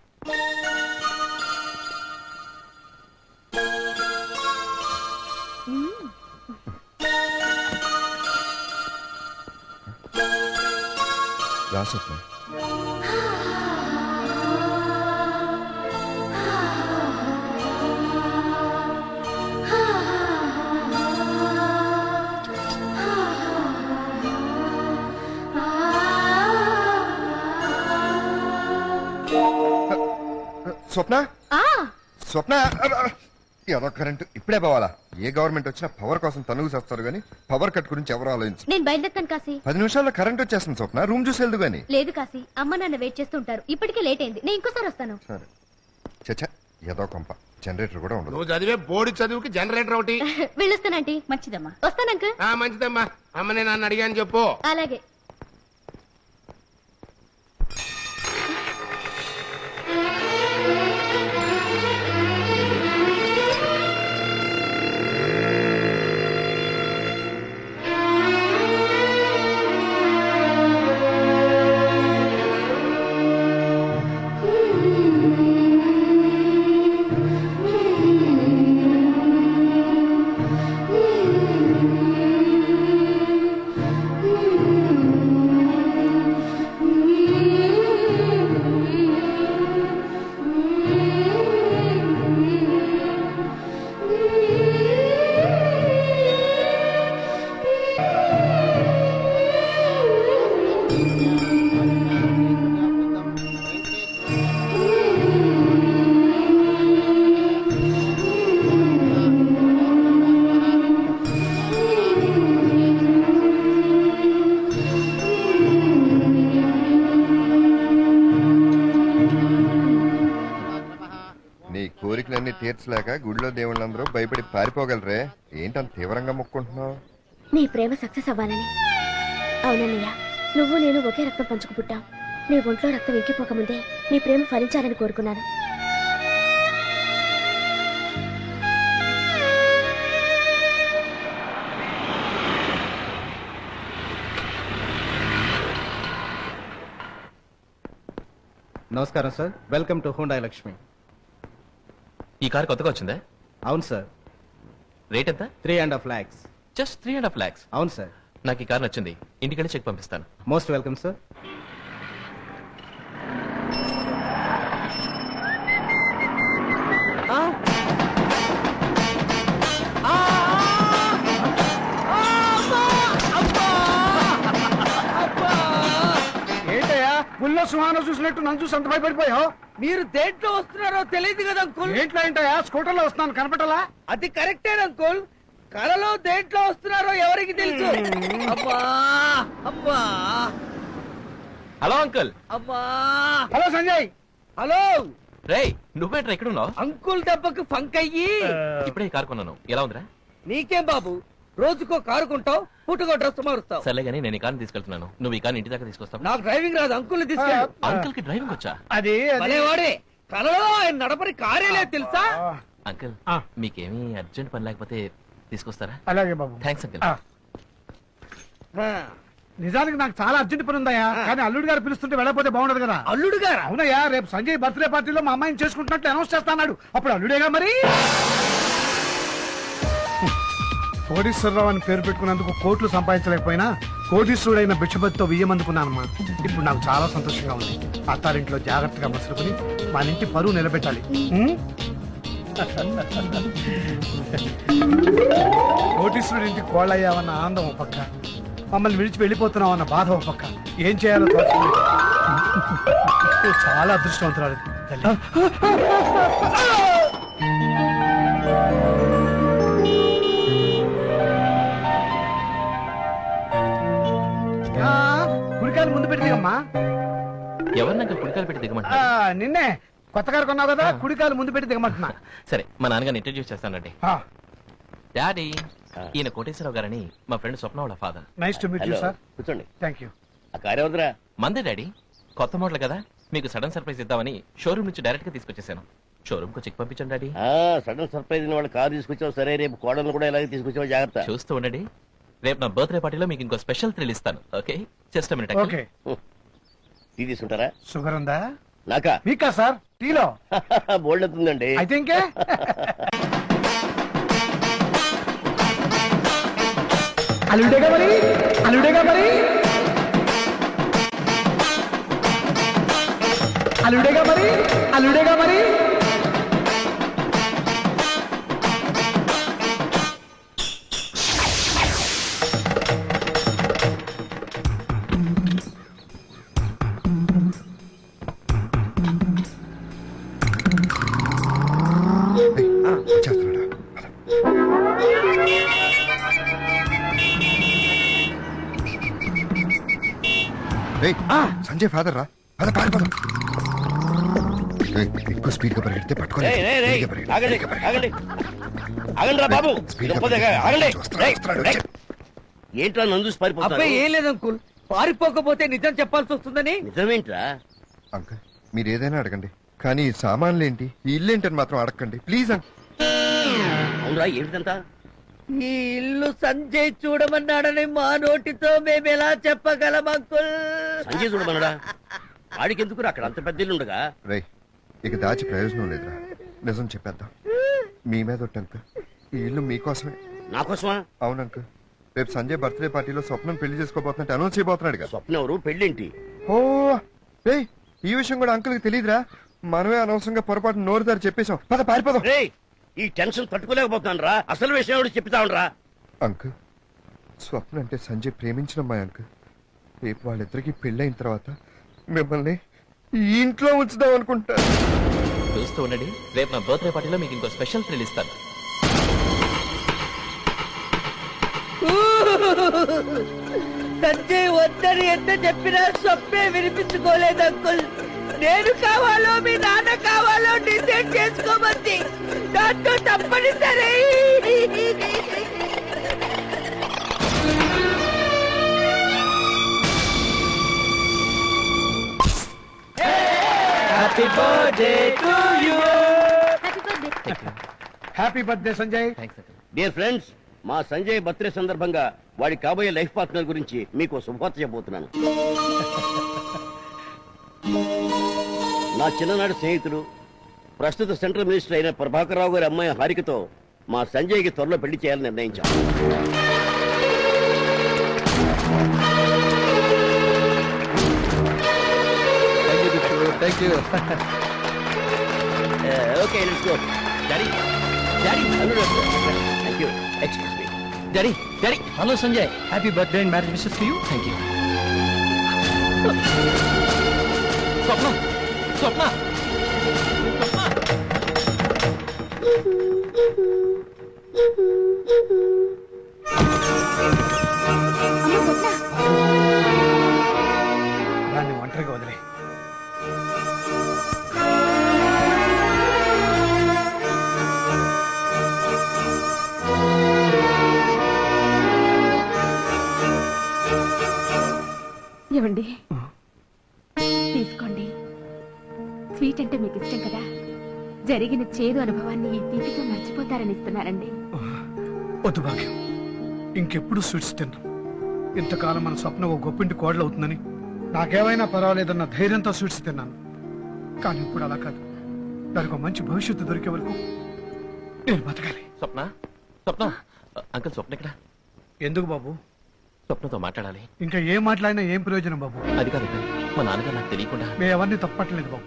రా స్వప్న. స్వప్న, స్వప్న, ఏదో కరెంట్ ఇప్పుడే పోవాలా? ఏ గవర్నమెంట్ వచ్చినా పవర్ కోసం తనుగు చేస్తారు గానీ పవర్ కట్ గురించి ఎవరు ఆలోచించు. నేను బయలుదేరుతాను కాశీ. 10 నిమిషాల్లో కరెంట్ వచ్చేస్తుంది స్వప్న, రూమ్ చూసి వెళ్దు గానీ. లేదు కాశీ, అమ్మ నాన్న వెయిట్ చేస్తూ ఉంటారు. ఇప్పటికే లేట్ అయింది, నేను ఇంకోసారి వస్తాను. సరే. చచ్చా, ఏదో కొంప, జనరేటర్ కూడా ఉండదు. నువ్వు చదివే బోర్డు చదువుకి జనరేటర్ ఒకటి. వెళ్ళొస్తానంటీ. మంచిదమ్మా. వస్తానంక. మంచిదమ్మా. అమ్మనే నన్ను అడిగాను చెప్పు. అలాగే. కోరికలన్నీ తీర్చలేక గుడిలో దేవుళ్ళందరూ భయపడి పారిపోగలరే? ఏంటంత తీవ్రంగా మొక్కుంటున్నావు? నీ ప్రేమ సక్సెస్ అవ్వాలని. అవునన్నయ్య, నువ్వు నేను ఒకే రక్తం పంచుకు పుట్టాం. నీ ఒంట్లో రక్తం ఇంకిపోకముందే నీ ప్రేమ ఫలించాలని కోరుకున్నాను. నమస్కారం sir, welcome to Honda Lakshmi. ఈ కార్ కొత్తగా వచ్చిందా? అవును సార్. రేట్ ఎంత? 3.5 lakhs. Just 3.5 lakhs. అవును సార్. నాకు ఈ కార్ నచ్చింది, ఇంటికెళ్ళి చెక్ పంపిస్తాను. Most welcome sir. ఏంటయ్యా పుల్ల సుహాన చూసినట్టు నన్ను చూసి అంత భయపడిపోయావు? మీరు దేంట్లో వస్తున్నారో తెలియదు కదా అంకుల్. ఏంట్లో ఏంటయ్యా, స్కూటర్ లో వస్తున్నాను కనపడాలా? అది కరెక్టే అంకుల్. కలలో దేంట్లో వస్తున్నారో ఎవరికి తెలుసు. అబ్బా అబ్బా హలో అంకుల్. అబ్బా. హలో సంజయ్. హలో రేయ్, నువ్వేంట్రా ఇక్కడ ఉన్నావు? అంకుల్ దెబ్బకు ఫంక్ అయ్యి ఇప్పుడే ఈ కార్ కొన్నాను, ఎలా ఉందిరా? నీకేం బాబు, రోజుకో కారు కొంటావు, పుట్టుకో డ్రెస్ మారుస్తావు. సర్లే కానీ నేను ఈ కార్ని తీసుకెళ్తున్నాను, నువ్వు ఈ కార్ని ఇంటి దాకా తీసుకొస్తావు. నాకు డ్రైవింగ్ రాదు, అంకుల్ ని తీసుకెళ్ళు. అంకుల్ కి డ్రైవింగ్ వచ్చా? అది వాడే కలలో ఆయన నడపని కారే లేదు తెలుసా. అంకుల్ మీకేమీ అర్జెంట్ పని లేకపోతే తీసుకొస్తారా? అలాగే బాబు. Thanks uncle. నిజానికి నాకు చాలా అర్జెంట్ పని ఉందయ్యా, కానీ అల్లుడు గారు పిలుస్తుంటే వెళ్ళకపోతే బాగుండదు కదా. అల్లుడు గారు? అవునయ్యా, రేపు సంజయ్ బర్త్డే పార్టీలో మా అమ్మాయిని చేసుకుంటున్నట్టు అనౌన్స్ చేస్తాడు. అప్పుడు అల్లుడేగా మరి. కోటీశ్వరరావు అని పేరు పెట్టుకున్నందుకు కోట్లు సంపాదించలేకపోయినా కోటీశ్వరుడైన భిక్షపతితో వియ్యమందుకున్నానమ్మా. ఇప్పుడు నాకు చాలా సంతోషంగా ఉంది. అత్తారింట్లో జాగ్రత్తగా మసులుకుని మన ఇంటి పరువు నిలబెట్టాలి. కోటీశ్వరుడి ఇంటికి కోళ్ళయ్యావన్న ఆనందం ఒక పక్క, మమ్మల్ని విడిచి వెళ్ళిపోతున్నావన్న బాధ ఒక పక్క. ఏం చేయాలో తోచలేదు. చాలా అదృష్టవంతురాలు తల్లి. కుడికాయలు ముందు పెట్టి దిగమ్మా. ఎవరిని అంకుల్ కుడికాయలు పెట్టి దిగమంటా? నిన్నే కొత్త కారు కొన్నావు కదా, కుడికాయలు ముందు పెట్టి దిగమంటున్నా. సరే, మా నాన్నగారిని ఇంట్రడ్యూస్ చేస్తానండి. డాడీ, ఈయన కోటేశ్వరరావు గారని మా ఫ్రెండ్ స్వప్న వాళ్ళ father. Nice to meet you sir. కూర్చోండి. Thank you. ఆ కారు ఎవరిదిరా? మందే డాడీ, కొత్త మోడల్ కదా, మీకు సడన్ సర్ప్రైజ్ ఇద్దామని షోరూమ్ నుంచి డైరెక్ట్ గా తీసుకొచ్చేసాను. షోరూమ్ కు చెక్ పంపించండి డాడీ. సడన్ సర్ప్రైజ్ వాళ్ళు కారు తీసుకొచ్చావు సరే, రేపు కోడలు కూడా ఇలాగే తీసుకొచ్చావు, జాగ్రత్త. చూస్తూ ఉండండి, రేపు నా బర్త్డే పార్టీలో మీకు ఇంకో స్పెషల్ థ్రిల్ ఇస్తాను. Okay, just minute. Okay. Tea తీసుకుంటారా? షుగర్ ఉందా? నాకా? మీకా సార్? టీలో బోల్డ్ అవుతుందండి. అయితే ఇంకే అల్లుడేగా మరి, అల్లుడేగా మరి, అల్లుడేగా మరి, అల్లుడేగా మరి. సంజయ్ ఫాదర్ రా, పద పారిపోదాం. ఎక్కువ స్పీడ్ గా పరిగెడితే పట్టుకోండి. బాబు ఏంట్రా నన్ను చూసి పారిపోతారు? అబ్బాయి ఏం లేదు అంకుల్, పారిపోకపోతే నిజం చెప్పాల్సి వస్తుందని. నిజమేంట్రా? అంకుల్ మీరు ఏదైనా అడగండి, కానీ ఈ సామాన్లు ఏంటి, ఈ ఇల్లు ఏంటని మాత్రం అడగండి ప్లీజ్. అవునరా, ఏంటంతా? ఈ ఇల్లు సంజయ్ చూడమన్నాడని మా నోటితో మేము ఎలా చెప్పగలం అంకుల్? సంజయ్ చూడమన్నాడా? వాడికి ఎందుకు అక్కడ అంత పెద్ద ఇల్లు ఉండగా? రే, ఇక దాచి ప్రయోజనం లేదురా, నిజం చెప్పేద్దాం. మీ మీద ఒట్టు అంకుల్, ఈ ఇల్లు మీకోసమే. నాకోసమా? అవును అంకుల్, రేపు సంజయ్ బర్త్డే పార్టీలో స్వప్నం పెళ్లి చేసుకోబోతున్నట్టు అనౌన్స్ చేయబోతున్నాడు కదా. స్వప్న ఎవరు? పెళ్ళేంటి? ఓ రే, ఈ విషయం కూడా అంకుల్కి తెలియదురా, మనమే అనవసరంగా పొరపాటు నోరు దారి చెప్పేశాం. పద పారిపోదాం. ఈ టెన్షన్ తట్టుకోలేకపోతాను రా, అసలు విషయం చెప్తాను రా. అంకుల్, స్వప్న అంటే సంజయ్ ప్రేమించిన అమ్మాయి అంకుల్. రేపు వాళ్ళిద్దరికి పెళ్ళైన తర్వాత మిమ్మల్ని ఈ ఇంట్లో ఉంచుదాం అనుకుంటా. చూస్తూ ఉండండి, రేపు నా బర్త్డే పార్టీలో మీకు ఇంకో స్పెషల్ థ్రిల్ ఇస్తాను. సంజయ్ వద్దని ఎంత చెప్పినా స్వప్నే వినిపించుకోలేదు అంకుల్. నేను కావాలో మీ నాన్న కావాలో డిసైడ్ చేసుకోమంది, దాంతో తప్పనిసరి. Happy birthday to you. Happy birthday Sanjay. Dear friends, మా సంజయ్ బర్త్డే సందర్భంగా వాడి కాబోయే లైఫ్ పార్ట్నర్ గురించి మీకు శుభవార్త చెప్పబోతున్నాను. నా చిన్ననాటి స్నేహితుడు ప్రస్తుత సెంట్రల్ మినిస్టర్ అయిన ప్రభాకర్ రావు గారి అమ్మాయి హారికతో మా సంజయ్కి త్వరలో పెళ్లి చేయాలని నిర్ణయించాం. Okay let's go. Daddy daddy thank you. Excuse me daddy daddy. Hello Sanjay, happy birthday and marriage wishes to you. Thank you. Swapna Swapna దాన్ని ఒంటరిగా వదిలే. ఏమండి తీసుకోండి. స్వీట్ అంటే మీకు ఇష్టం కదా, జరిగిన చేదు అనుభవాన్ని ఈ తీపితో మర్చిపోతారని ఇస్తున్నారండి. వద్దు భాగ్యం, ఇంకెప్పుడు స్వీట్స్ తిన్నాం. ఇంతకాలం మన స్వప్న ఓ గొప్పింటి కోడలు అవుతుందని నాకేమైనా పర్వాలేదన్న ధైర్యంతో స్వీట్స్ తిన్నాను. కానీ ఇప్పుడు అలా కాదు. దానికి ఒక మంచి భవిష్యత్తు దొరికే వరకు నేను బతకాలి. స్వప్న స్వప్న అంకుల్ స్వప్న ఎక్కడ? ఎందుకు బాబు? స్వప్నతో మాట్లాడాలి. ఇంకా ఏం మాట్లాడినా ఏం ప్రయోజనం బాబు? అది కాదు, మా నాన్నగారు నాకు తెలియకుండా. మేము ఎవరిని తప్పట్లేదు బాబు.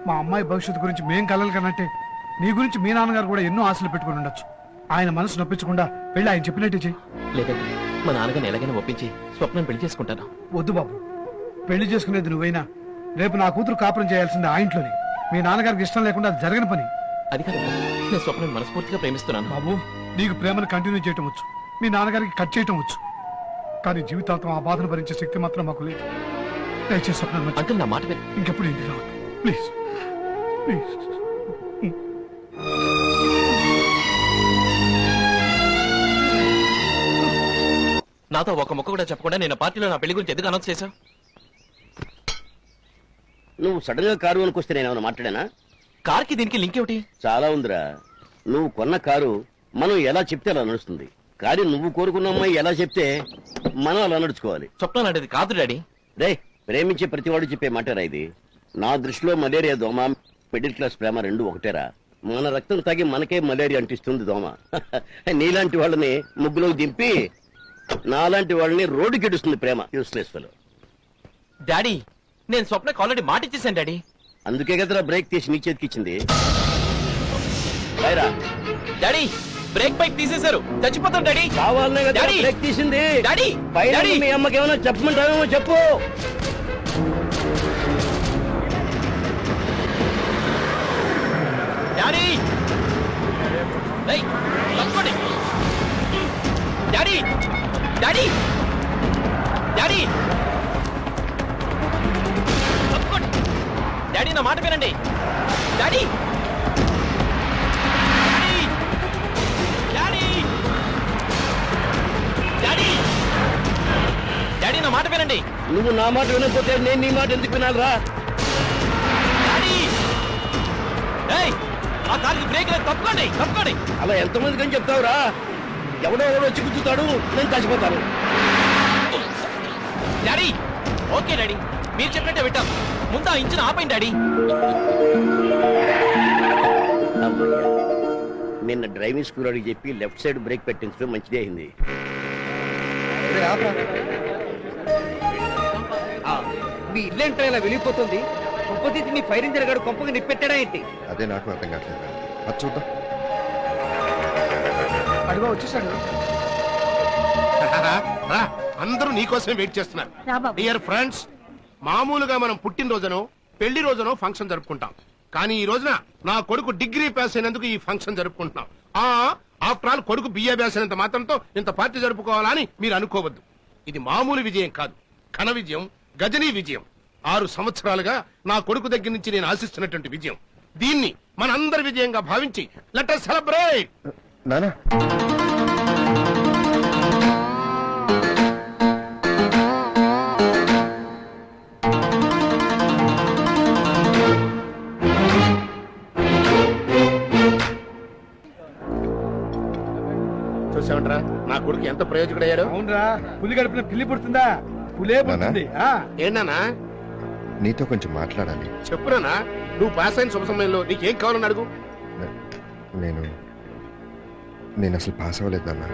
మా అమ్మాయి భవిష్యత్తు గురించి మేం కలలు కన్నట్టే నీ గురించి మీ నాన్నగారు కూడా ఎన్నో ఆశలు పెట్టుకుని ఉండొచ్చు. ఆయన మనసు నొప్పించకుండా వెళ్ళి ఆయన చెప్పినట్టే చెయ్యి. లేదంటే మా నాన్నగారిని ఎలాగైనా ఒప్పించి స్వప్నం పెళ్లి చేసుకుంటాను. వద్దు బాబు, పెళ్లి చేసుకునేది నువ్వైనా రేపు నా కూతురు కాపురం చేయాల్సింది ఆ ఇంట్లోనే. మీ నాన్నగారికి ఇష్టం లేకుండా అది జరగని పని. అది కాదు, నేను స్వప్నం మనస్ఫూర్తిగా ప్రేమిస్తున్నాను. బాబు, నీకు ప్రేమను కంటిన్యూ చేయటం వచ్చు, మీ నాన్నగారికి కట్ చేయటం వచ్చు, కానీ జీవితాంతం ఆ బాధను భరించే శక్తి మాత్రం మాకు లేదు. దయచేసి స్వప్నం అంకుల్ నా మాట ఇంకెప్పుడు ఇంటికి రావద్దు ప్లీజ్ ప్లీజ్. నాతో ఒక ముక్క కూడా చెప్పకుండా నేను పార్టీలో నా పెళ్లి గురించి ఎందుకు అనౌన్స్ చేశావు? నువ్వు సడన్ గా కారు అనుకొస్తే నేను ఏమైనా మాట్లాడానా? కార్కి దీనికి లింక్ ఏమిటి? చాలా ఉందిరా. నువ్వు కొన్న కారు మనం ఎలా చెప్తే అలా నడుస్తుంది, కానీ నువ్వు కోరుకున్న అమ్మాయి ఎలా చెప్తే మనం అలా నడుచుకోవాలి. స్వప్న లాంటిది కాదు డాడీ. రే, ప్రేమించే ప్రతివాడు చెప్పే మాటరా ఇది. నా దృష్టిలో మలేరియా దోమ, మిడిల్ క్లాస్ ప్రేమ రెండు ఒకటేరా. మన రక్తం తాగి మనకే మలేరియా అంటిస్తుంది దోమ. నీలాంటి వాళ్ళని ముగ్గులో దింపి నాలాంటి వాళ్ళని రోడ్డు కెడుస్తుంది ప్రేమ. Useless fellow. డాడీ, నేను స్వప్నకి ఆల్రెడీ మాట ఇచ్చేసాను డాడీ. అందుకే కదరా బ్రేక్ తీసి నీ చేతికి ఇచ్చింది. డాడీ, బ్రేక్ బైక్ తీసేశారు, చచ్చిపోతాం డాడీ. కావాలనే కదా బ్రేక్ తీసింది. డాడీ, పైన మీ అమ్మకి ఏమైనా చెప్పమంటావేమో చెప్పు. డాడీ, తప్పండి డాడీ. డాడీ, డాడీ, తప్పండి డాడీ, నా మాట వినండి డాడీ. డాడీ, డాడీ, డాడీ, నా మాట వినండి. నువ్వు నా మాట వినకపోతే నేను నీ మాట ఎందుకు వినాలరా? డాడీ, ఆ కార్కి బ్రేక్ లేదు, తప్పుకోండి తప్పుకోండి. అలా ఎంతమందికి అని చెప్తావురా? ఎవడో ఎవడో వచ్చి గుద్దుతాడు, నేను చచ్చిపోతాను. డాడీ, ఓకే డాడీ, మీరు చెప్పినట్టే వింటాం. ముందు ఆ ఇంజిన్ ఆపండి డాడీ. నిన్న డ్రైవింగ్ స్కూల్ అడిగి చెప్పి లెఫ్ట్ సైడ్ బ్రేక్ పెట్టించడం మంచిదే అయింది. మీ ఇల్లేంటో ఇలా వెళ్ళిపోతుంది. కొంపతీసి మీ ఫైర్ ఇంజన్ గారు కొంపగా నిప్పెట్టాడా ఏంటి? అదే నాకు అర్థం కావట్లేదు. అది చూద్దాం. అడుగు వచ్చేసాడు. అందరూ నీకోసం వెయిట్ చేస్తున్నారు. డియర్ ఫ్రెండ్స్, మామూలుగా మనం పుట్టినరోజునో పెళ్లి రోజునో ఫంక్షన్ జరుపుకుంటాం. కానీ ఈ రోజున నా కొడుకు డిగ్రీ పాస్ అయినందుకు ఈ ఫంక్షన్ జరుపుకుంటున్నాం. ఆఫ్టర్ ఆల్ కొడుకు బిఏ పాస్ అయినంత మాత్రంతో ఇంత పార్టీ జరుపుకోవాలని మీరు అనుకోవద్దు. ఇది మామూలు విజయం కాదు, ఘన విజయం, గజనీ విజయం. 6 సంవత్సరాలుగా నా కొడుకు దగ్గర నుంచి నేను ఆశిస్తున్నటువంటి విజయం. దీన్ని మనందరి విజయంగా భావించి లెట్ us సెలబ్రేట్. నానా, చూసామంటారా నా కొడుకు ఎంత ప్రయోజకుడయ్యాడు? అవునరా, పులి గడిపిన పిల్లి పుడుతుందా? పులే పుడుతుంది. ఏంటన్నా? నీతో కొంచెం మాట్లాడాలి. చెప్పురానా. నువ్వు పాస్ అయిన శుభ సమయంలో నీకేం కావాలని అడుగు. నేను అసలు పాస్ అవ్వలేదు నాన్న.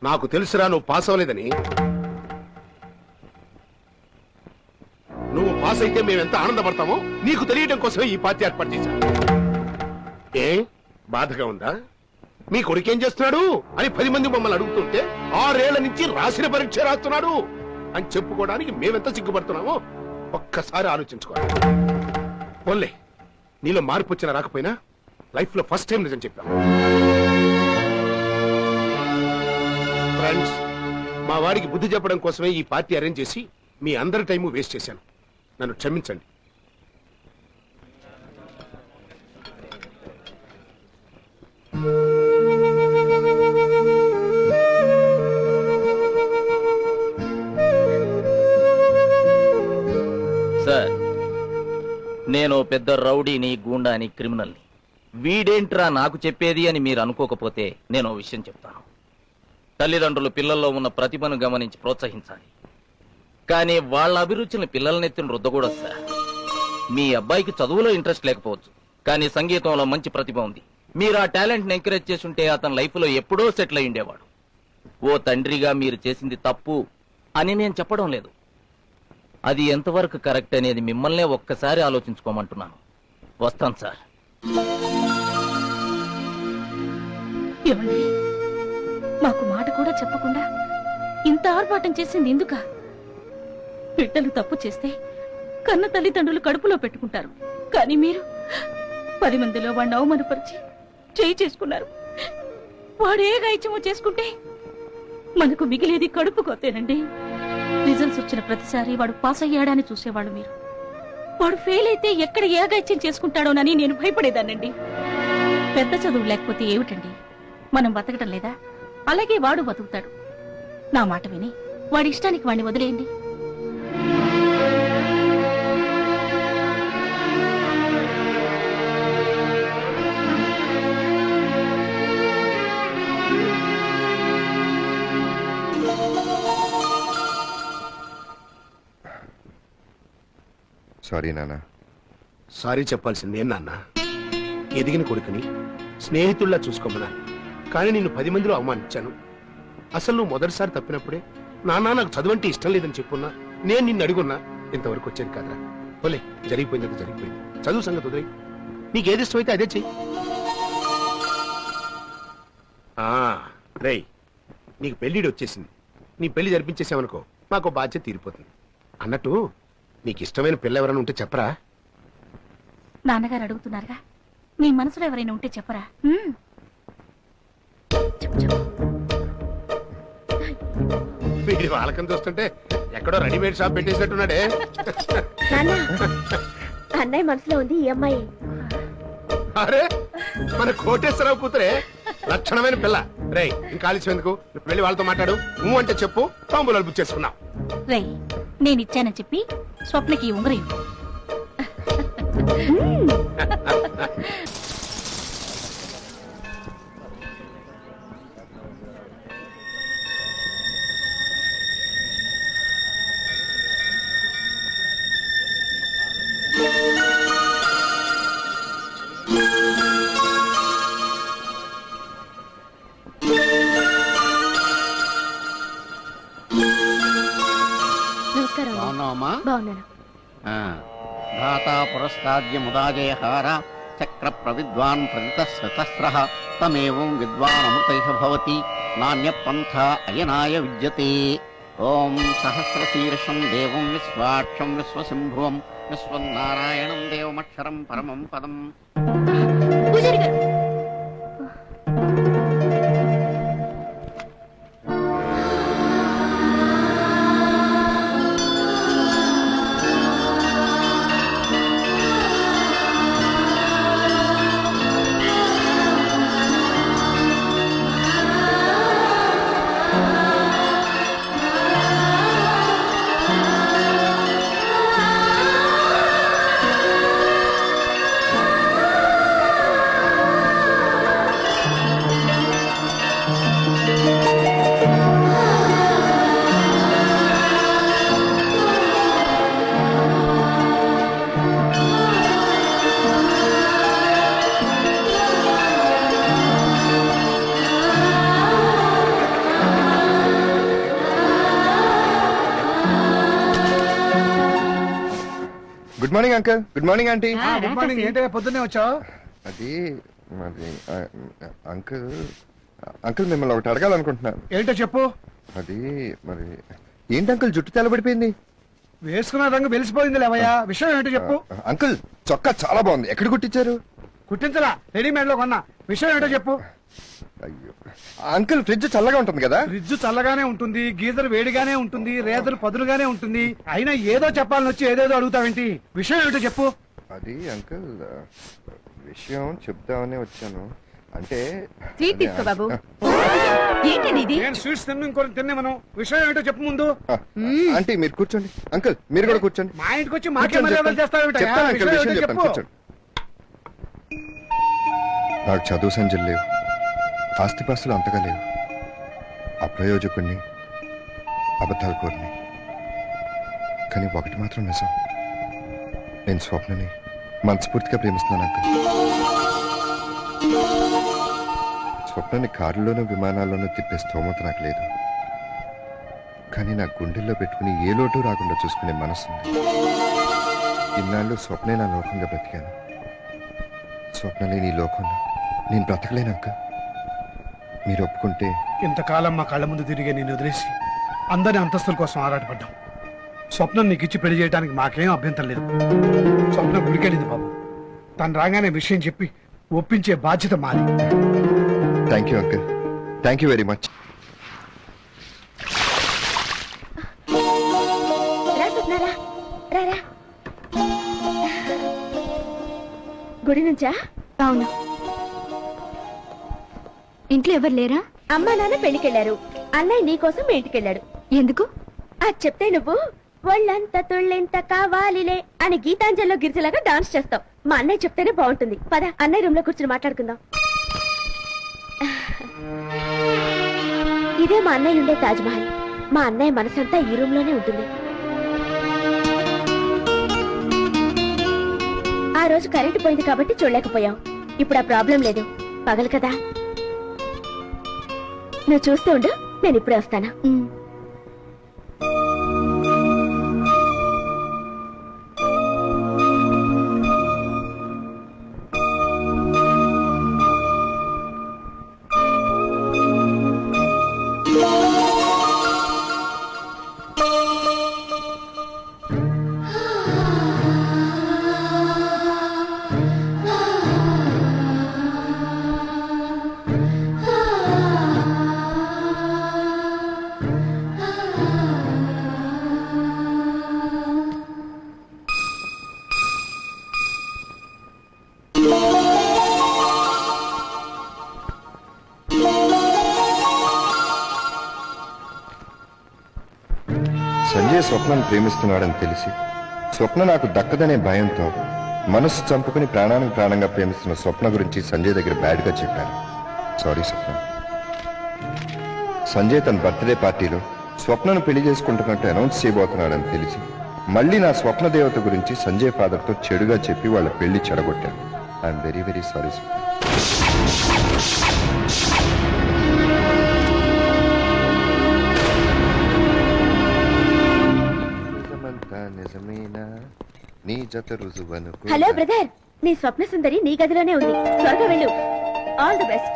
నాకు తెలుసురా నువ్వు పాస్ అవ్వలేదని. నువ్వు పాస్ అయితే మేము ఎంత ఆనందపడతామో నీకు తెలియడం కోసమే ఈ పార్టీ ఏర్పాటు చేశాను. ఏ బాధగా ఉందా? మీ కొడుకేం చేస్తున్నాడు అని 10 మంది మమ్మల్ని అడుగుతుంటే 6 ఏళ్ల నుంచి రాసిన పరీక్ష రాస్తున్నాడు అని చెప్పుకోవడానికి మేమెంత సిగ్గుపడుతున్నామో ఒక్కసారి ఆలోచించుకోవాలి. పోన్లే, నీలో మార్పు వచ్చినా రాకపోయినా లైఫ్ లో ఫస్ట్ టైం నిజం చెప్పాం. ఫ్రెండ్స్, మా వాడికి బుద్ధి చెప్పడం కోసమే ఈ పార్టీ అరేంజ్ చేసి మీ అందరి టైము వేస్ట్ చేశాను. నన్ను క్షమించండి. సార్, నేను పెద్ద రౌడీని, గూండాని, క్రిమినల్ని. వీడేంట్రా నాకు చెప్పేది అని మీరు అనుకోకపోతే నేను ఓ విషయం చెప్తాను. తల్లిదండ్రులు పిల్లల్లో ఉన్న ప్రతిభను గమనించి ప్రోత్సహించాలి, కానీ వాళ్ళ అభిరుచిని పిల్లలనెత్తిన రుద్దకూడదు సార్. మీ అబ్బాయికి చదువులో ఇంట్రెస్ట్ లేకపోవచ్చు, కానీ సంగీతంలో మంచి ప్రతిభ ఉంది. మీరు ఆ టాలెంట్ ని ఎంకరేజ్ చేసుంటే అతని లైఫ్ లో ఎప్పుడో సెటిల్ అయి ఉండేవాడు. ఓ తండ్రిగా మీరు చేసింది తప్పు అని నేను చెప్పడం లేదు, అది ఎంతవరకు కరెక్ట్ అనేది మిమ్మల్నే ఒక్కసారి ఆలోచించుకోమంటున్నాను. వస్తాను సార్. ఏమండి, మాకు మాట కూడా చెప్పకుండా ఇంత ఆర్భాటం చేసింది ఎందుక? బిడ్డలు తప్పు చేస్తే కన్న తల్లిదండ్రులు కడుపులో పెట్టుకుంటారు, కానీ మీరు 10 మందిలో వాడిని అవమానపరిచి చేయి చేసుకున్నారు. వాడు ఏ గాయత్యమో చేసుకుంటే మనకు మిగిలేది కడుపు కొత్తేనండి. రిజల్ట్స్ వచ్చిన ప్రతిసారి వాడు పాస్ అయ్యాడని చూసేవాళ్ళు మీరు. వాడు ఫెయిల్ అయితే ఎక్కడ ఏ గాయత్యం చేసుకుంటాడోనని నేను భయపడేదానండి. పెద్ద చదువు లేకపోతే ఏమిటండి, మనం బతకటం లేదా? అలాగే వాడు బతుకుతాడు. నా మాట విని వాడి ఇష్టానికి వాడిని వదిలేయండి. సారీ నాన్న. సారీ చెప్పాల్సింది ఏం నాన్న? ఎదిగిన కొడుకుని స్నేహితుల్లా చూసుకోమన్నా, కానీ నిన్ను 10 మందిలో అవమానించాను. అసలు నువ్వు మొదటిసారి తప్పినప్పుడే నాన్న నాకు చదువంటే ఇష్టం లేదని చెప్పున్నా, నేను నిన్ను అడుగున్నా ఇంతవరకు వచ్చేది కాదురా. ఓలే, జరిగిపోయింది జరిగిపోయింది. చదువు సంగతి వదిలే, నీకేది ఇష్టమైతే అదే చెయ్యి. రేయ్, నీకు పెళ్లిడి వచ్చేసింది. నీ పెళ్లి జరిపించేసావనుకో మాకు బాధ్యత తీరిపోతుంది. అన్నట్టు నీకు ఇష్టమైన పిల్ల ఎవరైనా ఉంటే చెప్పరా? నాన్నగారు అడుగుతున్నారుగా, మీ మనసులో ఎవరైనా ఉంటే చెప్పరా? వీడి వాళ్ళకం చూస్తుంటే ఎక్కడో రెడీమేడ్ షాప్ పెట్టేసినట్టున్నాడే. అన్నయ్య మనసులో ఉంది ఈ అమ్మాయి. అరే, మన కోటేశ్వరరావు కూతురే, లక్షణమైన పిల్ల. రే, ఇంకా ఆలస్యం ఎందుకు, వెళ్ళి వాళ్ళతో మాట్లాడు. నువ్వు అంటే చెప్పు, తాంబూలాలు బుక్ చేసుకున్నావు. రై, నేను ఇచ్చానని చెప్పి స్వప్నకి ఉంగరం. నమస్కారం. బాగున్నావమ్మా? బాగున్నాను. ధాతా పురస్కార్య ముదాజయహార చక్ర ప్రవిద్వాన్ ప్రదిత శతస్రః తమేవం విద్వాన్ అమృతైః భవతి నాణ్య పంథ అయనాయ విద్యతే. ఓం సహస్రశీర్షం దేవం విశ్వాక్షం విశ్వసింభువం విశ్వం నారాయణం దేవమక్షరం పరమం పదం. పూజారి గారు, good morning uncle. Good morning aunty. Good morning. ఏంటో పొద్దున్నే వచ్చావు? అది మరి అంకుల్ అంకుల్ మిమ్మల్ని ఒకటి అడగాలనుకుంటున్నాను. ఏంటో చెప్పు. అది మరి ఏంటి అంకుల్ జుట్టు తెల్లబడిపోయింది? వేసుకున్న రంగు వెలిసిపోయింది లేవయ్యా. విషయం ఏంటో చెప్పు. అంకుల్ చొక్కా చాలా బాగుంది. ఎక్కడ కుట్టించారు? కుట్టించలా, రెడీమేడ్ లో కొన్నా. విషయం ఏంటో చెప్పు. అయ్యో అంకుల్ ఫ్రిడ్జ్ చల్లగా ఉంటుంది కదా? ఫ్రిడ్జ్ చల్లగానే ఉంటుంది, గీజర్ వేడిగానే ఉంటుంది, రేదర్ పదులుగానే ఉంటుంది. అయినా ఏదో చెప్పాలని వచ్చి ఏదేదో అడుగుతావేంటి? విషయం ఏంటో చెప్పు. అది అంకుల్ విషయం చెప్దామని వచ్చాను. అంటే స్వీట్ తీసుకో బాబు. ఏంటండి ఇది? నేను స్వీట్స్ తిన్ను, ఇంకోటి తిన్నేమను. విషయం ఏంటో చెప్పు ముందు. ఆంటీ మీరు కూర్చోండి. అంకుల్ మీరు కూడా కూర్చోండి. మా ఇంటికి వచ్చి మాకే మర్యాదలు చేస్తావేంటి? చెప్తాను అంకుల్, విషయం విషయం చెప్తాను. చెప్పు. కూర్చోండి. నాకు చదువు సంజలు లేవు, ఆస్తిపాస్తులు అంతగా లేవు, అప్రయోజకుణ్ణి, అబద్ధాలు కోరిని. కానీ ఒకటి మాత్రం నిజం, నేను స్వప్నని మనస్ఫూర్తిగా ప్రేమిస్తున్నాను అంకుల్. స్వప్నని కారులోనూ విమానాల్లోనూ తిప్పే స్తోమత నాకు లేదు. కానీ నా గుండెల్లో పెట్టుకుని ఏ లోటు రాకుండా చూసుకునే మనసుంది. ఇన్నాళ్ళు స్వప్నే నా లోకంగా బ్రతికాను. స్వప్న లేని ఈ లోకంలో నేను బ్రతకలేను అంకుల్. మీరు ఒప్పుకుంటే. ఇంతకాలం మా కళ్ళ ముందు తిరిగే నేను వదిలేసి అందరి అంతస్తుల కోసం ఆరాటపడ్డాం. స్వప్నం నీకు ఇచ్చి పెళ్లి చేయడానికి మాకేం అభ్యంతరం లేదు. స్వప్నం గుడికెళ్ళింది బాబు. తను రాగానే విషయం చెప్పి ఒప్పించే బాధ్యత మాది. Thank you uncle. Thank you very much. రా స్వప్న, రా. రా, రా. గుడి నుంచా? అవును. ఇంట్లో ఎవరు లేరా? అమ్మా నాన్న పెళ్లికెళ్లారు. అన్నయ్య నీకోసం మీ ఇంటికెళ్ళాడు. ఎందుకు? అది చెప్తే నువ్వు ఒళ్ళంత తుళ్ళెంత కావాలిలే అని గీతాంజలిలో గిరిజలాగా డాన్స్ చేస్తావు. మా అన్నయ్య చెప్తేనే బాగుంటుంది. పద అన్నయ్య రూమ్ లో కూర్చొని మాట్లాడుకుందాం. ఇదే మా అన్నయ్య ఉండే తాజ్ మహల్. మా అన్నయ్య మనసంతా ఈ రూమ్ లోనే ఉంటుంది. ఆ రోజు కరెంటు పోయింది కాబట్టి చూడలేకపోయాం. ఇప్పుడు ఆ ప్రాబ్లం లేదు. పగలు కదా, నువ్వు చూస్తూ ఉండు, నేను ఇప్పుడే వస్తాను. సంజయ్ స్వప్నను ప్రేమిస్తున్నాడని తెలిసి స్వప్న నాకు దక్కదనే భయంతో మనసు చంపుకుని ప్రాణానికి ప్రాణంగా ప్రేమిస్తున్న స్వప్న గురించి సంజయ్ దగ్గర బ్యాడ్గా చెప్పాను. సారీ స్వప్న. సంజయ్ తన బర్త్డే పార్టీలో స్వప్నను పెళ్లి చేసుకుంటున్నట్టు అనౌన్స్ చేయబోతున్నాడని తెలిసి మళ్ళీ నా స్వప్న దేవత గురించి సంజయ్ ఫాదర్తో చెడుగా చెప్పి వాళ్ళ పెళ్లి చెడగొట్టాను. ఐఎమ్ వెరీ వెరీ సారీ స్వప్న. నిజమేనా నీ జత రుజువను. హలో బ్రదర్, నీ స్వప్న సుందరి నీ గదిలోనే ఉంది. త్వరగా వెళ్ళు. All the best.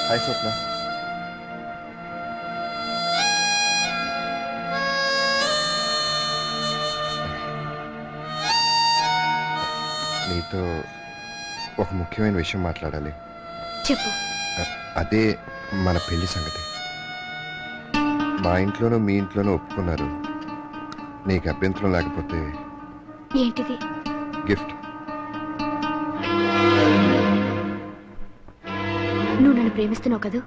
హాయ్ స్వప్న. నీతో ఒక ముఖ్యమైన విషయం మాట్లాడాలి. చెప్పు. అదే మన పెళ్లి సంగతి. మా ఇంట్లోనూ మీ ఇంట్లోనూ ఒప్పుకున్నారు. నీకు అభ్యంతరం లేకపోతే. ఏంటిది? గిఫ్ట్. నువ్వు నన్ను ప్రేమిస్తున్నావు కదూ?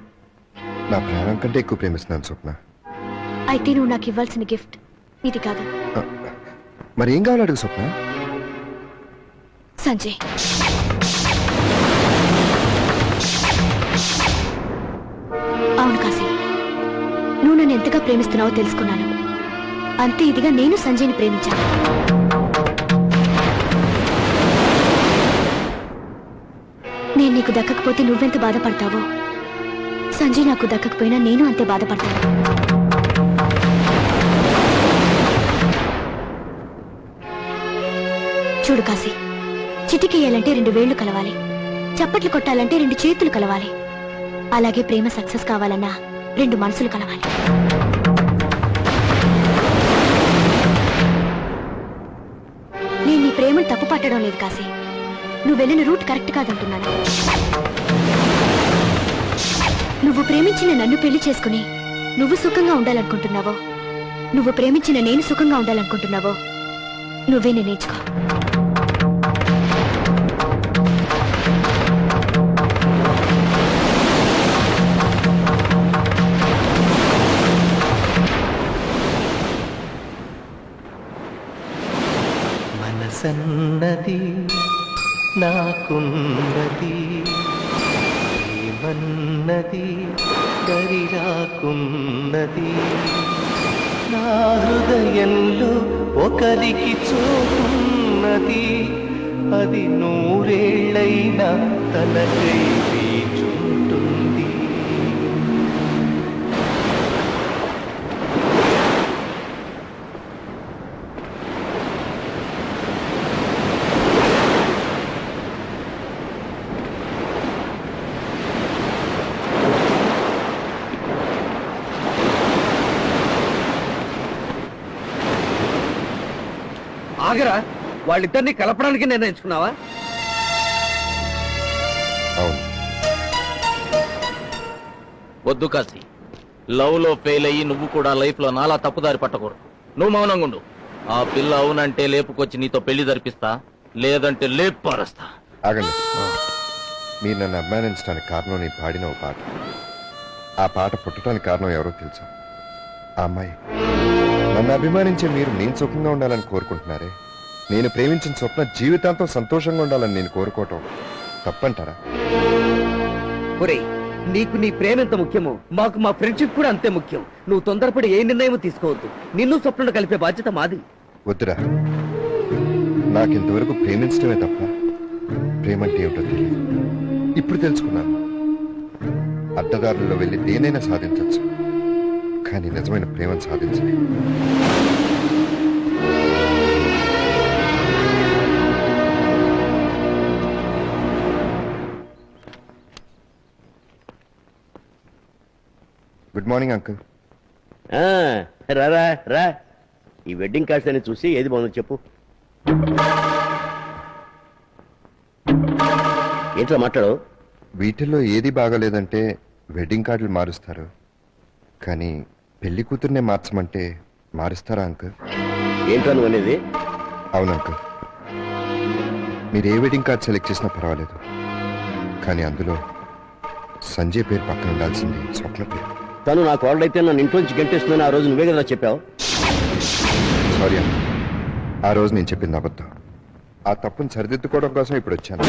నా ప్రాణం కంటే ఎక్కువ ప్రేమిస్తున్నాను స్వప్న. అయితే నువ్వు నాకు ఇవ్వాల్సిన గిఫ్ట్ ఇది కాదు. మరేం కావాలి అడుగు స్వప్న. సంజయ్. అవును కాశీ, నువ్వు నన్ను ఎంతగా ప్రేమిస్తున్నావో తెలుసుకున్నాను. అంతే ఇదిగా నేను సంజయ్ని ప్రేమించాను. నేను నీకు దక్కకపోతే నువ్వెంత బాధపడతావో, సంజయ్ నాకు దక్కకపోయినా నేను అంతే బాధపడతాను. చూడు కాశీ, చిటికేయాలంటే 2 వేళ్లు కలవాలి, చప్పట్లు కొట్టాలంటే 2 చేతులు కలవాలి. అలాగే ప్రేమ సక్సెస్ కావాలన్నా 2 మనసులు కలవాలి. నేను నీ ప్రేమను తప్పు పట్టడం లేదు కాశీ, నువ్వు వెళ్ళిన రూట్ కరెక్ట్ కాదంటున్నాను. నువ్వు ప్రేమించిన నన్ను పెళ్లి చేసుకుని నువ్వు సుఖంగా ఉండాలనుకుంటున్నావో, నువ్వు ప్రేమించిన నేను సుఖంగా ఉండాలనుకుంటున్నావో నువ్వే నిర్ణయించుకో. మనసన్నది నాకున్నది, ఏమన్నది దరిరాకున్నది, నా హృదయంలో ఒకరికి చోటున్నది, అది 100 ఏళ్ళైనా తనకై వేచుంటుంది. ఆగరా, వాళ్ళిద్దరిని కలపడానికి నిర్ణయించుకున్నావా? అవును. వద్దు కాశీ, లవ్ లో ఫెయిల్ అయ్యి నువ్వు కూడా లైఫ్ లో నాలా తప్పుదారి పట్టకూడదు. నువ్వు మౌనంగా ఉండు. ఆ పిల్ల అవునంటే లేపుకొచ్చి నీతో పెళ్లి జరిపిస్తా, లేదంటే లేపు పారేస్తా. ఆగండి. మీరు నన్ను అభిమానించడానికి కారణం నేను పాడిన ఓ పాట. ఆ పాట పుట్టడానికి కారణం ఎవరో తెలుసా? ఆ అమ్మాయి. నన్ను అభిమానించే మీరు నేను సుఖంగా ఉండాలని కోరుకుంటున్నారే, నేను ప్రేమించిన స్వప్న జీవితాంతం సంతోషంగా ఉండాలని నేను కోరుకోవటం తప్పంటారా? ఒరేయ్, నీకు నీ ప్రేమ ఎంత ముఖ్యమో మాకు మా ఫ్రెండ్షిప్ కూడా అంతే ముఖ్యం. నువ్వు తొందరపడి ఏ నిర్ణయం తీసుకోవద్దు. నిన్ను స్వప్న కలిపే బాధ్యత మాది. వద్దురా, నాకింతవరకు ప్రేమించడమే తప్ప ప్రేమంటే ఏమిటో తెలియదు. ఇప్పుడు తెలుసుకున్నాను. అడ్డదారుల్లో వెళ్ళి దేనైనా సాధించవచ్చు, కానీ నిజమైన ప్రేమను సాధించలే. Good morning uncle. రారా రా, ఈ వెడ్డింగ్ కార్డ్స్ అని చూసి ఏది బాగుందో చెప్పు. ఏంట్రా మాట్లాడు? వీటిల్లో ఏది బాగాలేదంటే వెడ్డింగ్ కార్డులు మారుస్తారు, కానీ పెళ్లి కూతుర్నే మార్చమంటే మారుస్తారా అంకుల్? ఏంట్రా నువ్వు అనేది? అవును అంకుల్, మీరు ఏ వెడ్డింగ్ కార్డ్ సెలెక్ట్ చేసినా పర్వాలేదు, కానీ అందులో సంజయ్ పేరు పక్కన ఉండాల్సింది స్వప్న పేరు. తను నా కోడలైతే నన్ను ఇంట్లోంచి గంటేస్తుందని ఆ రోజు నువ్వే కదా చెప్పావు. సారీ అంకుల్, ఆ రోజు నేను చెప్పింది అబద్ధం. ఆ తప్పును సరిదిద్దుకోవడం కోసం ఇప్పుడు వచ్చాను.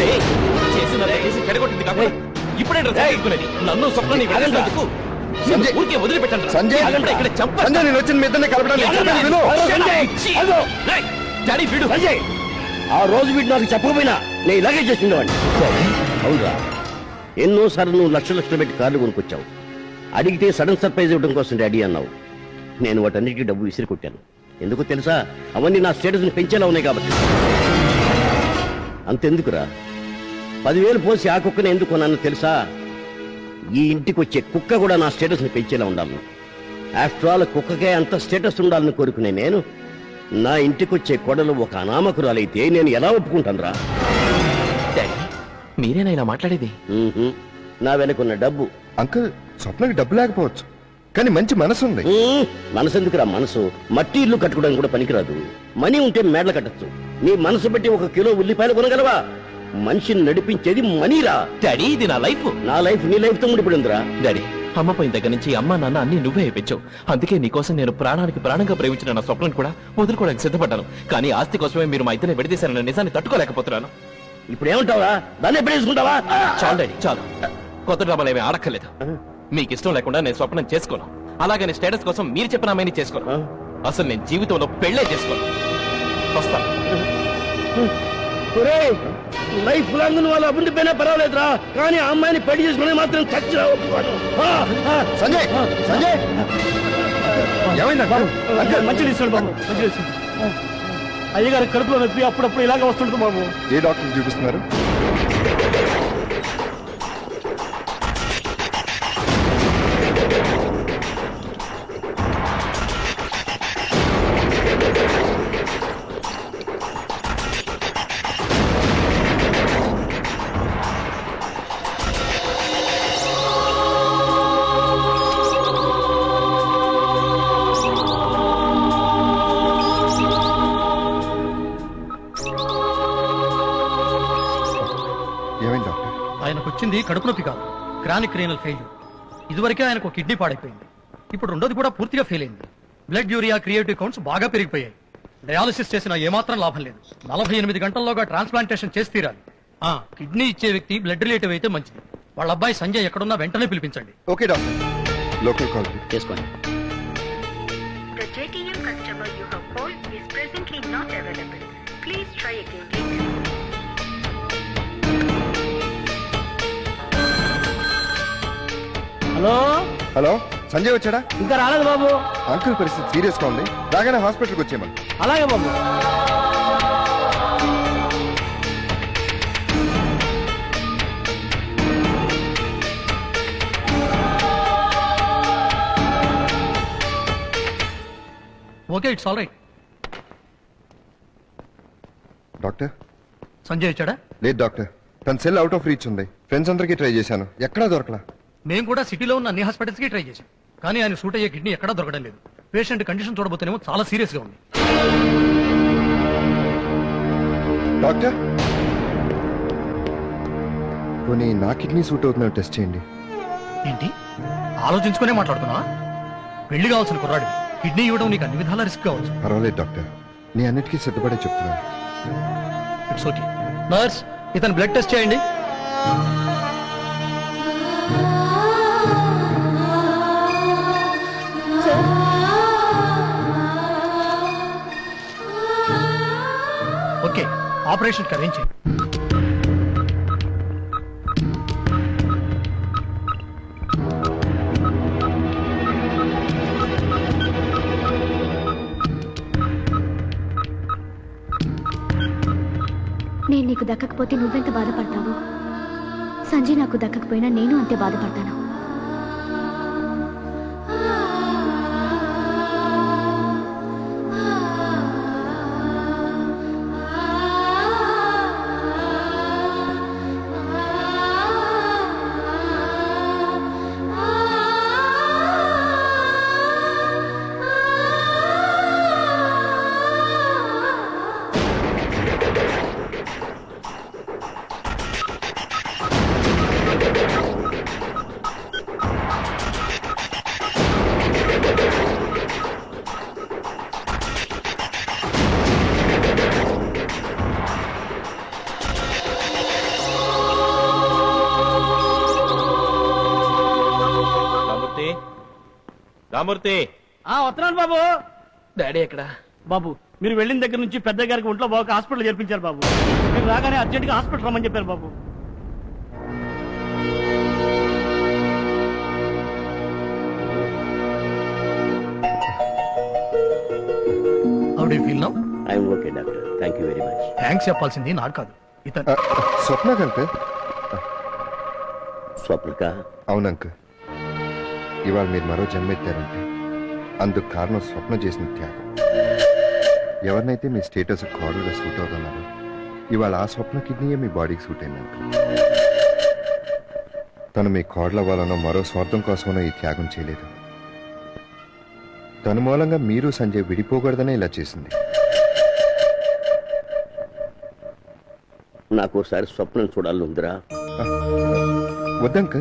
నన్ను స్వప్నని వదిలిపెట్టండి. ఆ రోజు వీడు నాకు చెప్పకపోయినా నేను ఇలాగే చేసిండేవాడిని. అవునా? ఎన్నోసార్లు నువ్వు లక్షలు పెట్టి కార్లు కొనుక్కొచ్చావు. అడిగితే సడన్ సర్ప్రైజ్ ఇవ్వడం కోసం డాడీ అన్నావు. నేను వాటన్నిటికీ డబ్బు విసిరి కొట్టాను. ఎందుకు తెలుసా? అవన్నీ నా స్టేటస్ని పెంచేలా ఉన్నాయి కాబట్టి. అంతెందుకురా, 10,000 పోసి ఆ కుక్కని ఎందుకు కొన్నాను తెలుసా? ఈ ఇంటికి వచ్చే కుక్క కూడా నా స్టేటస్ని పెంచేలా ఉండాలను. ఆఫ్టర్ ఆల్ కుక్కకే అంత స్టేటస్ ఉండాలని కోరుకునే నేను, నా ఇంటికి వచ్చే కొడలు ఒక అనామకురాలైతే నేను ఎలా ఒప్పుకుంటాను రా? మీరేనా ఇలా మాట్లాడేది? నా వెనకున్న డబ్బు. అంకుల్, స్వప్నకి డబ్బు లేకపోవచ్చు, కానీ మంచి మనసు ఉంది. మనసు ఎందుకురా? మనసు మట్టి ఇల్లు కట్టుకోవడానికి కూడా పనికిరాదు. మనీ ఉంటే మేడలు కట్టచ్చు. నీ మనసు బట్టి 1 కిలో ఉల్లిపాయలు కొనగలవా? మనిషిని నడిపించేది మనీరా. డాడీ, ఇది నా లైఫ్. నా లైఫ్ నీ లైఫ్ తో ముడిపడిందిరా. డాడీ, అమ్మ పోయిన దగ్గర నుంచి అమ్మ నాన్న అన్ని నువ్వే ఇప్పించావు. అందుకే నీకోసం నేను ప్రాణానికి ప్రాణంగా ప్రేమించిన నా స్వప్నం కూడా వదులుకోవడానికి సిద్ధపడ్డాను. కానీ ఆస్తి కోసమే మీరు మా ఇద్దరిని విడదీశారన్న నిజాన్ని తట్టుకోలేకపోతున్నాను. ఇప్పుడు ఏమంటావా? దాన్ని ఎప్పుడు వేసుకుంటావా? చాలు డాడీ, చాలు. కొత్త డ్రామాలు ఏమీ ఆడక్కర్లేదు. మీకు ఇష్టం లేకుండా నేను స్వప్నం చేసుకోను. అలాగని స్టేటస్ కోసం మీరు చెప్పిన అమ్మాయిని చేసుకోను. అసలు నేను జీవితంలో పెళ్లే చేసుకోను. వస్తాను. లైఫ్ లాంగ్ నువ్వు అలా ఉండిపోయినా పర్వాలేదురా, కానీ ఆ అమ్మాయిని పెళ్లి చేసుకుని మాత్రం ఖచ్చితంగా ఒప్పుకోను. సంజయ్, సంజయ్, ఏమైందా? మంచి తీసుకోండి బాబు, మంచి తీసుకోండి. అయ్యగారి కడుపులో నొప్పి అప్పుడప్పుడు ఇలాగ వస్తుంటుంది బాబు. ఏ డాక్టర్ చూపిస్తున్నారు? ఆయనకు వచ్చింది కడుపు నొప్పి కాదు, క్రానిక్ రీనల్ ఫెయిల్యూర్. ఇదివరకే ఆయనకు కిడ్నీ పాడైపోయింది, ఇప్పుడు రెండోది కూడా పూర్తిగా ఫెయిల్ అయింది. బ్లడ్ యూరియా క్రియేటివ్ కౌంట్స్ బాగా పెరిగిపోయాయి. డయాలసిస్ చేసినా ఏమాత్రం లాభం లేదు. 48 గంటల్లోగా ట్రాన్స్ప్లాంటేషన్ చేసి తీరాలి. కిడ్నీ ఇచ్చే వ్యక్తి బ్లడ్ రిలేటివ్ అయితే మంచిది. వాళ్ళ అబ్బాయి సంజయ్ ఎక్కడున్నా వెంటనే పిలిపించండి. ఓకే డాక్టర్, లోకల్ కాల్ చేసుకోండి. The JTM customer you have called is presently not available. Please try again later. Hello hello, Sanjay వచ్చాడా? ఇంకా రాలేదు బాబు. అంకుల్ పరిస్థితి సీరియస్ గా ఉంది, రాగానే హాస్పిటల్కి వచ్చేయమని. అలాగే బాబు. Okay, it's all right. Doctor Sanjay వచ్చాడా? లేదు డాక్టర్, తన సెల్ అవుట్ ఆఫ్ రీచ్ ఉంది. ఫ్రెండ్స్ అందరికీ ట్రై చేశాను, ఎక్కడా దొరకలా. మేము కూడా సిటీలో ఉన్న అన్ని హాస్పిటల్స్ కి ట్రై చేశాం, కానీ ఆయన సూట్ అయ్యే కిడ్నీ ఎక్కడా దొరకడం లేదు. పేషెంట్ కండిషన్ చూడబోతేనేమో చాలా సీరియస్ గా ఉంది. డాక్టర్, పోనీ నా కిడ్నీ సూట్ అవుతుందో టెస్ట్ చేయండి. ఏంటి ఆలోచించుకునే మాట్లాడుతున్నా? పెళ్లి కావాల్సిన కుర్రాడివి, కిడ్నీ ఇవ్వడం నీకు అన్ని విధాలా రిస్క్ కావచ్చు. పర్వాలేదు డాక్టర్, నీ అన్నిటికీ సిద్ధపడే చెప్తున్నాను. It's okay. నర్స్, ఇతను బ్లడ్ టెస్ట్ చేయండి. ఓకే, ఆపరేషన్ అరేంజ్ చేయండి. నేను నీకు దక్కకపోతే నువ్వెంత బాధపడతావు, సంజయ్ నాకు దక్కకపోయినా నేను అంతే బాధపడతాను. రామూర్తి, వస్తున్నాను బాబు. డాడీ ఎక్కడ? బాబు, మీరు వెళ్ళిన దగ్గర నుంచి పెద్ద గారికి ఒంట్లో బాగా హాస్పిటల్ చేర్పించారు బాబు. మీరు రాగానే అర్జెంట్ గా హాస్పిటల్ రమ్మని చెప్పారు బాబు. How do you feel now? I am okay doctor, thank you very much. Thanks చెప్పాల్సింది నాకు కాదు, ఇతను. స్వప్న అంకుల్. స్వప్నక? అవును అంకుల్, ఇవాళ మీరు మరో జన్మెత్తారంటే అందుకు కారణం స్వప్న చేసిన త్యాగం. ఎవరినైతే మీ స్టేటస్ కోడలుగా సూట్ అవుతున్నారో ఇవాళ ఆ స్వప్న కిడ్నీయే మీ బాడీకి సూట్ అయింది అంకుల్. తను మీ కోడల వాళ్ళనో మరో స్వార్థం కోసమనో ఈ త్యాగం చేయలేదు. తన మూలంగా మీరు సంజయ్ విడిపోకూడదనే ఇలా చేసింది. నాకోసారి స్వప్నం చూడాలనుందిరా. వద్దంక,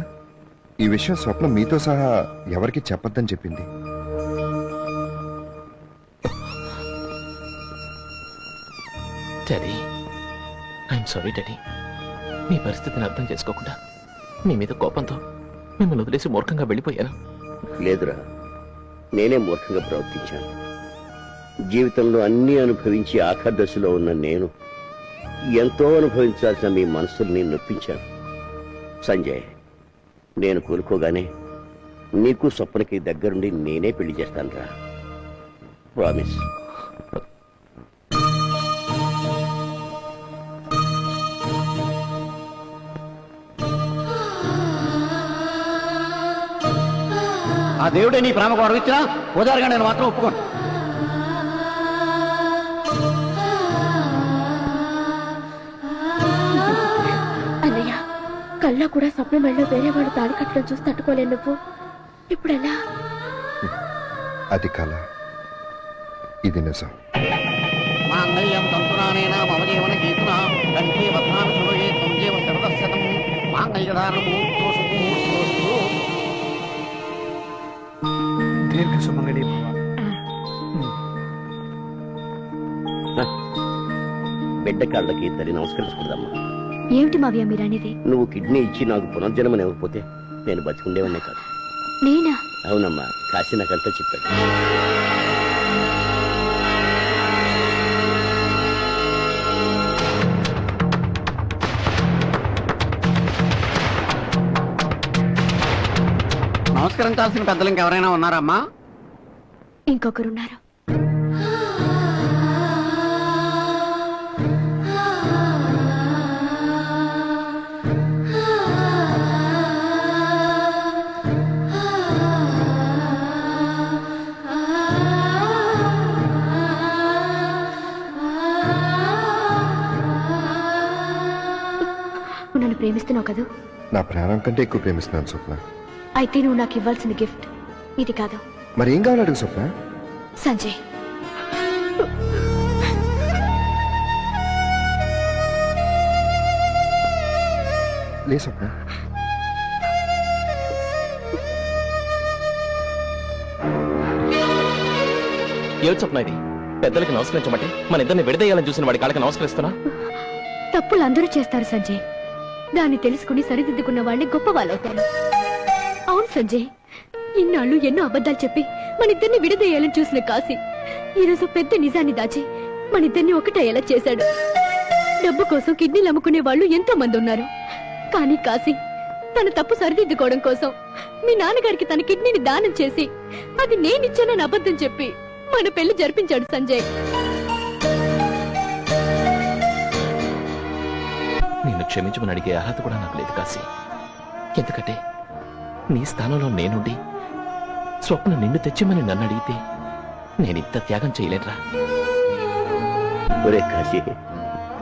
ఈ విషయం స్వప్న మీతో సహా ఎవరికి చెప్పొద్దని చెప్పింది. Daddy, I'm sorry daddy. మీ పరిస్థితిని అర్థం చేసుకోకుండా మీ మీద కోపంతో మిమ్మల్ని వదిలేసి మూర్ఖంగా వెళ్ళిపోయాను. లేదురా, నేనే మూర్ఖంగా ప్రవర్తించాను. జీవితంలో అన్నీ అనుభవించి ఆఖరి దశలో ఉన్న నేను ఎంతో అనుభవించాల్సిన మీ మనసుల్ని నొప్పించాను. సంజయ్, నేను కోరుకోగానే నీకు స్వప్నకి దగ్గరుండి నేనే పెళ్లి చేస్తాను రా. ప్రామిస్. దేవుడే నీ ప్రేమ గౌరవించినా పూజారిగా నేను మాత్రం ఒప్పుకోను. అన్నయ్య, కళ్ళ కూడా స్వప్నం వెళ్ళి వేరే వాడు తాళి కట్టడం చూసి తట్టుకోలేను. నువ్వు ఇప్పుడెలా? అది కళ, ఇది నిజం. మాంగళ్యం తంతునానేనా మమ జీవన గీతునా కంఠే బధ్నామి శుభగే త్వం జీవ శరదశతం మాంగళ్యధారణము దీర్ఘ సుమంగళి భవ. బిడ్డ కాళ్ళకి తల్లి నమస్కరించుకుందామా. ఏమిటి మావయ్య మీరనేది? నువ్వు కిడ్నీ ఇచ్చి నాకు పునర్జన్మని ఇవ్వకపోతే నేను బతికుండేవన్నే కాదు. నేనా? అవునమ్మా, కాశీ నాకంతా చెప్పాడు. నమస్కరించాల్సిన పెద్దలు ఇంకెవరైనా ఉన్నారమ్మా? ఇంకొకరున్నారు. నన్ను ప్రేమిస్తున్నావు కదూ? నా ప్రాణం కంటే ఎక్కువ ప్రేమిస్తున్నాను స్వప్న. అయితే నువ్వు నాకు ఇవ్వాల్సిన గిఫ్ట్ ఇది కాదు. మరేం కావాలి అడుగు స్వప్న. సంజయ్, లే స్వప్న. ఏడు స్వప్న ఇది? పెద్దలకి నమస్కరించమంటే మన ఇద్దరిని విడదయ్యాలని చూసిన వాడి కాళ్ళకి నమస్కరిస్తున్నా? తప్పులు అందరూ చేస్తారు సంజయ్. దాన్ని తెలుసుకుని సరిదిద్దుకున్న వాళ్ళే గొప్ప వాళ్ళవుతారు. అవును సంజయ్, ఇన్నాళ్ళు ఎన్నో అబద్ధాలు చెప్పి మన ఇద్దరిని విడదయ్యాలని చూసిన కాశీ ఈరోజు పెద్ద నిజాన్ని దాచి మన ఇద్దరిని ఒకటయ్యేలా చేశాడు. డబ్బు కోసం కిడ్నీలు అమ్ముకునే వాళ్ళు ఎంతో మంది ఉన్నారు. కానీ కాశీ తన తప్పు సరిదిద్దుకోవడం కోసం మీ నాన్నగారికి తన కిడ్నీని దానం చేసి అది నేనిచ్చానని అబద్ధం చెప్పి మన పెళ్లి జరిపించాడు సంజయ్. నిన్ను క్షమించమని అడిగే అర్హత కూడా నాకు లేదు కాశీ. ఎందుకంటే నీ స్థానంలో నేనుండి స్వప్న నిన్ను తెచ్చమని నన్ను అడిగితే నేనింత త్యాగం చేయలేనురా. ఒరే కాశీ,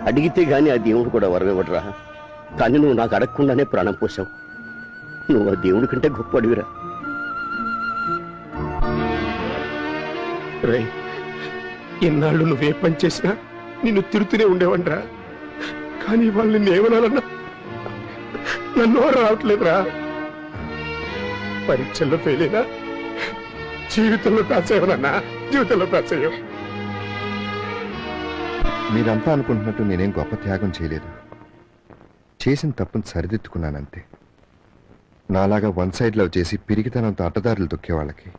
అడిగితే గాని ఆ దేవుడు కూడా వరమివ్వడరా. కానీ నువ్వు నాకు అడగకుండానే ప్రాణం పోసావు. నువ్వు ఆ దేవుడి కంటే గొప్ప అడివిరా. రే, ఎన్నాళ్ళు నువ్వే పని చేసినా నిన్ను తిరుగుతూనే ఉండేవండ్రా. కానీ వాళ్ళు నిన్నేమనాలన్నా నన్ను రావట్లేదురా. పరీక్షల్లో ఫెయిల్ అయినా జీవితంలో పాస్ అయ్యవనన్నా, జీవితంలో పాస్ అయ్యావు. మీరంతా అనుకుంటున్నట్టు నేనేం గొప్ప త్యాగం చేయలేదు. చేసిన తప్పును సరిదిద్దుకున్నానంతే. నాలాగా వన్ సైడ్ లవ్ చేసి పిరిగితనంతో అడ్డదారులు దొక్కే వాళ్ళకి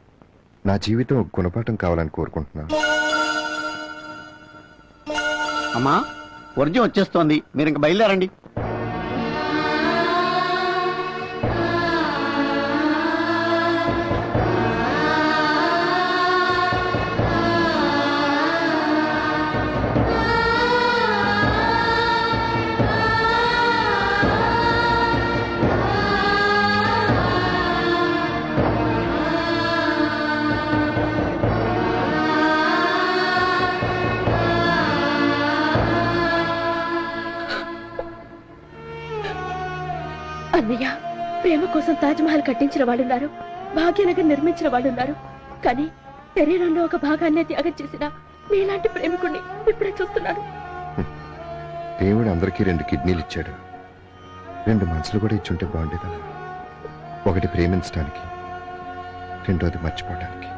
నా జీవితం ఒక గుణపాఠం కావాలని కోరుకుంటున్నాను. అమ్మా, వర్జం వచ్చేస్తోంది, మీరు ఇంక బయలుదేరండి. అన్నయ్య, ప్రేమ కోసం తాజ్మహల్ కట్టించిన వాళ్ళున్నారు, భాగ్యనగర్ నిర్మించిన వాళ్ళున్నారు. కానీ శరీరంలో ఒక భాగాన్నే త్యాగం చేసిన మీలాంటి ప్రేమికుణ్ణి ఇప్పుడే చూస్తున్నాను. దేవుడు అందరికీ 2 కిడ్నీలు ఇచ్చాడు. 2 మనసులు కూడా ఇచ్చుంటే బాగుండేదా. ఒకటి ప్రేమించడానికి, రెండోది మర్చిపోవడానికి.